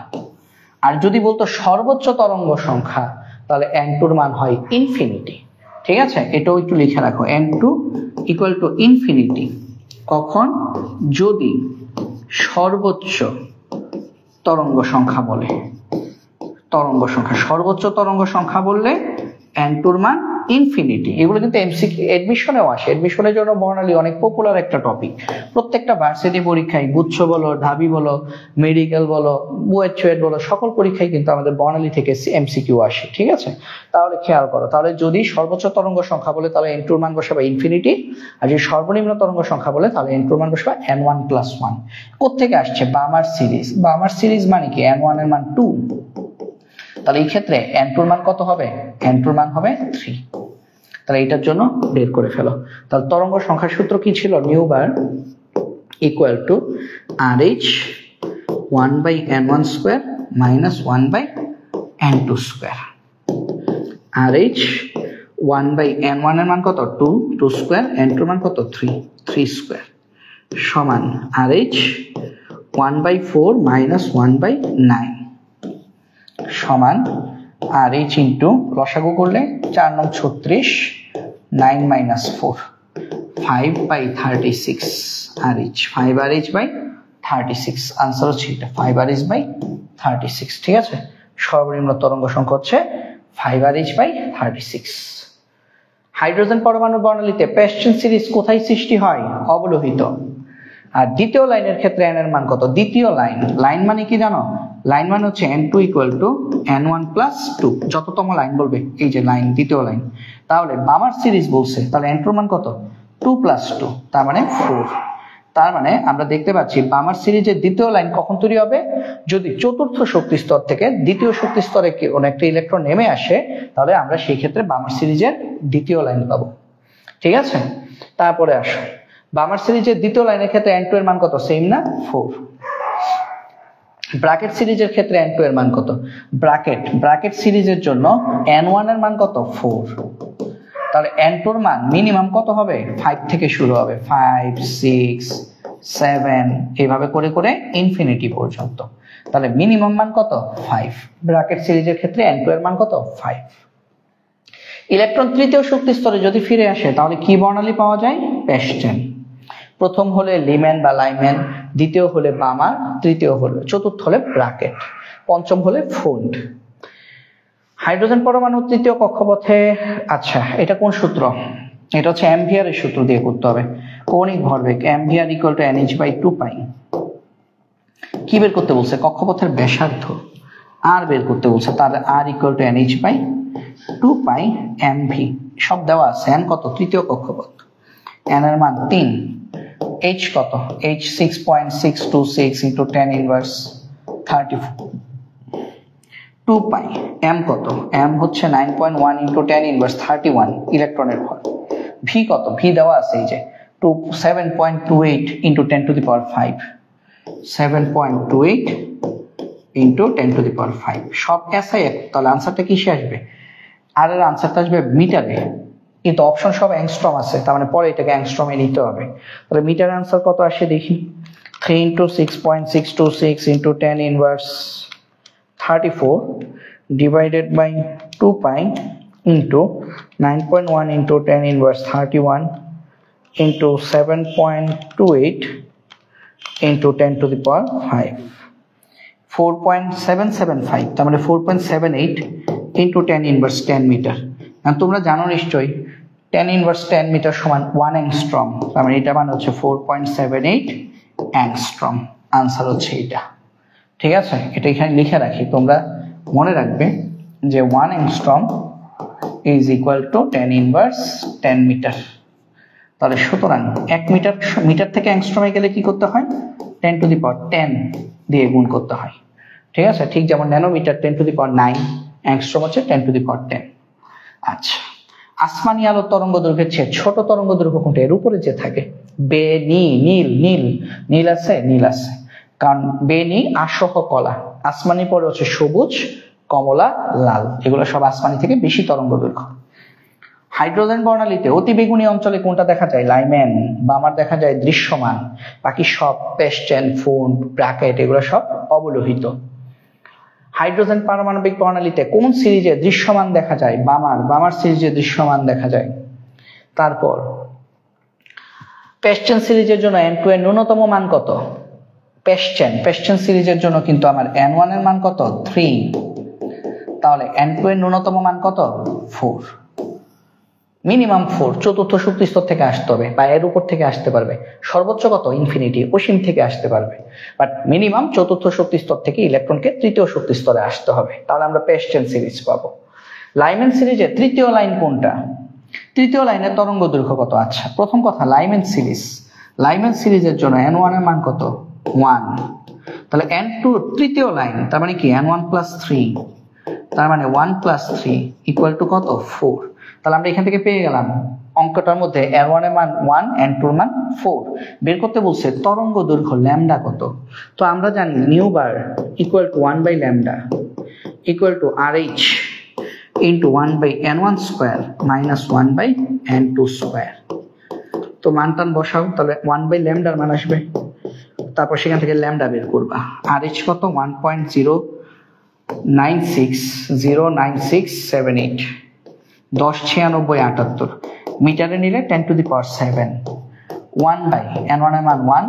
আর যদি বলতো সর্বোচ্চ তরঙ্গ সংখ্যা, তাহলে N2 এর মান হয় ইনফিনিটি, ঠিক আছে? এটাও একটু লিখে রাখো, N2 = ইনফিনিটি। কখন? যদি সর্বোচ্চ তরঙ্গ সংখ্যা বলে। সর্বোচ্চ তরঙ্গ সংখ্যা বললে N2 এর মান ইনফিনিটি। এগুলো কিন্তু এমসিকিউ এডমিশনেও আসে। এডমিশনের জন্য বর্ণালী অনেক পপুলার একটা টপিক। প্রত্যেকটা ভার্সিটি পরীক্ষায়, গুচ্ছ বলো, ঢাবি বলো, মেডিকেল বলো, বুয়েট বলো, সকল পরীক্ষায় কিন্তু আমাদের বর্ণালী থেকে এমসিকিউ আসে, ঠিক আছে? তাহলে খেয়াল করো, তাহলে যদি সর্বোচ্চ তরঙ্গ সংখ্যা বলে তাহলে N2 এর মান বসাবে ইনফিনিটি, আর যদি সর্বনিম্ন তরঙ্গ সংখ্যা বলে তাহলে N2 এর মান বসাবে N1+1। কোত্থেকে আসছে? বামার সিরিজ মানে কি? N1 এর মান 2। তাহলে এই ক্ষেত্রে N2 এর মান কত হবে? N2 এর মান হবে 3। তাহলে এটার জন্য বের করে ফেলো। তাহলে তরঙ্গ সংখ্যার সূত্র কি ছিল? Equal to RH 1/n1 square minus 1/n2 square. RH 1/n1 এর মান কত 2 স্কোয়ার, n2 এর মান কত 3 স্কোয়ার সমান RH 1/4 মাইনাস 1/9 সমান RH ইন্টু লসাগু করলে 4 9 36 9 মাইনাস 4 5/36 RH 5RH/36 আনসার হচ্ছে এটা 5RH/36। ঠিক আছে, সর্বনিম্ন তরঙ্গ সংখ্যা হচ্ছে 5RH/36। হাইড্রোজেন পরমাণুর বর্ণালীতে পেস্টেন সিরিজ কোথায় সৃষ্টি হয়? অবলোহিত। আর দ্বিতীয় লাইনের ক্ষেত্রে n এর মান কত? দ্বিতীয় লাইন মানে কি জানো? লাইন মানে হচ্ছে n2 n1 + 2, যততম লাইন বলবে এই যে লাইন, দ্বিতীয় লাইন। তাহলে বামার সিরিজ বলছে, তাহলে n2 এর মান কত 2 + 2, তার মানে 4। তার মানে আমরা দেখতে পাচ্ছি বামার সিরিজের দ্বিতীয় লাইন কখন তৈরি হবে? যদি চতুর্থ শক্তি স্তর থেকে দ্বিতীয় শক্তি স্তরে কোনো একটা ইলেকট্রন নেমে আসে, তাহলে আমরা সেই ক্ষেত্রে বামার সিরিজের দ্বিতীয় লাইন পাবো। ঠিক আছে, তারপরে আসো বামার সিরিজের দ্বিতীয় লাইনের ক্ষেত্রে n2 এর মান কত? সেম না, 4। ব্র্যাকেট সিরিজের ক্ষেত্রে n2 এর মান কত? ব্র্যাকেট সিরিজের জন্য n1 এর মান কত? 4। তাহলে n2 এর মান মিনিমাম কত হবে? 5 থেকে শুরু হবে, 5 6 7 এইভাবে করে করে ইনফিনিটি পর্যন্ত। তাহলে মিনিমাম মান কত? 5। ব্র্যাকেট সিরিজের ক্ষেত্রে n2 এর মান কত? 5। ইলেকট্রন তৃতীয় শক্তি স্তরে যদি ফিরে আসে তাহলে কি বর্ণালী পাওয়া যায়? পেস্টেন। প্রথম হলে লিমেন বা লাইমেন, দ্বিতীয় হলে বামার, চতুর্থ হলে ব্র্যাকেট, পঞ্চম হলে ফুন্ড। হাইড্রোজেন পরমাণু তৃতীয় কক্ষপথে, আচ্ছা এটা কোন সূত্র? এটা হচ্ছে অ্যাম্পিয়ারের সূত্র দিয়ে করতে হবে। কৌণিক ভরবেগ mvr = nh/2π। কি বের করতে বলছে? কক্ষপথের ব্যাসার্ধ আর বের করতে বলছে, তাহলে r = nh/2π mv সব দেওয়া আছে। n কত? তৃতীয় কক্ষপথ, n এর মান 3, h কত? h 6.626 × 10⁻³ 34, 2π m কত? m হচ্ছে 9.1 × 10⁻31 ইলেকট্রনের ভর। v কত? v দেওয়া আছে এই যে 7.28 × 10⁵, 7.28 × 10⁵। সব SI এক, তাহলে আনসারটা কিসে আসবে? আর এর আনসারটা আসবে মিটারে, কিন্তু অপশন সব অ্যাংস্ট্রম আছে, তার মানে পরে এটাকে অ্যাংস্ট্রমে নিতে হবে। তাহলে মিটার আনসার কত আসে দেখি? 3 × 6.626 × 10⁻34 divided by 2π into 9.1 × 10⁻31 into 7.28 into 10⁵, 4.775, তার মানে 4.78 into 10⁻10 মিটার। তোমরা জানো নিশ্চয়ই 10⁻10 মিটার সমান 1 অ্যাংস্ট্রম, তার মানে এটা মানে হচ্ছে 4.78 অ্যাংস্ট্রম। আনসার হচ্ছে এটা। ঠিক আছে, এটা এখানে লিখে রাখি, তোমরা মনে রাখবে যে 1 angstrom is equal to 10⁻10 meter. তাহলে সুতরাং 1 মিটার থেকে অ্যাংস্ট্রমে গেলে কি করতে হয়? 10⁻10 দিয়ে গুণ করতে হয়। ঠিক আছে, ঠিক যেমন ন্যানোমিটার 10⁹, অ্যাংস্ট্রম হচ্ছে 10⁻10। আচ্ছা, আসমানি আলোর তরঙ্গ দৈর্ঘ্যের চেয়ে ছোট তরঙ্গ দৈর্ঘ্য কোনটা? এর উপরে যে থাকে বেনি, নীল আছে, কারণ বেনি আসহ কলা, আসমানি পরে হচ্ছে সবুজ, কমলা, লাল, এগুলো সব আসমানি থেকে বেশি তরঙ্গ দৈর্ঘ্য। হাইড্রোজেন বর্ণালীতে অতি বেগুনি অঞ্চলে কোনটা দেখা যায়? লাইমেন। বামার দেখা যায় দৃশ্যমান, বাকি সব পেস্টেন, ফুন্ড, ব্র্যাকেট এগুলো সব অবলোহিত। হাইড্রোজেন পারমাণবিক বর্ণালীতে কোন সিরিজে দৃশ্যমান দেখা যায়? বামার সিরিজে দৃশ্যমান দেখা যায়। তারপর পেস্টেন সিরিজের জন্য n2 এর ন্যূনতম মান কত? পেস্টেন সিরিজের জন্য কিন্তু আমার n1 এর মান কত? 3। তাহলে n2 এর ন্যূনতম মান কত? 4। মিনিমাম 4 চতুর্থ শক্তি স্তর থেকে আসতে হবে, বা এর উপর থেকে আসতে পারবে। সর্বোচ্চ কত? ইনফিনিটি, অসীম থেকে আসতে পারবে, বাট মিনিমাম চতুর্থ শক্তি স্তর থেকে ইলেকট্রনকে তৃতীয় শক্তি স্তরে আসতে হবে। তাহলে আমরা পেস্টেন সিরিজ পাবো। লাইমেন সিরিজে তৃতীয় লাইন কোনটা? তৃতীয় লাইনের তরঙ্গ দৈর্ঘ্য কত? আচ্ছা, প্রথম কথা লাইমেন সিরিজের জন্য n1 এর মান কত? 1। তাহলে n2 তৃতীয় লাইন, তার মানে কি n1 + 3, তার মানে 1 + 3 = কত? 4। তাহলে আমরা এখান থেকে পেয়ে গেলাম অঙ্কটার মধ্যে L1 এর মান 1, N2 এর মান 4 বের করতে বলছে। তরঙ্গ দৈর্ঘ্য ল্যামডা কত? তো আমরা জানি nu bar equal to 1 by lambda equal to RH into 1 by N1 square minus 1 by N2 square. তো মানটান বসাও, তাহলে 1 বাই ল্যামডার মান আসবে, তারপর সেখান থেকে ল্যামডা বের করবা। RH কত? 1.09678 10 96 78 মিটারে নিলে 10 to the power 7 1 by N1 এর মান 1,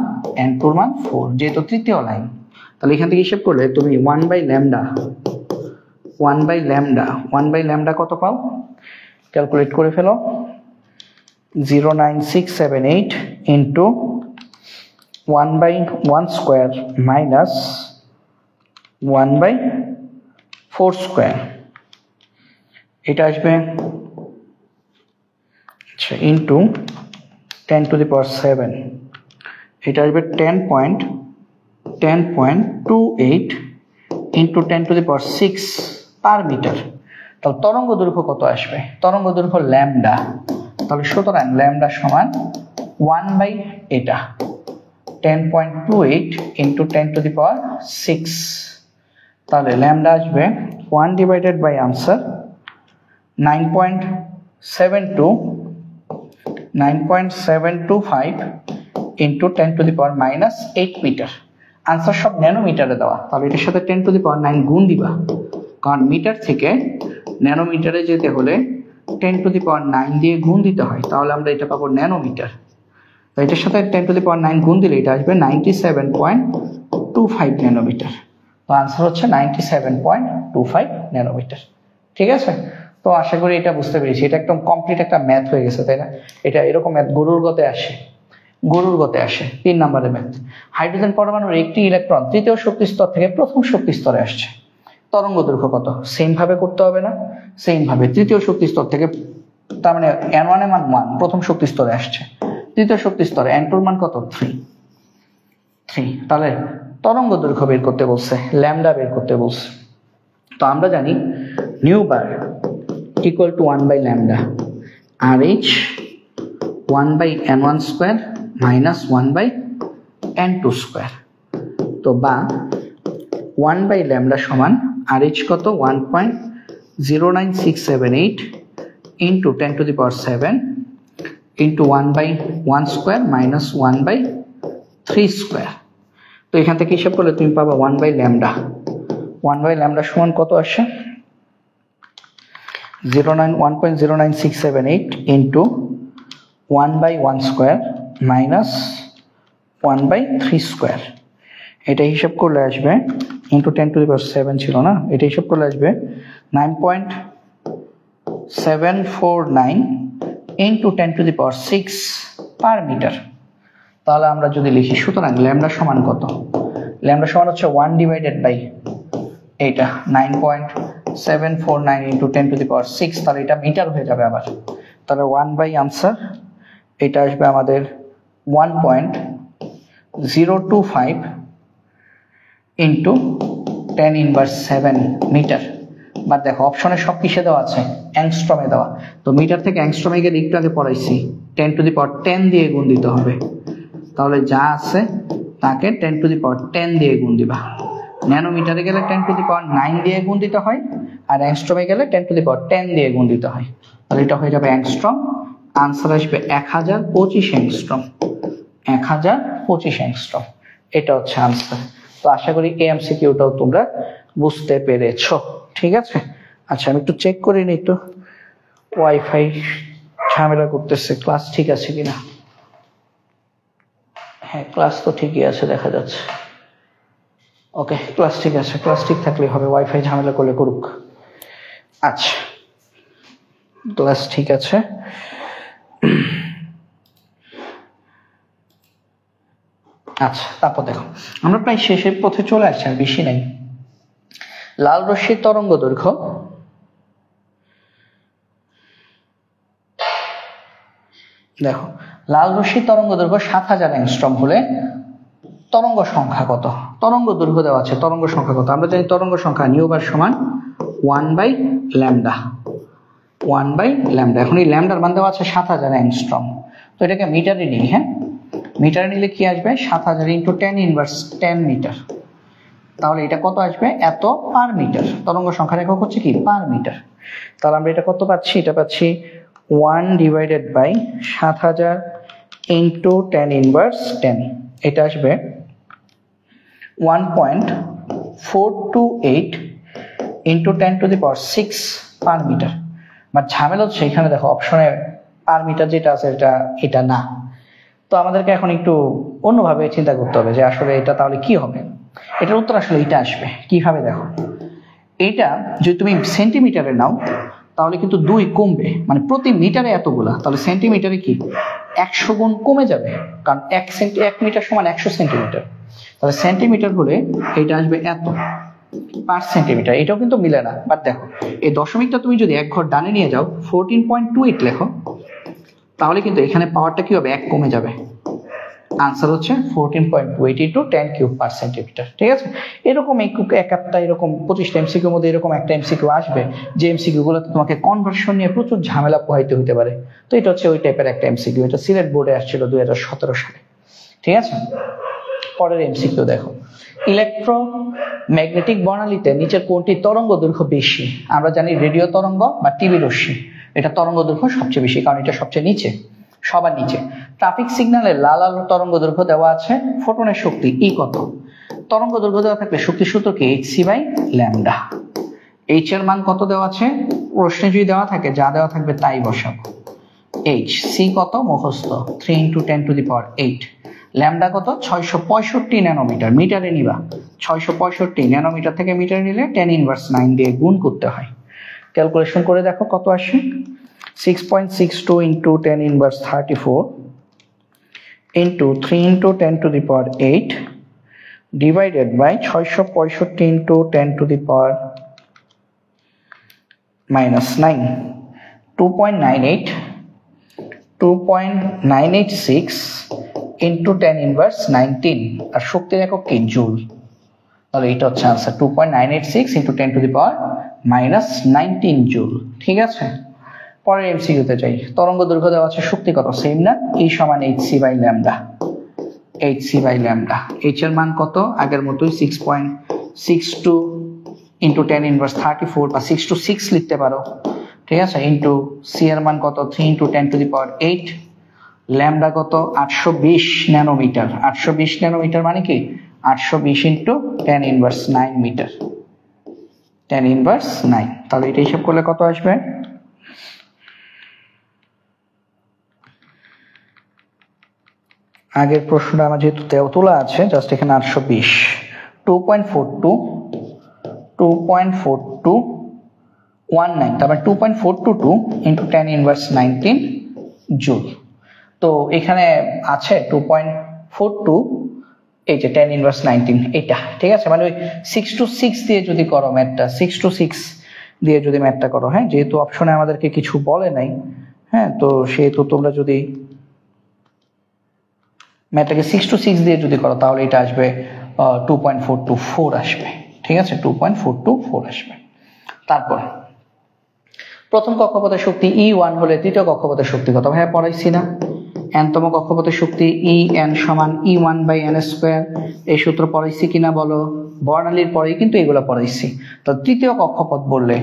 N2 এর মান 4, যেহেতু তৃতীয় লাইন তাহলে এখান থেকে হিসাব করলে তুমি 1 বাই ল্যামডা কত পাও? ক্যালকুলেট করে ফেলো। 09678 into 1 by 1 square minus 1 by 4 square, এটা আসবে আচ্ছা ইন্টু 10 টু দি পাওয়ার 7, এটা আসবে 10.28 into 10 to the power 6 per meter. তাহলে তরঙ্গ দৈর্ঘ্য কত আসবে? তরঙ্গ দৈর্ঘ্য ল্যামডা, তাহলে সুতরাং ল্যামডা সমান 1 বাই এটা 10.28 ইন্টু 10 টু দি পাওয়ার 6, তাহলে ল্যামডা আসবে 1 divided by answer 9.725 into 10 to the power minus 8 meter. Answer সব ন্যানোমিটারে দেওয়া, তাহলে এটার সাথে 10 টু দি পাওয়ার 9 গুণ দিবা, কারণ মিটার থেকে ন্যানোমিটারে যেতে হলে 10 টু দি পাওয়ার 9 দিয়ে গুণ দিতে হয়, তাহলে আমরা এটা পাবো ন্যানোমিটার। তো এটার সাথে 10 টু দি পাওয়ার 9 গুণ দিলে এটা আসবে 97.25 ন্যানোমিটার। তো আনসার হচ্ছে 97.25 ন্যানোমিটার। ঠিক আছে, তো আশা করি এটা বুঝতে পেরেছি। এটা একদম কমপ্লিট একটা ম্যাথ হয়ে গেছে, তাই না? এটা এরকম ম্যাথ গরুর গতে আসে 3 নম্বরের ম্যাথ। হাইড্রোজেন পরমাণুর একটি ইলেকট্রন তৃতীয় শক্তি স্তর থেকে প্রথম শক্তি স্তরে আসছে, তরঙ্গ দৈর্ঘ্য কত? সেম ভাবে করতে হবে না? সেম ভাবে তৃতীয় শক্তি স্তর থেকে, তার মানে N1 এর মান 1, প্রথম শক্তি স্তরে আসছে। তৃতীয় শক্তি স্তরে N2 এর মান কত? 3। তাহলে তরঙ্গ দৈর্ঘ্য বের করতে বলছে, ল্যামডা বের করতে বলছে। তো আমরা জানি nu bar equal to 1 by lambda, RH 1 by N1 square minus 1 by N2 square. তো বা 1 বাই ল্যামডা সমান RH কত? 1.09678 into 10 to the power 7 into 1 by 1 square minus 1 by 3 square. তো এখান থেকে হিসাব করলে তুমি পাবা 1 বাই ল্যামডা। 1 বাই ল্যামডা সমান কত আসে? 1.09678 into 1 by 1 square minus 1 by 3 square. এটা হিসাব করলে আসবে ইন্টু 10 টু দি পাওয়ার 7 ছিল না, এটা হিসাব করলে আসবে 9.749 into 10 to the power 6 per meter. তাহলে আমরা যদি লিখি, সুতরাং ল্যামডা সমান কত? ল্যামডা সমান হচ্ছে 1 ডিভাইডেড বাই এইটা 9.749 ইন্টু 10 টু দি পাওয়ার 6, তাহলে এটা মিটার হয়ে যাবে আবার। তাহলে 1 বাই আনসার এটা আসবে আমাদের 1.025 ইন্টু 10 ইনভার্স 7 মিটার। বা দেখো অপশনে সব কিসে দেওয়া আছে? অ্যাংস্ট্রমে দেওয়া। তো মিটার থেকে অ্যাংস্ট্রমে গেলে একটু আগে পড়াইছি 10 টু দি পাওয়ার 10 দিয়ে গুণ দিতে হবে, তাহলে যা আছে তাকে 10 টু দি পাওয়ার 10 দিয়ে গুণ দিবা। ন্যানোমিটারে গেলে 10 টু দি পাওয়ার 9 দিয়ে গুণ দিতে হয়, আর অ্যাংস্ট্রমে গেলে 10 টু দি পাওয়ার 10 দিয়ে গুণ দিতে হয়, তাহলে এটা হয়ে যাবে অ্যাংস্ট্রম। আনসার আসবে 1025 অ্যাংস্ট্রম। 1025 অ্যাংস্ট্রম, এটা হচ্ছে আনসার। তো আশা করি এই এমসিকিউটাও তোমরা বুঝতে পেরেছো। ঠিক আছে, আচ্ছা আমি একটু চেক করে নিই তো ওয়াইফাই ঝামেলা করতেছে, ক্লাস ঠিক আছে কিনা। হ্যাঁ, ক্লাস তো ঠিকই আছে দেখা যাচ্ছে। ওকে, ক্লাস ঠিক আছে, ক্লাস ঠিক থাকলে হবে, ওয়াইফাই ঝামেলা করলে করুক। আচ্ছা, ক্লাস ঠিক আছে। আচ্ছা, তারপর দেখো আমরা প্রায় শেষের পথে চলে আসছি, আর বেশি নাই। লাল রশ্মির তরঙ্গ দৈর্ঘ্য দেখো, লাল রশ্মির তরঙ্গ দৈর্ঘ্য 7000 অ্যাংস্ট্রম হলে তরঙ্গ সংখ্যা কত? তরঙ্গ দৈর্ঘ্য দেওয়া আছে, তরঙ্গ সংখ্যা কত? আমরা জানি তরঙ্গ সংখ্যা নিউ বার সমান 1 বাই ল্যামডা। 1/λ। এখন এই ল্যামডার মান দেওয়া আছে 7000 অ্যাংস্ট্রম। তো এটাকে মিটারে নিই, হ্যাঁ মিটারে নিলে কি আসবে 7000 × 10 ইনভার্স 10 মিটার। তাহলে এটা কত আসবে এত পার মিটার। তরঙ্গ সংখ্যার একক হচ্ছে কি পার মিটার। তাহলে আমরা এটা কত পাচ্ছি, এটা পাচ্ছি 1/7000 × 10 ইনভার্স 10। এটা আসবে 1.428 × 10⁶ পার মিটার। বাট ঝামেলা হচ্ছে এখানে দেখো অপশনে পার মিটার যেটা আছে এটা না। তো আমাদেরকে এখন একটু অন্যভাবে চিন্তা করতে হবে যে আসলে এটা তাহলে কি হবে। এটার উত্তর আসলে এটা আসবে কিভাবে, দেখো এটা যদি তুমি সেন্টিমিটারে নাও তাহলে কিন্তু 2 কমবে, মানে প্রতি মিটারে এতগুলা, তাহলে সেন্টিমিটারে কি 100 গুণ কমে যাবে, কারণ 1 মিটার সমান 100 সেন্টিমিটার। তাহলে সেন্টিমিটার হলে এটা আসবে এত পার সেন্টিমিটার। এটাও কিন্তু মিলে না, বাট দেখো এই দশমিকটা তুমি যদি এক ঘর ডানে নিয়ে যাও 14.28 লেখো, তাহলে কিন্তু এখানে পাওয়ারটা কি হবে 1 কমে যাবে। আনসার হচ্ছে 14.28 × 10³ পার সেন্টিমিটার। ঠিক আছে, এরকম একটা এরকম 25টা এমসিকিউর মধ্যে এরকম একটা এমসিকিউ আসবে যে এমসিকিউ গুলোতে তোমাকে কনভার্সন নিয়ে প্রচুর ঝামেলা পোহাইতে হতে পারে। তো এটা হচ্ছে ওই টাইপের একটা এমসিকিউ। এটা সিলেট বোর্ডে আসছিল 2017 সালে। ঠিক আছে, পরের এমসিকিউ দেখো, ইলেকট্রোম্যাগনেটিক বর্ণালীতে নিচের কোনটি তরঙ্গ দৈর্ঘ্য বেশি? আমরা জানি রেডিও তরঙ্গ বা টিভি রশ্মি, এটা তরঙ্গ দৈর্ঘ্য সবচেয়ে বেশি, কারণ এটা সবচেয়ে নিচে, সবার নিচে। ট্রাফিক সিগন্যালে লাল আলোর তরঙ্গ দৈর্ঘ্য দেওয়া আছে, ফোটনের শক্তি ই কত? তরঙ্গ দৈর্ঘ্য দেওয়া থাকলে শক্তি সূত্র কি hc/λ। h এর মান কত দেওয়া আছে, প্রশ্নে যদি দেওয়া থাকে যা দেওয়া থাকবে তাই বসাবো। h c কত মুখস্থ 3 × 10⁸। ল্যামডা কত 665 ন্যানোমিটার, মিটারে নিবা 665 ন্যানোমিটার থেকে মিটারে নিলে 10⁻9 দিয়ে গুণ করতে হয়। ক্যালকুলেশন করে দেখো কত আসে, 6.62 × 10⁻34 into 3 × 10⁸ divided by 665 × 10⁻9, 2.986 into 10⁻19, আর শক্তির একক কি জুল। তাহলে এটা হচ্ছে आंसर 2.986 into 10⁻19 জুল। ঠিক আছে, পরের এমসিকিউতে যাই। তরঙ্গ দৈর্ঘ্য দেওয়া আছে, শক্তি কত সেম না, E = hc/λ। hc/λ, h এর মান কত আগের মতোই 6.62 into 10⁻34 বা 6/6 লিখতে পারো। ঠিক আছে, ইনটু c এর মান কত 3 × 10⁸। ল্যামডা কত 820 ন্যানোমিটার। 820 ন্যানোমিটার মানে কি 820 × 10⁻9 মিটার, 10⁻9। তাহলে এটা হিসাব করলে কত আসবে, আগের প্রশ্নটা আমার যেহেতু তোলা আছে জাস্ট এখানে 820 2.4219, তারপর 2.422 × 10⁻19 জুল। তো এখানে আছে 2.42, এই যে 10⁻19 এটা। ঠিক আছে, মানে ওই 6/6 দিয়ে যদি করো ম্যাথটা, 6/6 দিয়ে যদি ম্যাথটা করো, হ্যাঁ যেহেতু অপশনে আমাদেরকে কিছু বলে নাই, হ্যাঁ তো সেহেতু তোমরা যদি ম্যাথটাকে 6/6 দিয়ে যদি করো তাহলে এটা আসবে 2.424 আসবে। ঠিক আছে, 2.424 আসবে। তারপর প্রথম কক্ষপথের শক্তি E1 হলে তৃতীয় কক্ষপথের শক্তি কত? ভাইয়া পড়াইছি না, n-তম কক্ষপথের শক্তি En = E1/n²। এই সূত্র পড়াইছি কিনা বলো, বর্ণালীর পরেই কিন্তু এগুলো পড়াইছি। তো তৃতীয় কক্ষপথ বললে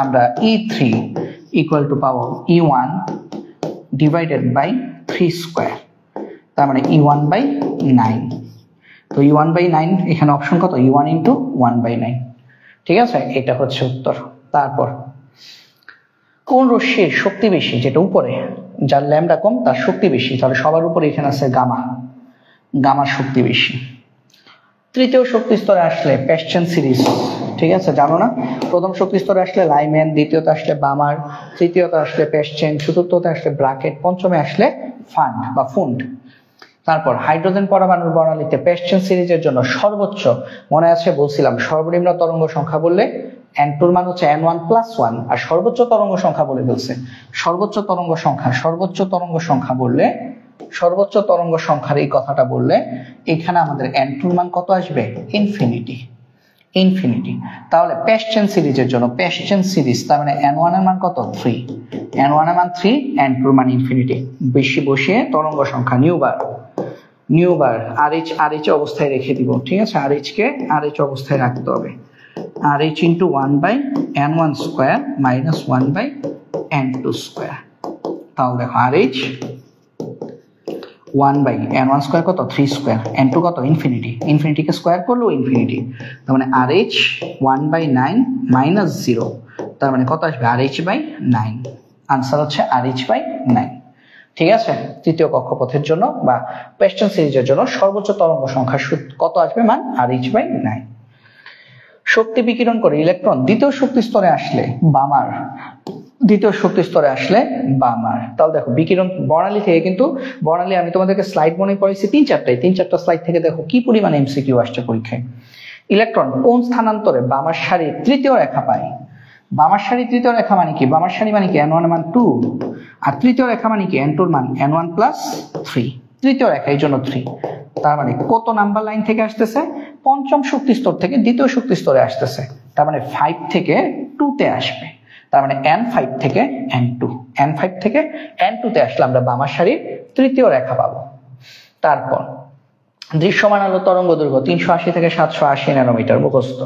আমরা E3 = পাবো E1 / 3², তার মানে E1/9। তো E1/9 এখানে অপশন কত, E1 × 1/9। ঠিক আছে, এটা হচ্ছে উত্তর। তারপর কোন রশ্মির শক্তি বেশি, যেটা উপরে, যার ল্যামডা কম তার শক্তি বেশি, তাহলে সবার উপরে এখানে আছে গামা, গামার শক্তি বেশি। তৃতীয় শক্তি স্তরে আসলে প্যাশ্চান সিরিজ, ঠিক আছে জানো না, প্রথম শক্তি স্তরে আসলে লাইম্যান, দ্বিতীয়তে আসলে বামার, তৃতীয়তে আসলে প্যাশ্চেন, চতুর্থতে আসলে ব্রাকেট, পঞ্চমে আসলে ফান্ড বা ফুন্ড। তারপর হাইড্রোজেন পরমাণুর বর্ণালীতে প্যাশ্চেন সিরিজের জন্য সর্বোচ্চ, মনে আছে বলছিলাম সর্বনিম্ন তরঙ্গ সংখ্যা বললে n2 এর মান হচ্ছে n1+1, আর সর্বোচ্চ তরঙ্গ সংখ্যা বলে ফেলছে, সর্বোচ্চ তরঙ্গ সংখ্যা বললে, সর্বোচ্চ তরঙ্গ সংখ্যার এই কথাটা বললে এখানে আমাদের n2 এর মান কত আসবে, ইনফিনিটি। ইনফিনিটি। তাহলে পেস্টেন সিরিজের জন্য পেস্টেন সিরিজ তার মানে n1 এর মান কত 3, n1 এর মান 3, n2 এর মান ইনফিনিটি। বেশি বসিয়ে তরঙ্গ সংখ্যা নিউ বার RH অবস্থায় রেখে দিব, ঠিক আছে। RH কে RH অবস্থায় রাখতে হবে, RH into 1/n1 square minus 1/n2 square. তাহলে দেখো RH 1/n1 স্কোয়ার কত 3 স্কোয়ার, n2 কত ইনফিনিটিকে স্কোয়ার করলেও ইনফিনিটি, তার মানে RH 1/9 মাইনাস 0, তার মানে কত আসবে RH/9। আনসার হচ্ছে RH/9, ঠিক আছে। তৃতীয় কক্ষপথের জন্য বা পেস্টেন সিরিজের জন্য সর্বোচ্চ তরঙ্গ সংখ্যা কত আসবে মান RH/9। শক্তি বিকিরণ করে ইলেকট্রন দ্বিতীয় শক্তি স্তরে আসলে বামার। তাহলে দেখো বিকিরণ বর্ণালী থেকে, কিন্তু বর্ণালী আমি তোমাদেরকে স্লাইড মনে করেছি 3-4টা স্লাইড থেকে দেখো কি পরিমাণ এমসিকিউ আসছে পরীক্ষায়। ইলেকট্রন কোন স্থানান্তরে বামার সারির তৃতীয় রেখা পায়? বামার সারি তৃতীয় রেখা মানে কি? বামার সারি মানে কি n1 এর মান 2, আর তৃতীয় রেখা মানে কি n2 এর মান n1 প্লাস 3, তৃতীয় রেখা এই জন্য 3। তার মানে কত নাম্বার লাইন থেকে আসতেছে? পঞ্চম শক্তি স্তর থেকে দ্বিতীয় শক্তি স্তরে আসতেছে, তার মানে 5 থেকে 2 তে আসবে, তার মানে n5 থেকে n2 তে আসলে আমরা বামার সারির তৃতীয় রেখা পাবো। তারপর দৃশ্যমান আলো তরঙ্গ দৈর্ঘ্য 380 থেকে 780 ন্যানোমিটার, মুখস্থ।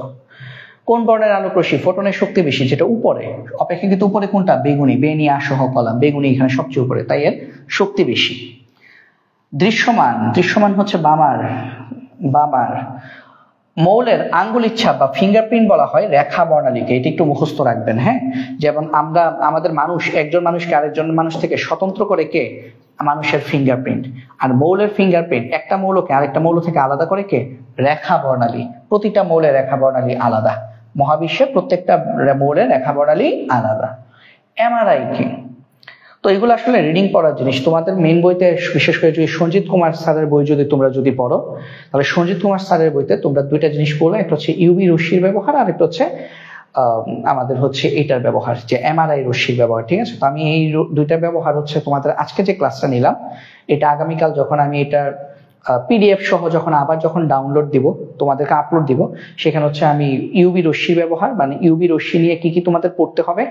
কোন বর্ণের আলোক রশ্মি ফোটনের শক্তি বেশি? যেটা উপরে, অপেক্ষাকৃত উপরে কোনটা? বেগুনি, বেনিয়া সহ কলাম, বেগুনি এখানে সবচেয়ে উপরে, তাই এর শক্তি বেশি। দৃশ্যমান হচ্ছে বামার মৌলের আঙ্গুলির ছাপ বা ফিঙ্গারপ্রিন্ট বলা হয় রেখা বর্ণালীকে, এটা একটু মুখস্থ রাখবেন, হ্যাঁ। যেমন আমাদের একজন মানুষকে আরেকজন মানুষ থেকে স্বতন্ত্র করে কে? মানুষের ফিঙ্গারপ্রিন্ট। আর মৌলের ফিঙ্গারপ্রিন্ট একটা মৌলকে আরেকটা মৌল থেকে আলাদা করে কে? রেখা বর্ণালী। প্রতিটা মৌলের রেখা বর্ণালী আলাদা, মহাবিশ্বে প্রত্যেকটা মৌলের রেখা বর্ণালী আলাদা। এমআরআই কি? তো এগুলো আসলে রিডিং পড়ার জিনিস। তোমাদের মেইন বইতে, বিশেষ করে যদি সঞ্জিত কুমার স্যারের বই তোমরা পড়ো, তাহলে সঞ্জিত কুমার স্যারের বইতে তোমরা দুইটা জিনিস পড়বে, একটা হচ্ছে ইউভি রশ্মির ব্যবহার, আর একটা হচ্ছে আমাদের হচ্ছে এটার ব্যবহার, যে এমআরআই রশ্মির ব্যবহার, ঠিক আছে। তো আমি এই দুইটা ব্যবহার হচ্ছে তোমাদের আজকে যে ক্লাসটা নিলাম, এটা আগামীকাল যখন আমি এটার পিডিএফ সহ যখন ডাউনলোড দিব, তোমাদেরকে আপলোড দিব, সেখানে হচ্ছে আমি ইউভি রশ্মির ব্যবহার, মানে ইউভি রশ্মি নিয়ে কি কি তোমাদের পড়তে হবে,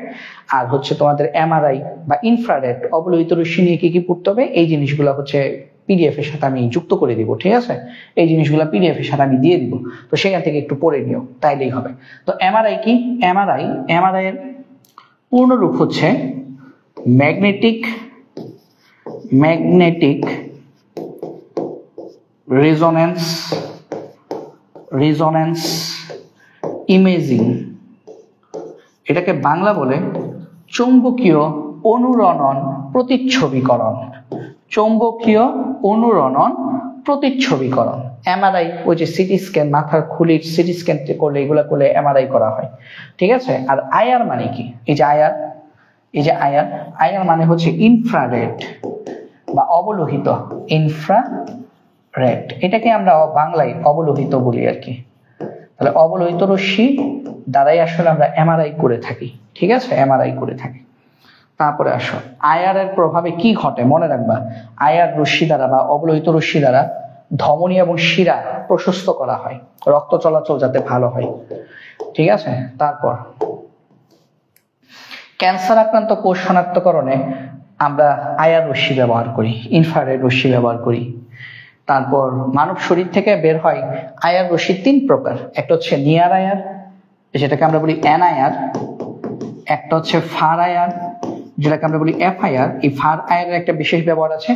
আর হচ্ছে তোমাদের এমআরআই বা ইনফ্রারেড অবলোহিত রশ্মি নিয়ে কি কি পড়তে হবে, এই জিনিসগুলো হচ্ছে পিডিএফ এর সাথে আমি যুক্ত করে দিব, ঠিক আছে। এই জিনিসগুলো পিডিএফ এর সাথে আমি দিয়ে দিব, তো সেখান থেকে একটু পড়ে নিও, তাইলেই হবে। তো এমআরআই কি? এমআরআই এর পূর্ণ রূপ হচ্ছে ম্যাগনেটিক রেজোন্যান্স ইমেজিং। এটাকে বাংলা বলে চৌম্বকীয় অনুরণন প্রতিচ্ছবিকরণ। এমআরআই ওই যে সিটি স্ক্যান, মাথার খুলির সিটি স্ক্যান করলে, এগুলা করলে এমআরআই করা হয়, ঠিক আছে। আর আইআর মানে কি? এই যে আইআর মানে হচ্ছে ইনফ্রারেড বা অবলোহিত, ইনফ্রারেড, এটাকে আমরা বাংলায় অবলোহিত বলি আর কি। তাহলে অবলোহিত রশ্মি দ্বারাই আসলে আমরা এমআরআই করে থাকি, ঠিক আছে, এমআরআই করে থাকি। তারপরে আসো, আইআর এর প্রভাবে কি ঘটে? মনে রাখবা, আইআর রশ্মি দ্বারা বা অবলোহিত রশ্মি দ্বারা ধমনী এবং শিরা প্রশস্ত করা হয়, রক্ত চলাচল যাতে ভালো হয়, ঠিক আছে। তারপর ক্যান্সার আক্রান্ত কোষ শনাক্তকরণে আমরা আইআর রশ্মি ব্যবহার করি, ইনফ্রারেড রশ্মি ব্যবহার করি। তারপর মানব শরীর থেকে বের হয় আইআর রশ্মি 3 প্রকার। একটা হচ্ছে নিয়ার আইআর, যেটাকে আমরা বলি এনআইআর। একটা হচ্ছে ফার আইআর, যেটাকে আমরা বলি এফআইআর। এই ফার আইআর এর একটা বিশেষ ব্যবহার আছে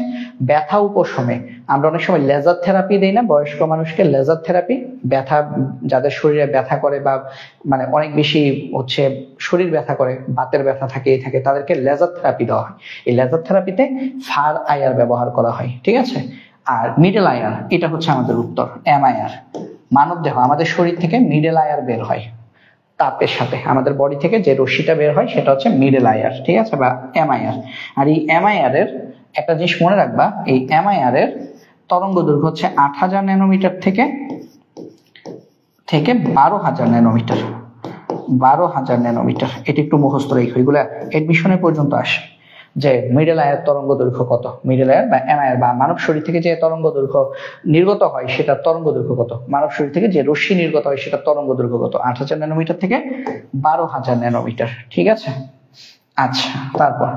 ব্যথা উপশমে। আমরা অনেক সময় লেজার থেরাপি দেই না বয়স্ক মানুষকে, লেজার থেরাপি, ব্যথা, যাদের শরীরে ব্যথা করে বা মানে অনেক বেশি হচ্ছে শরীর ব্যথা করে, বাতের ব্যথা থাকে, তাদেরকে লেজার থেরাপি দেওয়া হয়। এই লেজার থেরাপিতে ফার আইআর ব্যবহার করা হয়, ঠিক আছে। আর মিডল আইআর, এটা হচ্ছে আমাদের উত্তর, এমআইআর। মানব দেহ, আমাদের শরীর থেকে মিডল আইআর বের হয় তাপের সাথে, আমাদের বডি থেকে যে রশ্মিটা বের হয় সেটা হচ্ছে মিডল আইআর, ঠিক আছে, বা এমআইআর। আর এই এমআইআর এর একটা জিনিস মনে রাখবা, এই এমআইআর এর তরঙ্গ দৈর্ঘ্য হচ্ছে 8000 ন্যানোমিটার থেকে 12000 ন্যানোমিটার, 12000 ন্যানোমিটার। এটা একটু মুখস্থ রেখো, এগুলা এডমিশনের পর্যন্ত আসে। যে মিডল আয়ার তরঙ্গ দৈর্ঘ্য কত, মিডল আয়ার বা এম আয়ার বা মানব শরীর থেকে যে তরঙ্গ দৈর্ঘ্য নির্গত হয় সেটা তরঙ্গ দৈর্ঘ্য কত, মানব শরীর থেকে যে রশ্মি নির্গত হয় সেটা তরঙ্গ দৈর্ঘ্য কত, 8000 ন্যানোমিটার থেকে 12000 ন্যানোমিটার। ঠিক আছে, আচ্ছা। তারপর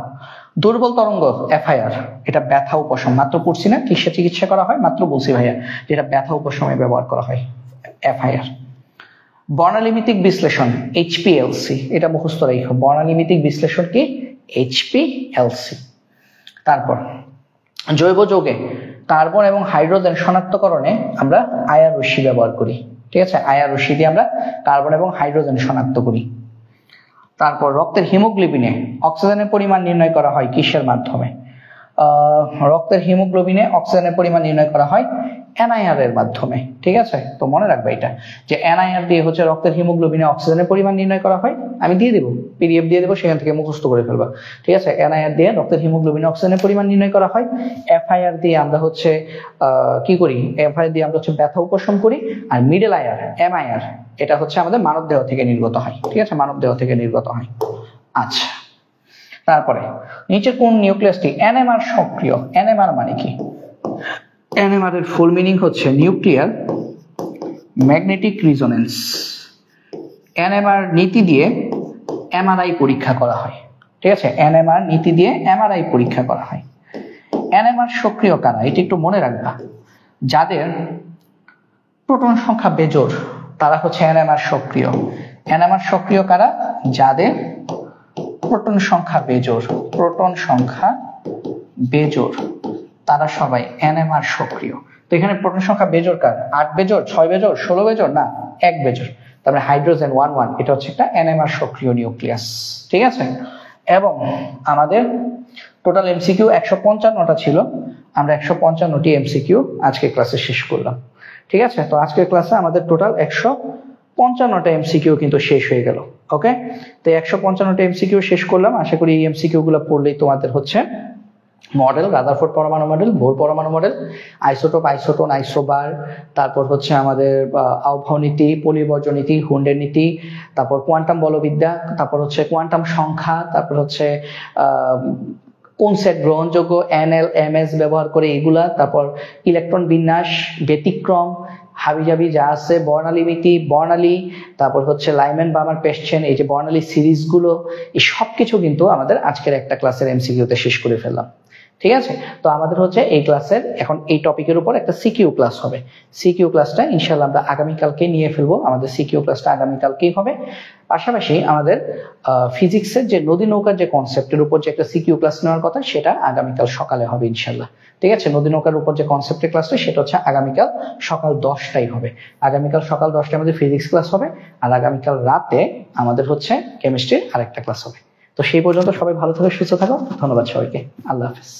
দুর্বল তরঙ্গ এফআইআর, এটা ব্যথা উপশম, মাত্র পড়ছি না কিসে চিকিৎসা করা হয়, মাত্র বলছি ভাইয়া, যেটা ব্যথা উপশমে ব্যবহার করা হয় এফআইআর। বর্ণালিমিতিক বিশ্লেষণ এইচপিএলসি, এটা মুখস্থ রাখো, বর্ণালিমিতিক বিশ্লেষণ কি, এইচপিএলসি। তারপর জৈব যৌগে কার্বন এবং হাইড্রোজেন শনাক্তকরণে আমরা আয়ার রশ্মি ব্যবহার করি। ঠিক আছে, আয়ার রশ্মি দিয়ে আমরা কার্বন এবং হাইড্রোজেন শনাক্ত করি। তারপর রক্তের হিমোগ্লোবিনে অক্সিজেনের পরিমাণ নির্ণয় করা হয় কিসের মাধ্যমে, রক্তের হিমোগ্লোবিনে অক্সিজেনের পরিমাণ নির্ণয় করা হয় এনআইআর এর মাধ্যমে। ঠিক আছে, তো মনে রাখবে এটা যে এনআইআর দিয়ে হচ্ছে রক্তের হিমোগ্লোবিনে অক্সিজেনের পরিমাণ নির্ণয় করা হয়। আমি দিয়ে দেবো, পিডিএফ দিয়ে দেবো, সেখান থেকে মুখস্থ করে ফেলবা। ঠিক আছে, এনআইআর দিয়ে রক্তের হিমোগ্লোবিনে অক্সিজেনের পরিমাণ নির্ণয় করা হয়। এফআইআর দিয়ে আমরা হচ্ছে কি করি, এফআইআর দিয়ে আমরা হচ্ছে ব্যথা উপশম করি। আর মিডল আয়ার এমআইআর, এটা হচ্ছে আমাদের মানব দেহ থেকে নির্গত হয়। ঠিক আছে, মানব দেহ থেকে নির্গত হয়। আচ্ছা, তারপরে নিচে কোন নিউক্লিয়াসটি এনএমআর সক্রিয়, এনএমআর মানে কি, এনএমআর এর ফুল মিনিং হচ্ছে নিউক্লিয়ার ম্যাগনেটিক রিজোনেন্স। এনএমআর নীতি দিয়ে এমআরআই পরীক্ষা করা হয়। ঠিক আছে, এনএমআর নীতি দিয়ে এমআরআই পরীক্ষা করা হয়। এনএমআর সক্রিয় কারা, এটা একটু মনে রাখবা, যাদের প্রোটন সংখ্যা বেজোড় তারা হচ্ছে এনএমআর সক্রিয়। এনএমআর সক্রিয় কারা, যাদের প্রোটন সংখ্যা বেজোড়, প্রোটন সংখ্যা বেজোড় তারা সবাই এনএমআর সক্রিয়। তো এখানে প্রোটন সংখ্যা বেজোড় কার, 8 বেজোড়, 6 বেজোড়, 16 বেজোড়, না 1 বেজোড়। তারপরে হাইড্রোজেন 1 এটা হচ্ছে একটা এনএমআর সক্রিয় নিউক্লিয়াস। ঠিক আছে, এবং আমাদের টোটাল এমসিকিউ 155টা ছিল, আমরা 155টি এমসিকিউ আজকে ক্লাসে শেষ করলাম। ঠিক আছে, তো আজকের ক্লাসে আমাদের টোটাল 155টা এমসিকিউ কিন্তু শেষ হয়ে গেল। ওকে, তো 155টা এমসিকিউ শেষ করলাম। আশা করি এই এমসিকিউ গুলো পড়লেই তোমাদের হচ্ছে মডেল, রাদারফোর্ড পরমাণু মডেল, বোর পরমাণু মডেল, আইসোটোপ, আইসোটোন, আইসোবার, তারপর হচ্ছে আমাদের আহ্বাও নীতি, পলিবর্জ্য নীতি, হুন্ডের নীতি, তারপর কোয়ান্টাম বলবিদ্যা, তারপর হচ্ছে কোয়ান্টাম সংখ্যা, তারপর হচ্ছে কোন সেট গ্রহণযোগ্য, এনএল এমএস ব্যবহার করে এগুলা, তারপর ইলেকট্রন বিন্যাস, ব্যতিক্রম, হাবিজাবি যা আছে, বর্ণালিমিতি, বর্ণালী, তারপর হচ্ছে লাইম্যান বার্মার পেস্টেন, এই যে বর্ণালী সিরিজগুলো, এই সবকিছু কিন্তু আমাদের আজকের একটা ক্লাসের এমসিকিউতে শেষ করে ফেললাম। ঠিক আছে, তো আমাদের হচ্ছে এই ক্লাসের এখন এই টপিকের উপর একটা সিকিউ ক্লাস হবে। সিকিউ ক্লাসটা ইনশাআল্লাহ আমরা আগামীকালকে নিয়ে ফেলবো, আমাদের সিকিউ ক্লাসটা আগামীকালকেই হবে। পাশাপাশি আমাদের ফিজিক্সের যে নদী নৌকার যে কনসেপ্টের উপর যে একটা সিকিউ ক্লাস নেওয়ার কথা, সেটা আগামীকাল সকালে হবে ইনশাআল্লাহ। ঠিক আছে, নদী নৌকার উপর যে কনসেপ্টের ক্লাসটা সেটা হচ্ছে আগামীকাল সকাল 10টায় হবে। আগামীকাল সকাল 10টায় আমাদের ফিজিক্স ক্লাস হবে, আর আগামীকাল রাতে আমাদের হচ্ছে কেমিস্ট্রির আরেকটা ক্লাস হবে। তো সেই পর্যন্ত সবাই ভালো থাকো, সুস্থ থাকো, ধন্যবাদ সবাইকে, আল্লাহ হাফেজ।